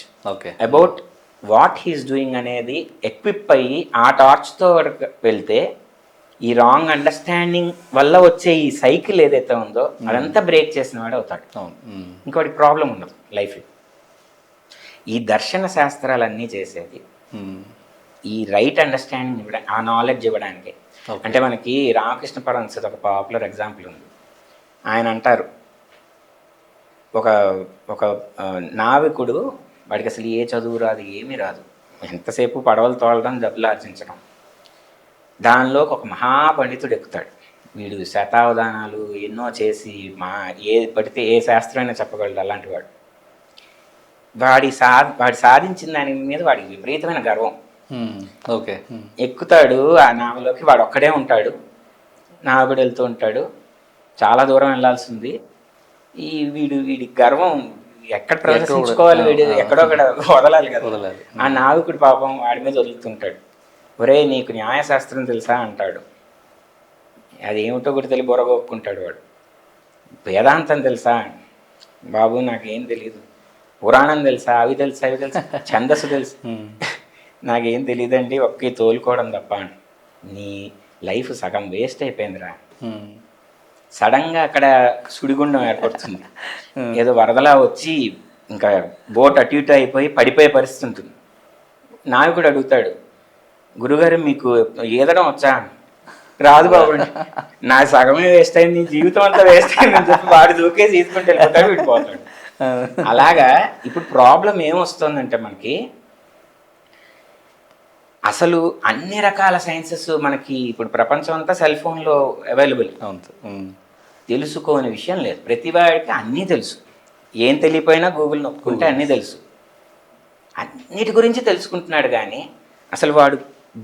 Speaker 1: about what he's doing అనేది ఎక్విప్ అయ్యి ఆ టార్చ్తో వెళ్తే ఈ రాంగ్ అండర్స్టాండింగ్ వల్ల వచ్చే ఈ సైకిల్ ఏదైతే ఉందో అదంతా బ్రేక్ చేసిన వాడు అవుతాడు. ఇంకోటి ప్రాబ్లం ఉండదు లైఫ్లో. ఈ దర్శన శాస్త్రాలన్నీ చేసేది ఈ రైట్ అండర్స్టాండింగ్ ఇవ్వడానికి, ఆ నాలెడ్జ్ ఇవ్వడానికి. అంటే మనకి రామకృష్ణ పరమహంస ఒక పాపులర్ ఎగ్జాంపుల్ ఉంది. ఆయన అంటారు, ఒక ఒక నావికుడు, వాడికి అసలు ఏ చదువు రాదు, ఏమీ రాదు, ఎంతసేపు పడవలు తోలడం, డబ్బులు ఆర్జించడం, దానిలోకి ఒక మహాపండితుడు ఎక్కుతాడు. వీడు శతావధానాలు ఎన్నో చేసి ఏది పడితే ఏ శాస్త్రమైనా చెప్పగలడు అలాంటి వాడు. వాడి సాధించిన దాని మీద వాడికి విపరీతమైన గర్వం.
Speaker 2: ఓకే.
Speaker 1: ఎక్కుతాడు ఆ నావలోకి, వాడు ఒక్కడే ఉంటాడు, నావికుడు వెళ్తూ ఉంటాడు, చాలా దూరం వెళ్ళాల్సింది. వీడి గర్వం ఎక్కడ ప్రదర్శించుకోవాలి, వీడు ఎక్కడో అక్కడ వదలాలి కదా. ఆ నావికుడు పాపం వాడి మీద వదులుతుంటాడు. ఒరే నీకు న్యాయశాస్త్రం తెలుసా అంటాడు. అది ఏమిటో కూడా తెలియ బొరగొక్కుంటాడు వాడు. వేదాంతం తెలుసా, బాబు నాకేం తెలియదు. పురాణం తెలుసా, అవి తెలుసా, ఛందస్సు తెలుసు, నాకేం తెలియదండి, ఒకే తోలుకోవడం తప్ప. నీ లైఫ్ సగం వేస్ట్ అయిపోయిందిరా. సడన్గా అక్కడ సుడిగుండం ఏర్పడుతుంది, ఏదో వరదలా వచ్చి ఇంకా బోట్ అటు ఇటు అయిపోయి పడిపోయే పరిస్థితి ఉంటుంది. నావికుడు అడుగుతాడు, గురుగారు మీకు ఈదడం వచ్చా? రాదు బాబు, నా సగమే వేస్ట్ అయింది, నీ జీవితం అంతా వేస్ట్ అయింది అని చెప్పి వాడు దూకేసి తీసుకుంటూ వెళ్ళిపోతాడు, విడిపోతాడు. అలాగా ఇప్పుడు ప్రాబ్లం ఏమొస్తుందంటే మనకి అసలు అన్ని రకాల సైన్సెస్ మనకి ఇప్పుడు ప్రపంచం అంతా సెల్ ఫోన్లో అవైలబుల్. తెలుసుకోని విషయం లేదు, ప్రతి వాడికి అన్నీ తెలుసు. ఏం తెలియపోయినా గూగుల్ నొక్కుంటే అన్నీ తెలుసు, అన్నిటి గురించి తెలుసుకుంటున్నాడు. కానీ అసలు వాడు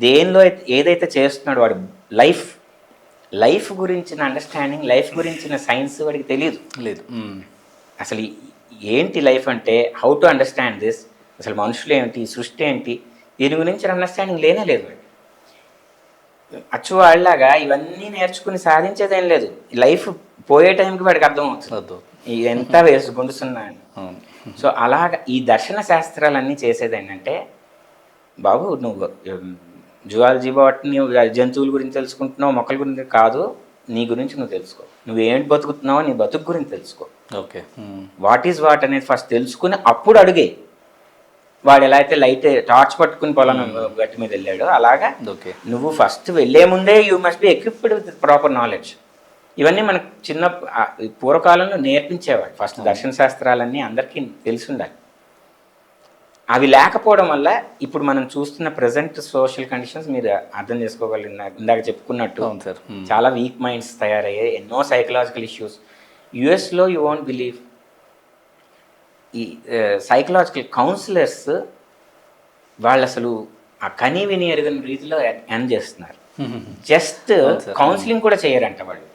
Speaker 1: దేనిలో ఏదైతే చేస్తున్నాడు, వాడు లైఫ్ గురించిన అండర్స్టాండింగ్, లైఫ్ గురించిన సైన్స్ వాడికి తెలియదు.
Speaker 2: లేదు
Speaker 1: అసలు ఏంటి లైఫ్ అంటే, హౌ టు అండర్స్టాండ్ దిస్, అసలు మనుషులు ఏంటి, సృష్టి ఏంటి, దీని గురించి అండర్స్టాండింగ్ లేనే లేదు. అచ్చు వాళ్ళలాగా ఇవన్నీ నేర్చుకుని సాధించేదేం లేదు. లైఫ్ పోయే టైంకి వాడికి అర్థం అవుతుంది ఎంత వేసు గుండుస్తున్నా అని. సో అలాగ ఈ దర్శన శాస్త్రాలన్నీ చేసేది ఏంటంటే, బాబు నువ్వు జువాలజీ బాటనీ జంతువుల గురించి తెలుసుకుంటున్నావు, మొక్కల గురించి కాదు, నీ గురించి నువ్వు తెలుసుకో. నువ్వు ఏంటి బతుకుతున్నావో నీ బతుకు గురించి తెలుసుకో.
Speaker 2: ఓకే.
Speaker 1: వాట్ ఈజ్ వాట్ అనేది ఫస్ట్ తెలుసుకుని అప్పుడు అడిగే. వాడు ఎలా అయితే లైట్ టార్చ్ పట్టుకుని పొలం గట్టి మీద వెళ్ళాడో అలాగా నువ్వు ఫస్ట్ వెళ్ళే ముందే you must be equipped with proper knowledge. ఇవన్నీ మనకు చిన్న పూర్వకాలంలో నేర్పించేవాడు. ఫస్ట్ దర్శన శాస్త్రాలన్నీ అందరికీ తెలిసి ఉండాలి. అవి లేకపోవడం వల్ల ఇప్పుడు మనం చూస్తున్న ప్రజెంట్ సోషల్ కండిషన్స్ మీరు అర్థం చేసుకోగలిగిన, ఇందాక చెప్పుకున్నట్టు చాలా వీక్ మైండ్స్ తయారయ్యాయి, ఎన్నో సైకలాజికల్ ఇష్యూస్. యుఎస్లో యూ వోంట్ బిలీవ్, ఈ సైకలాజికల్ కౌన్సిలర్స్ వాళ్ళు అసలు ఆ కని విని ఎరగని రీతిలో ఎండ్ చేస్తున్నారు. జస్ట్ కౌన్సిలింగ్ కూడా చేయరంట వాళ్ళు,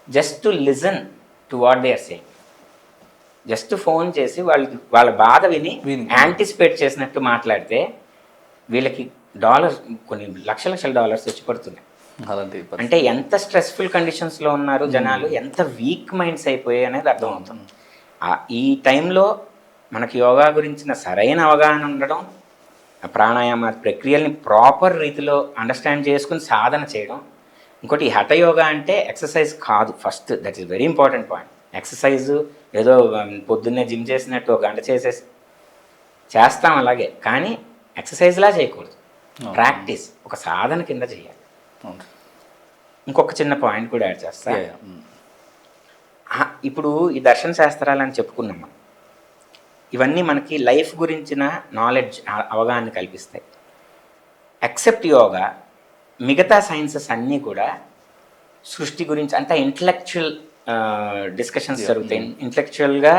Speaker 1: just to listen to what they are saying. Just phone చేసి వాళ్ళ బాధ విని యాంటిసిపేట్ చేసినట్టు మాట్లాడితే వీళ్ళకి డాలర్స్, కొన్ని లక్షల డాలర్స్ వచ్చి పడుతున్నాయి.
Speaker 2: అలాంటి
Speaker 1: అంటే ఎంత స్ట్రెస్ఫుల్ కండిషన్స్లో ఉన్నారు జనాలు, ఎంత వీక్ మైండ్స్ అయిపోయాయి అనేది అర్థమవుతుంది. ఈ టైంలో మనకి యోగా గురించిన సరైన అవగాహన ఉండడం, ప్రాణాయామ ప్రక్రియల్ని ప్రాపర్ రీతిలో అండర్స్టాండ్ చేసుకుని సాధన చేయడం. ఇంకోటి ఈ హఠ యోగా అంటే ఎక్సర్సైజ్ కాదు, first that is very important point. Exercise ఏదో పొద్దున్నే జిమ్ చేసినట్టు ఒక గంట చేస్తాం అలాగే, కానీ ఎక్సర్సైజ్లా చేయకూడదు, ప్రాక్టీస్, ఒక సాధన కింద చేయాలి. ఇంకొక చిన్న పాయింట్ కూడా యాడ్ చేస్తా. ఇప్పుడు ఈ దర్శన శాస్త్రాలని చెప్పుకున్నాం మనం, ఇవన్నీ మనకి లైఫ్ గురించిన నాలెడ్జ్, అవగాహన కల్పిస్తాయి. ఎక్సెప్ట్ యోగా, మిగతా సైన్సెస్ అన్నీ కూడా సృష్టి గురించి అంతా ఇంటలెక్చువల్ డిస్కషన్స్ జరుగుతాయి. ఇంటలెక్చువల్గా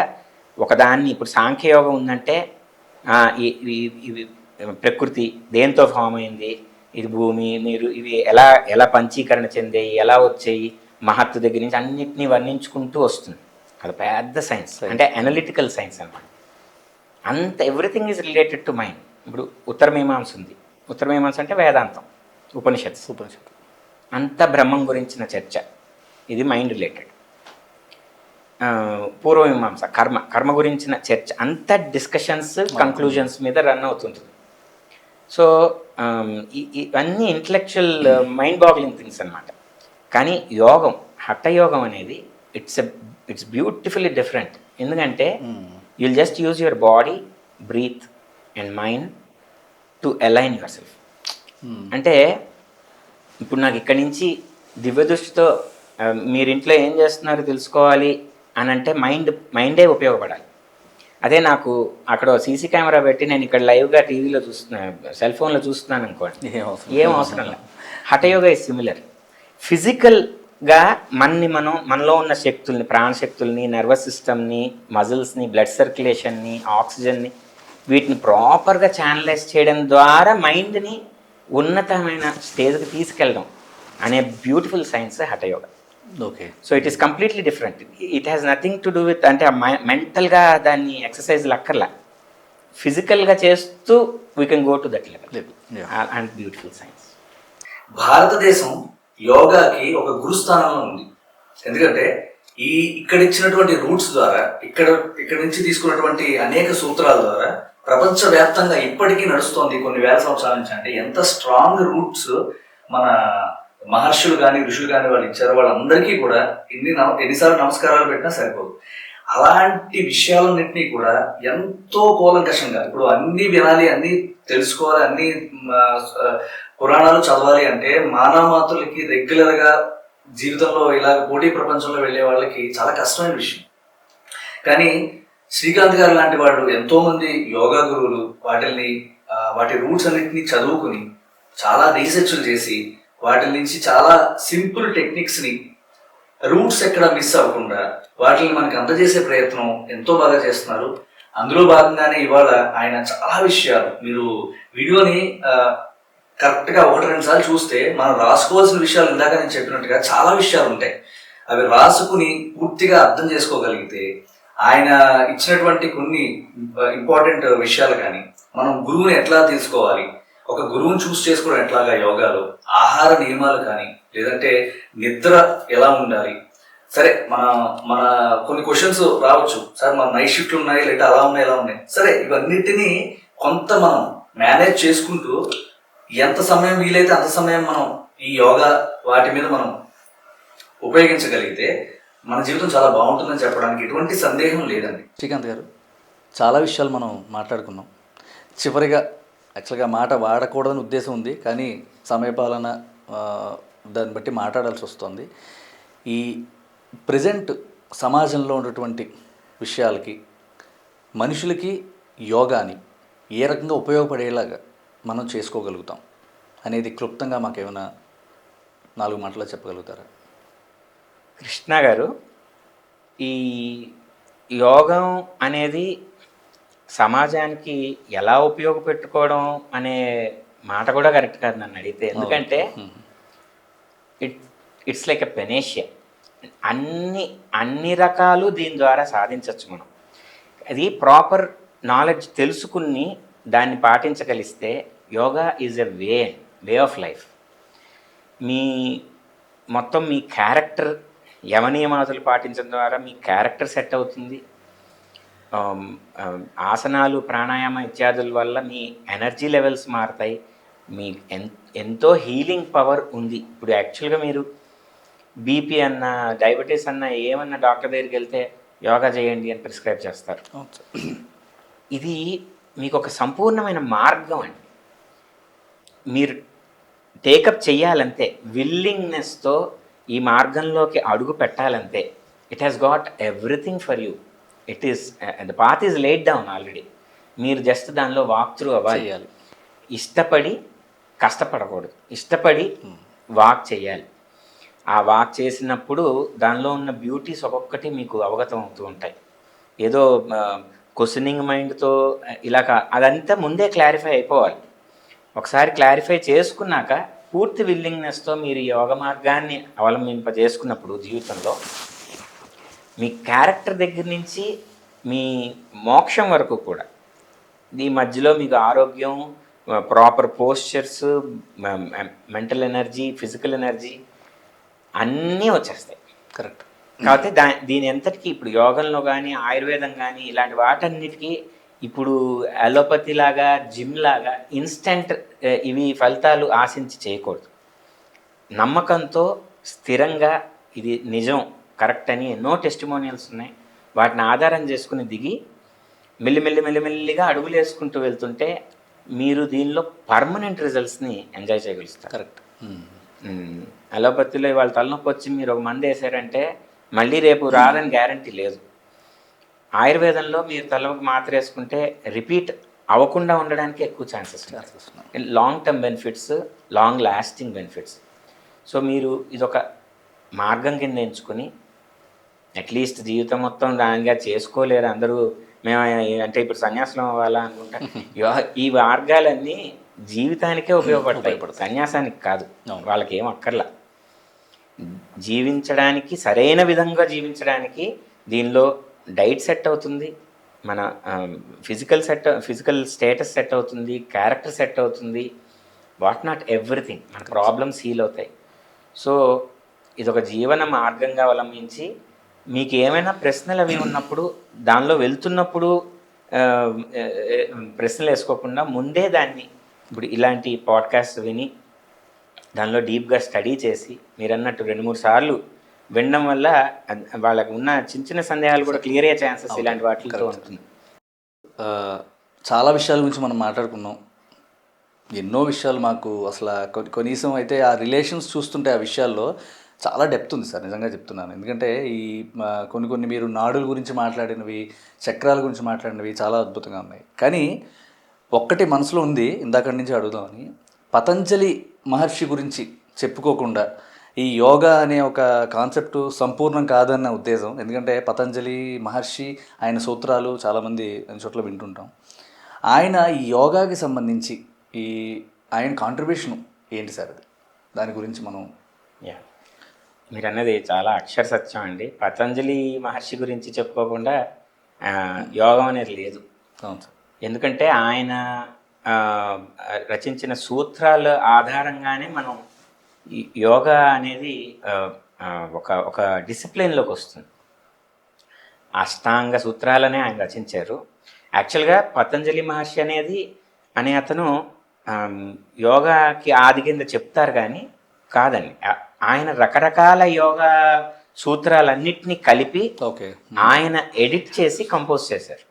Speaker 1: ఒకదాన్ని, ఇప్పుడు సాంఖ్యయోగం ఉందంటే ఇవి ప్రకృతి దేంతో ఫామ్ అయింది, ఇది భూమి నీరు, ఇవి ఎలా పంచీకరణ చెందాయి, ఎలా వచ్చాయి, మహత్తు దగ్గర నుంచి అన్నిటినీ వర్ణించుకుంటూ వస్తుంది. అది పెద్ద సైన్స్, అంటే అనలిటికల్ సైన్స్ అన్నమాట. అంత everything is related to mind. ఇప్పుడు ఉత్తరమీమాంస ఉంది, ఉత్తరమీమాంస అంటే వేదాంతం, ఉపనిషత్తు, అంత బ్రహ్మం గురించిన చర్చ, ఇది మైండ్ రిలేటెడ్. పూర్వమీమాంస కర్మ గురించిన చర్చ, అంత డిస్కషన్స్ కంక్లూజన్స్ మీద రన్ అవుతుంటుంది. సో ఇవన్నీ ఇంటలెక్చువల్ మైండ్ బాగ్లింగ్ థింగ్స్ అన్నమాట. కానీ యోగం, హఠయోగం అనేది ఇట్స్ బ్యూటిఫుల్లీ డిఫరెంట్. ఎందుకంటే you'll just use your body, breath and mind to align your self. అంటే ఇప్పుడు నాకు ఇక్కడి నుంచి దివ్య దృష్టితో మీరు ఇంట్లో ఏం చేస్తున్నారో తెలుసుకోవాలి అని అంటే మైండే ఉపయోగపడాలి. అదే నాకు అక్కడ సీసీ కెమెరా పెట్టి నేను ఇక్కడ లైవ్గా టీవీలో సెల్ ఫోన్లో చూస్తున్నాను అనుకోండి, ఏం అవసరం లేదు. Hatha yoga is similar. ఫిజికల్గా మనలో ఉన్న శక్తుల్ని, ప్రాణశక్తుల్ని, నర్వస్ సిస్టమ్ని, మజిల్స్ని, బ్లడ్ సర్క్యులేషన్ని, ఆక్సిజన్ని, వీటిని ప్రాపర్గా ఛానలైజ్ చేయడం ద్వారా మైండ్ని ఉన్నతమైన స్టేజ్కి తీసుకెళ్ళడం అనే beautiful science hatha yoga.
Speaker 2: Okay.
Speaker 1: So it is completely different. It has nothing to do with, అంటే మెంటల్గా దాన్ని ఎక్సర్సైజ్లు అక్కర్లా, ఫిజికల్గా చేస్తూ we can go to that level and beautiful science.
Speaker 3: భారతదేశం యోగాకి ఒక గురుస్థానంలో ఉంది. ఎందుకంటే ఇక్కడ ఇచ్చినటువంటి రూట్స్ ద్వారా, ఇక్కడ నుంచి తీసుకున్నటువంటి అనేక సూత్రాల ద్వారా ప్రపంచవ్యాప్తంగా ఇప్పటికీ నడుస్తోంది కొన్ని వేల సంవత్సరాల నుంచి. అంటే ఎంత స్ట్రాంగ్ రూట్స్ మన మహర్షులు కానీ ఋషులు కానీ వాళ్ళు ఇచ్చారు. వాళ్ళందరికీ కూడా ఎన్నిసార్లు నమస్కారాలు పెట్టినా సరిపోదు. అలాంటి విషయాలన్నింటినీ కూడా ఎంతో కూలంకషంగా, ఇప్పుడు అన్ని వినాలి, అన్ని తెలుసుకోవాలి, అన్ని పురాణాలు చదవాలి అంటే మానవమాతృలకి రెగ్యులర్గా జీవితంలో ఇలా పోటీ ప్రపంచంలో వెళ్ళే వాళ్ళకి చాలా కష్టమైన విషయం. కానీ శ్రీకాంత్ గారు లాంటి వాళ్ళు ఎంతో మంది యోగా గురువులు వాటి రూట్స్ అన్నింటినీ చదువుకుని చాలా రీసెర్చ్లు చేసి వాటి నుంచి చాలా సింపుల్ టెక్నిక్స్ని, రూట్స్ ఎక్కడ మిస్ అవ్వకుండా వాటిని మనకి అందజేసే ప్రయత్నం ఎంతో బాగా చేస్తున్నారు. అందులో భాగంగానే ఇవాళ ఆయన చాలా విషయాలు, మీరు వీడియోని కరెక్ట్గా 1-2 సార్లు చూస్తే మనం రాసుకోవాల్సిన విషయాలు ఇందాక నేను చెప్పినట్టుగా చాలా విషయాలు ఉంటాయి. అవి రాసుకుని పూర్తిగా అర్థం చేసుకోగలిగితే ఆయన ఇచ్చినటువంటి కొన్ని ఇంపార్టెంట్ విషయాలు కానీ, మనం గురువుని ఎట్లా తీసుకోవాలి, ఒక గురువుని చూస్ చేసుకోవడం ఎట్లాగా యోగాలో, ఆహార నియమాలు కానీ, లేదంటే నిద్ర ఎలా ఉండాలి. సరే మన కొన్ని క్వశ్చన్స్ రావచ్చు, సార్ మన నైట్ షిఫ్ట్లు ఉన్నాయి, లేదా అలా ఉన్నాయి, ఎలా ఉన్నాయి. సరే, ఇవన్నిటినీ కొంత మనం మేనేజ్ చేసుకుంటూ ఎంత సమయం వీలైతే అంత సమయం మనం ఈ యోగా వాటి మీద మనం ఉపయోగించగలిగితే మన జీవితం చాలా బాగుంటుందని చెప్పడానికి ఎటువంటి సందేహం లేదండి.
Speaker 2: శ్రీకాంత్ గారు, చాలా విషయాలు మనం మాట్లాడుకున్నాం. చివరిగా యాక్చువల్గా మాట వాడకూడదని ఉద్దేశం ఉంది, కానీ సమయపాలన దాన్ని బట్టి మాట్లాడాల్సి వస్తుంది. ఈ ప్రజెంట్ సమాజంలో ఉన్నటువంటి విషయాలకి, మనుషులకి యోగాని ఏ రకంగా ఉపయోగపడేలాగా మనం చేసుకోగలుగుతాం అనేది క్లుప్తంగా మాకేమైనా 4 మాటల్లో చెప్పగలుగుతారా?
Speaker 1: కృష్ణ గారు, ఈ యోగం అనేది సమాజానికి ఎలా ఉపయోగపెట్టుకోవడం అనే మాట కూడా కరెక్ట్ కాదు నన్ను అడిగితే. ఎందుకంటే ఇట్స్ లైక్ ఎ పెనేషియా. అన్ని రకాలు దీని ద్వారా సాధించవచ్చు మనం. అది ప్రాపర్ నాలెడ్జ్ తెలుసుకుని దాన్ని పాటించగలిస్తే yoga is a way of life. మొత్తం మీ క్యారెక్టర్ యమనియమాదులు పాటించడం ద్వారా మీ క్యారెక్టర్ సెట్ అవుతుంది. ఆసనాలు ప్రాణాయామ ఇత్యాదుల వల్ల మీ ఎనర్జీ లెవెల్స్ మారుతాయి. మీ ఎంతో హీలింగ్ పవర్ ఉంది. ఇప్పుడు యాక్చువల్గా మీరు బీపీ అన్న డయాబెటీస్ అన్న ఏమన్నా డాక్టర్ దగ్గరికి వెళ్తే యోగా చేయండి అని ప్రిస్క్రైబ్ చేస్తారు. ఇది మీకు ఒక సంపూర్ణమైన మార్గం అండి. మీరు టేకప్ చెయ్యాలంతే, విల్లింగ్నెస్తో ఈ మార్గంలోకి అడుగు పెట్టాలంతే. It has got everything for you. The path is laid down already. మీరు జస్ట్ దానిలో వాక్ త్రూ అవ్వాలి. ఇష్టపడి కష్టపడకూడదు, ఇష్టపడి వాక్ చేయాలి. ఆ వాక్ చేసినప్పుడు దానిలో ఉన్న బ్యూటీస్ ఒక్కొక్కటి మీకు అవగతం అవుతూ ఉంటాయి. ఏదో క్వశ్చనింగ్ మైండ్తో ఇలా అదంతా ముందే క్లారిఫై అయిపోవాలి. ఒకసారి క్లారిఫై చేసుకున్నాక పూర్తి విల్లింగ్నెస్తో మీరు యోగ మార్గాన్ని అవలంబింపజేసుకున్నప్పుడు జీవితంలో మీ క్యారెక్టర్ దగ్గర నుంచి మీ మోక్షం వరకు కూడా ఈ మధ్యలో మీకు ఆరోగ్యం, proper postures, mental energy, physical energy అన్నీ వచ్చేస్తాయి.
Speaker 2: కరెక్ట్.
Speaker 1: కాకపోతే దీని ఎంతటికి ఇప్పుడు యోగంలో కానీ ఆయుర్వేదం కానీ ఇలాంటి వాటన్నిటికీ ఇప్పుడు అలోపతి లాగా జిమ్ లాగా ఇన్స్టెంట్ ఇవి ఫలితాలు ఆశించి చేయకూడదు. నమ్మకంతో స్థిరంగా ఇది నిజం, కరెక్ట్ అని ఎన్నో టెస్టిమోనియల్స్ ఉన్నాయి. వాటిని ఆధారం చేసుకుని దిగి మెల్లిమెల్లిగా అడుగులు వేసుకుంటూ వెళ్తుంటే మీరు దీనిలో పర్మనెంట్ రిజల్ట్స్ని ఎంజాయ్ చేయగలుగుతారు.
Speaker 2: కరెక్ట్.
Speaker 1: అలోపతిలో ఇవాళ తలనొప్పి వచ్చి మీరు ఒక మందు వేసారంటే మళ్ళీ రేపు రాదని గ్యారంటీ లేదు. ఆయుర్వేదంలో మీరు తలనొప్పి మాత్ర వేసుకుంటే రిపీట్ అవ్వకుండా ఉండడానికి ఎక్కువ ఛాన్సెస్ ఉన్నాయి. Long term benefits, long lasting benefits. So మీరు ఇదొక మార్గం కింద ఎంచుకొని అట్లీస్ట్ జీవితం మొత్తం దానిగా చేసుకోలేరు అందరూ. మేము అంటే ఇప్పుడు సన్యాసం అవ్వాలా అనుకుంటా. ఈ మార్గాలన్నీ జీవితానికే ఉపయోగపడతాయి, సన్యాసానికి కాదు. వాళ్ళకి ఏం అక్కర్లా. జీవించడానికి సరైన విధంగా జీవించడానికి దీనిలో డైట్ సెట్ అవుతుంది, మన ఫిజికల్ స్టేటస్ సెట్ అవుతుంది, క్యారెక్టర్ సెట్ అవుతుంది, వాట్ నాట్ ఎవ్రీథింగ్. మన ప్రాబ్లమ్స్ హీల్ అవుతాయి. సో ఇదొక జీవన మార్గంగా అవలంబించి మీకు ఏమైనా ప్రశ్నలు అవి ఉన్నప్పుడు దానిలో వెళ్తున్నప్పుడు ప్రశ్నలు వేసుకోకుండా ముందే దాన్ని ఇప్పుడు ఇలాంటి పాడ్కాస్ట్ విని దానిలో డీప్గా స్టడీ చేసి మీరు అన్నట్టు 2-3 సార్లు వినడం వల్ల వాళ్ళకు ఉన్న చిన్న సందేహాలు కూడా క్లియర్ అయ్యే ఛాన్సెస్ ఇలాంటి వాటితో ఉంటుంది.
Speaker 2: చాలా విషయాల గురించి మనం మాట్లాడుకున్నాం. ఎన్నో విషయాలు మాకు అసలు కనీసం అయితే ఆ రిలేషన్స్ చూస్తుంటే ఆ విషయాల్లో చాలా డెప్త్ ఉంది సార్, నిజంగా చెప్తున్నాను. ఎందుకంటే ఈ కొన్ని మీరు నాడుల గురించి మాట్లాడినవి, చక్రాల గురించి మాట్లాడినవి చాలా అద్భుతంగా ఉన్నాయి. కానీ ఒక్కటి మనసులో ఉంది, ఇందాక నుంచి అడుగుదామని. పతంజలి మహర్షి గురించి చెప్పుకోకుండా ఈ యోగా అనే ఒక కాన్సెప్ట్ సంపూర్ణం కాదన్న ఉద్దేశం. ఎందుకంటే పతంజలి మహర్షి ఆయన సూత్రాలు చాలామంది అన్ని చోట్ల వింటుంటాం. ఆయన ఈ యోగాకి సంబంధించి ఆయన కాంట్రిబ్యూషన్ ఏంటి సార్? అది దాని గురించి మనం
Speaker 1: మీరు అన్నది చాలా అక్షర సత్యం అండి. పతంజలి మహర్షి గురించి చెప్పుకోకుండా యోగం అనేది లేదు. ఎందుకంటే ఆయన రచించిన సూత్రాల ఆధారంగానే మనం యోగా అనేది ఒక డిసిప్లిన్లోకి వస్తుంది. అష్టాంగ సూత్రాలనే ఆయన రచించారు. యాక్చువల్గా పతంజలి మహర్షి అనే అతను యోగాకి ఆది కింద చెప్తారు కానీ కాదండి. ఆయన రకరకాల యోగా సూత్రాలన్నిటినీ కలిపి ఆయన ఎడిట్ చేసి కంపోజ్ చేశారు.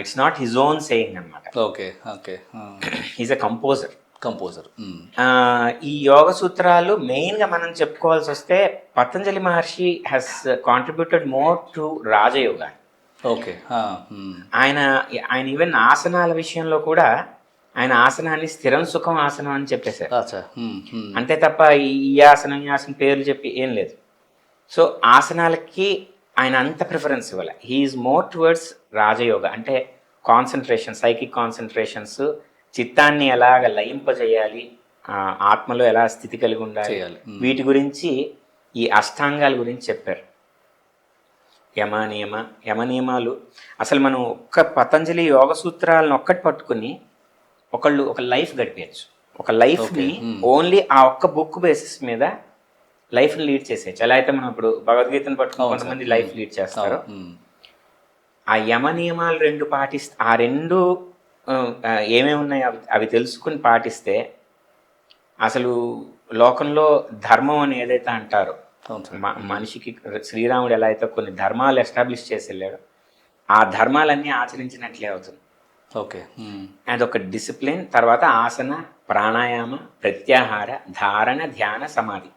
Speaker 1: It's not his own saying అనమాట. Is a composer. ఈ యోగ సూత్రాలు మెయిన్గా మనం చెప్పుకోవాల్సి వస్తే Patanjali Maharshi has contributed more to Rajayoga. ఆయన ఈవెన్ ఆసనాల విషయంలో కూడా ఆయన ఆసనాన్ని స్థిరం సుఖం ఆసనం అని చెప్పేశారు. అంతే తప్ప ఈ ఆసనం పేర్లు చెప్పి ఏం లేదు. సో ఆసనాలకి ఆయన అంత ప్రిఫరెన్స్ ఇవ్వాలి. హీఈస్ మోర్ టువర్డ్స్ రాజయోగ, అంటే కాన్సన్ట్రేషన్, సైకిక్ కాన్సన్ట్రేషన్స్, చిత్తాన్ని ఎలాగ లయింపజేయాలి, ఆత్మలో ఎలా స్థితి కలిగి ఉండాలి,
Speaker 2: చేయాలి.
Speaker 1: వీటి గురించి ఈ అష్టాంగాల గురించి చెప్పారు. యమనియమాలు అసలు మనం ఒక్క పతంజలి యోగ సూత్రాలను ఒక్కటి పట్టుకుని ఒకళ్ళు ఒక లైఫ్ గడిపేయచ్చు. ఒక లైఫ్ని ఓన్లీ ఆ ఒక్క బుక్ బేసిస్ మీద లైఫ్ని లీడ్ చేసేయచ్చు. ఎలా అయితే మనం ఇప్పుడు భగవద్గీతను పట్టుకుని కొంతమంది లైఫ్ లీడ్ చేస్తారు, ఆ యమ నియమాలు రెండు పాటిస్తే, ఆ రెండు ఏమేమి ఉన్నాయో అవి తెలుసుకుని పాటిస్తే అసలు లోకంలో ధర్మం అని ఏదైతే అంటారో, మనిషికి శ్రీరాముడు ఎలా అయితే కొన్ని ధర్మాలు ఎస్టాబ్లిష్ చేసి వెళ్ళాడో ఆ ధర్మాలన్నీ ఆచరించినట్లే అవుతుంది.
Speaker 2: ఓకే.
Speaker 1: అదొక డిసిప్లిన్. తర్వాత ఆసన, ప్రాణాయామ, ప్రత్యాహార, ధారణ, ధ్యాన, సమాధి.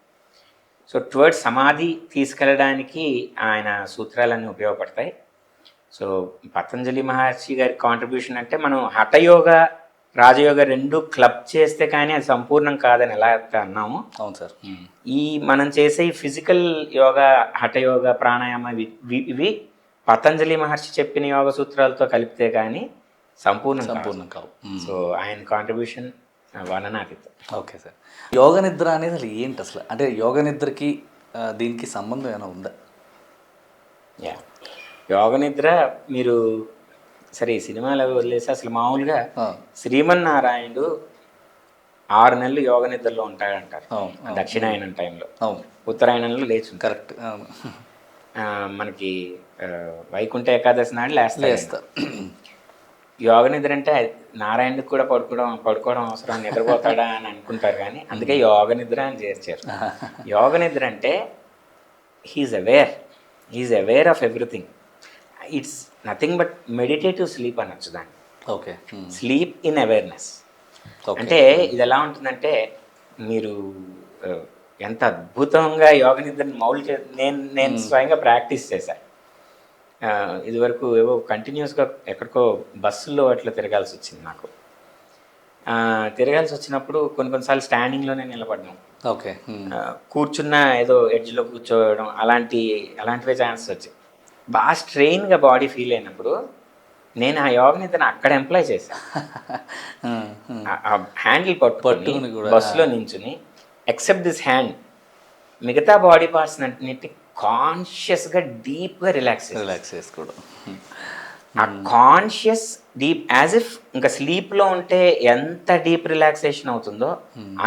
Speaker 1: సో టువర్డ్స్ సమాధి తీసుకెళ్ళడానికి ఆయన సూత్రాలన్నీ ఉపయోగపడతాయి. సో పతంజలి మహర్షి గారి కాంట్రిబ్యూషన్ అంటే మనం హఠయోగ, రాజయోగ రెండు క్లబ్ చేస్తే కానీ అది సంపూర్ణం కాదని ఎలా అయితే అన్నాము.
Speaker 2: అవును సార్.
Speaker 1: ఈ మనం చేసే ఈ ఫిజికల్ యోగా, హఠయోగ, ప్రాణాయామ ఇవి పతంజలి మహర్షి చెప్పిన యోగ సూత్రాలతో కలిపితే కానీ సంపూర్ణం కావు. సో ఆయన కాంట్రిబ్యూషన్ వర్ణనాతీతం.
Speaker 2: Okay sir. యోగ నిద్ర అనేది అసలు ఏంటి అసలు? అంటే యోగ నిద్రకి దీనికి సంబంధం ఏమైనా ఉందా?
Speaker 1: యా, యోగ నిద్ర మీరు సరే ఈ సినిమాలు వదిలేసి అసలు మామూలుగా శ్రీమన్నారాయణుడు 6 నెలలు యోగ నిద్రలో ఉంటాడంటారు దక్షిణాయనం టైంలో. ఉత్తరాయణంలో లేచి
Speaker 2: కరెక్ట్.
Speaker 1: మనకి వైకుంఠ ఏకాదశి నాడు లేస్తా. యోగ నిద్ర అంటే నారాయణుడికి కూడా పడుకోవడం అవసరం, నిద్రపోతాడా అని అనుకుంటారు, కానీ అందుకే యోగ నిద్ర అని చేర్చారు. యోగ నిద్ర అంటే he is aware of everything. It's nothing but meditative sleep అనొచ్చు దాన్ని.
Speaker 2: ఓకే.
Speaker 1: Sleep in awareness. అంటే ఇది ఎలా ఉంటుందంటే, మీరు ఎంత అద్భుతంగా యోగ నిద్రని నేను స్వయంగా ప్రాక్టీస్ చేశాను. ఇదివరకు ఏవో కంటిన్యూస్గా ఎక్కడికో బస్సుల్లో అట్లా తిరగాల్సి వచ్చింది నాకు. తిరగాల్సి వచ్చినప్పుడు కొన్నిసార్లు స్టాండింగ్లోనే నిలబడ్డాం.
Speaker 2: ఓకే.
Speaker 1: కూర్చున్న ఏదో ఎడ్జ్లో కూర్చోవడం అలాంటివే ఛాన్సెస్ వచ్చాయి. బాగా స్ట్రెయిన్గా బాడీ ఫీల్ అయినప్పుడు నేను ఆ యోగ నిద్రని అక్కడ ఎంప్లాయ్ చేశాను. హ్యాండిల్ పట్టుకుని బస్సులో నించుని ఎక్సెప్ట్ దిస్ హ్యాండ్, మిగతా బాడీ పార్ట్స్ అన్నిటి కాన్షియస్గా డీప్గా రిలాక్స్ చేసుకోవడం. ఆ కాన్షియస్ డీప్, యాజ్ ఇఫ్ ఇంకా స్లీప్లో ఉంటే ఎంత డీప్ రిలాక్సేషన్ అవుతుందో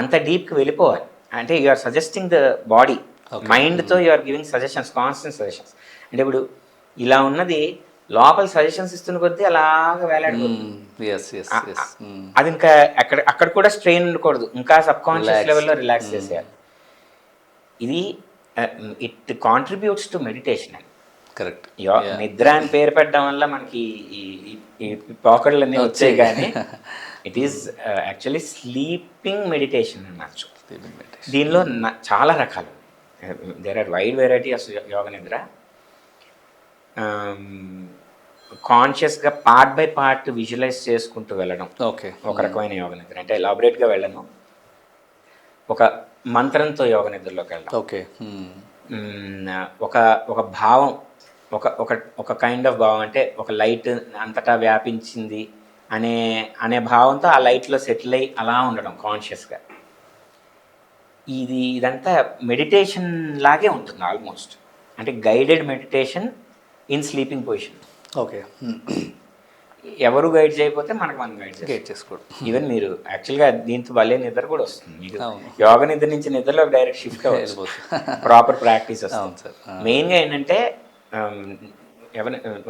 Speaker 1: అంత డీప్కి వెళ్ళిపోవాలి. అంటే you are suggesting the body, మైండ్తో you are giving suggestions, constant suggestions. అంటే ఇప్పుడు ఇలా ఉన్నది లోపల సజెషన్స్ ఇస్తున్న కొద్దీ అలాగా వేలాడిపోతుంది. అది ఇంకా అక్కడ కూడా స్ట్రెయిన్ ఉండకూడదు, ఇంకా సబ్ కాన్షియస్ లెవెల్లో రిలాక్స్ చేసేయాలి. ఇది ఇట్ కాంట్రిబ్యూట్స్ టు మెడిటేషన్ అండి.
Speaker 2: కరెక్ట్.
Speaker 1: నిద్ర అని పేరు పెట్టడం వల్ల మనకి ఈ పోకడలు అన్నీ వచ్చాయి, కానీ it is actually sleeping meditation అనొచ్చు. దీనిలో చాలా రకాలు, there are wide variety of yoga nidra. కాన్షియస్గా పార్ట్ బై పార్ట్ విజువలైజ్ చేసుకుంటూ వెళ్ళడం ఒక రకమైన యోగ నిద్ర. అంటే ఎలాబరేట్గా వెళ్ళను, ఒక మంత్రంతో యోగ నిద్రలోకి వెళ్ళడం. ఒక భావం, ఒక కైండ్ ఆఫ్ భావం, అంటే ఒక లైట్ అంతటా వ్యాపించింది అనే భావంతో ఆ లైట్లో సెటిల్ అయ్యి అలా ఉండడం కాన్షియస్గా. ఇదంతా మెడిటేషన్ లాగే ఉంటుంది ఆల్మోస్ట్. అంటే guided meditation in sleeping position.
Speaker 2: Okay.
Speaker 1: ఎవరు గైడ్ చేయకపోతే మనం గైడ్ చేసుకోవడం. ఈవెన్ మీరు యాక్చువల్గా దీంతో భలే నిద్ర కూడా వస్తుంది మీకు. యోగ నిద్ర నుంచి నిద్రలో డైరెక్ట్ షిఫ్ట్ అవ్వచ్చు, ప్రాపర్ ప్రాక్టీస్ వస్తుంది. మెయిన్గా ఏంటంటే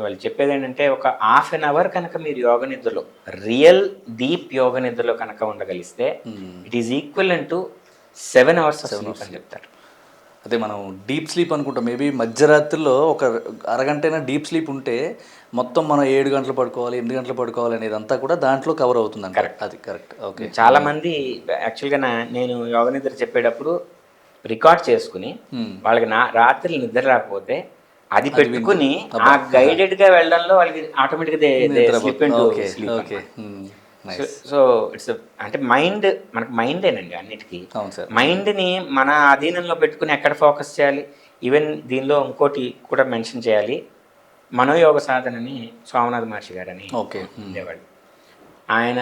Speaker 1: వాళ్ళు చెప్పేది ఏంటంటే, ఒక ½ an hour కనుక మీరు యోగ నిద్రలో, రియల్ డీప్ యోగ నిద్రలో కనుక ఉండగలిస్తే it is equal to 7 hours అని చెప్తారు.
Speaker 2: అదే మనం డీప్ స్లీప్ అనుకుంటాం. మేబీ మధ్యరాత్రిలో ఒక అరగంటైనా డీప్ స్లీప్ ఉంటే మొత్తం మనం 7 గంటలు పడుకోవాలి, 8 గంటలు పడుకోవాలి అనేది అంతా కూడా దాంట్లో కవర్ అవుతుంది.
Speaker 1: కరెక్ట్,
Speaker 2: అది కరెక్ట్. ఓకే.
Speaker 1: చాలా మంది యాక్చువల్గా నేను యోగ నిద్ర చెప్పేటప్పుడు రికార్డ్ చేసుకుని వాళ్ళకి రాత్రి నిద్ర రాకపోతే అది పెట్టుకుని ఆ గైడెడ్గా వెళ్ళడంలో వాళ్ళకి ఆటోమేటిక్గా స్లీప్. సో ఇట్స్ అంటే మనకు మైండేనండి అన్నిటికీ. మైండ్ని మన అధీనంలో పెట్టుకుని ఎక్కడ ఫోకస్ చేయాలి, ఈవెన్ దీనిలో ఇంకోటి కూడా మెన్షన్ చేయాలి, మనోయోగ సాధనని సోమనాథ్ మహర్షి గారని
Speaker 2: ఓకే.
Speaker 1: ఉండేవాళ్ళు. ఆయన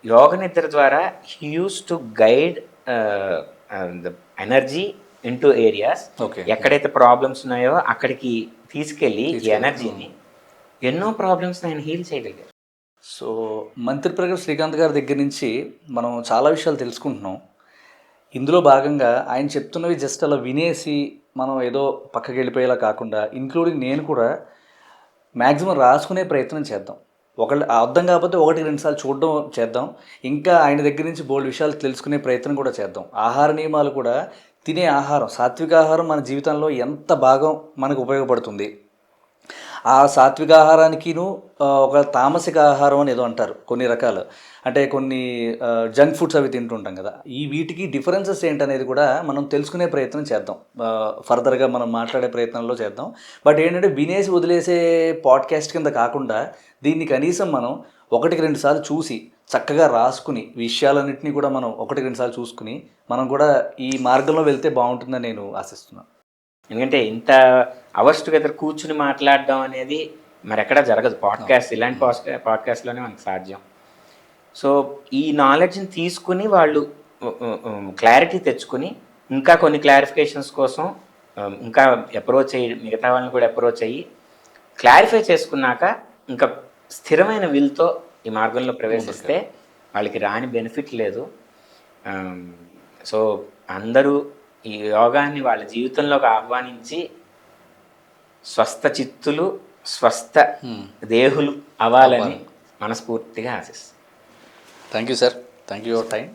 Speaker 1: యోగ నిద్ర ద్వారా he use to guide the energy into areas.
Speaker 2: Okay.
Speaker 1: ఎక్కడైతే ప్రాబ్లమ్స్ ఉన్నాయో అక్కడికి తీసుకెళ్ళి ఈ ఎనర్జీని ఎన్నో ప్రాబ్లమ్స్ ఆయన హీల్ చేయగలిగారు.
Speaker 2: సో మంత్రి ప్రగతి శ్రీకాంత్ గారి దగ్గర నుంచి మనం చాలా విషయాలు తెలుసుకుంటున్నాం. ఇందులో భాగంగా ఆయన చెప్తున్నవి జస్ట్ అలా వినేసి మనం ఏదో పక్కకి వెళ్ళిపోయేలా కాకుండా, ఇంక్లూడింగ్ నేను కూడా మ్యాక్సిమం రాసుకునే ప్రయత్నం చేద్దాం. ఒకళ్ళు అర్థం కాకపోతే 1-2 సార్లు చూడడం చేద్దాం. ఇంకా ఆయన దగ్గర నుంచి బోల్డ్ విషయాలు తెలుసుకునే ప్రయత్నం కూడా చేద్దాం. ఆహార నియమాలు కూడా, తినే ఆహారం, సాత్విక ఆహారం మన జీవితంలో ఎంత భాగం మనకు ఉపయోగపడుతుంది, ఆ సాత్విక ఆహారానికిను ఒక తామసిక ఆహారం అని ఏదో అంటారు కొన్ని రకాలు, అంటే కొన్ని జంక్ ఫుడ్స్ అవి తింటుంటాం కదా, ఈ వీటికి డిఫరెన్సెస్ ఏంటనేది కూడా మనం తెలుసుకునే ప్రయత్నం చేద్దాం. ఫర్దర్గా మనం మాట్లాడే ప్రయత్నంలో చేద్దాం. బట్ ఏంటంటే వినేసి వదిలేసే పాడ్కాస్ట్ కింద కాకుండా దీన్ని కనీసం మనం 1-2 సార్లు చూసి చక్కగా రాసుకుని విషయాలన్నింటినీ కూడా మనం 1-2 సార్లు చూసుకుని మనం కూడా ఈ మార్గంలో వెళ్తే బాగుంటుందని నేను ఆశిస్తున్నాను.
Speaker 1: ఎందుకంటే ఇంత అవర్స్ టుగెదర్ కూర్చుని మాట్లాడడం అనేది మరి ఎక్కడా జరగదు. పాడ్కాస్ట్, ఇలాంటి పాడ్కాస్ట్లోనే మనకు సాధ్యం. సో ఈ నాలెడ్జ్ని తీసుకుని వాళ్ళు క్లారిటీ తెచ్చుకుని ఇంకా కొన్ని క్లారిఫికేషన్స్ కోసం ఇంకా అప్రోచ్ అయ్యి, మిగతా వాళ్ళని కూడా అప్రోచ్ అయ్యి క్లారిఫై చేసుకున్నాక ఇంకా స్థిరమైన విల్తో ఈ మార్గంలో ప్రవేశిస్తే వాళ్ళకి రాని బెనిఫిట్ లేదు. సో అందరూ ఈ యోగాన్ని వాళ్ళ జీవితంలోకి ఆహ్వానించి స్వస్థ చిత్తులు, స్వస్థ దేహులు అవ్వాలని మనస్ఫూర్తిగా ఆశిస్తాను.
Speaker 2: Thank you sir, thank you your time.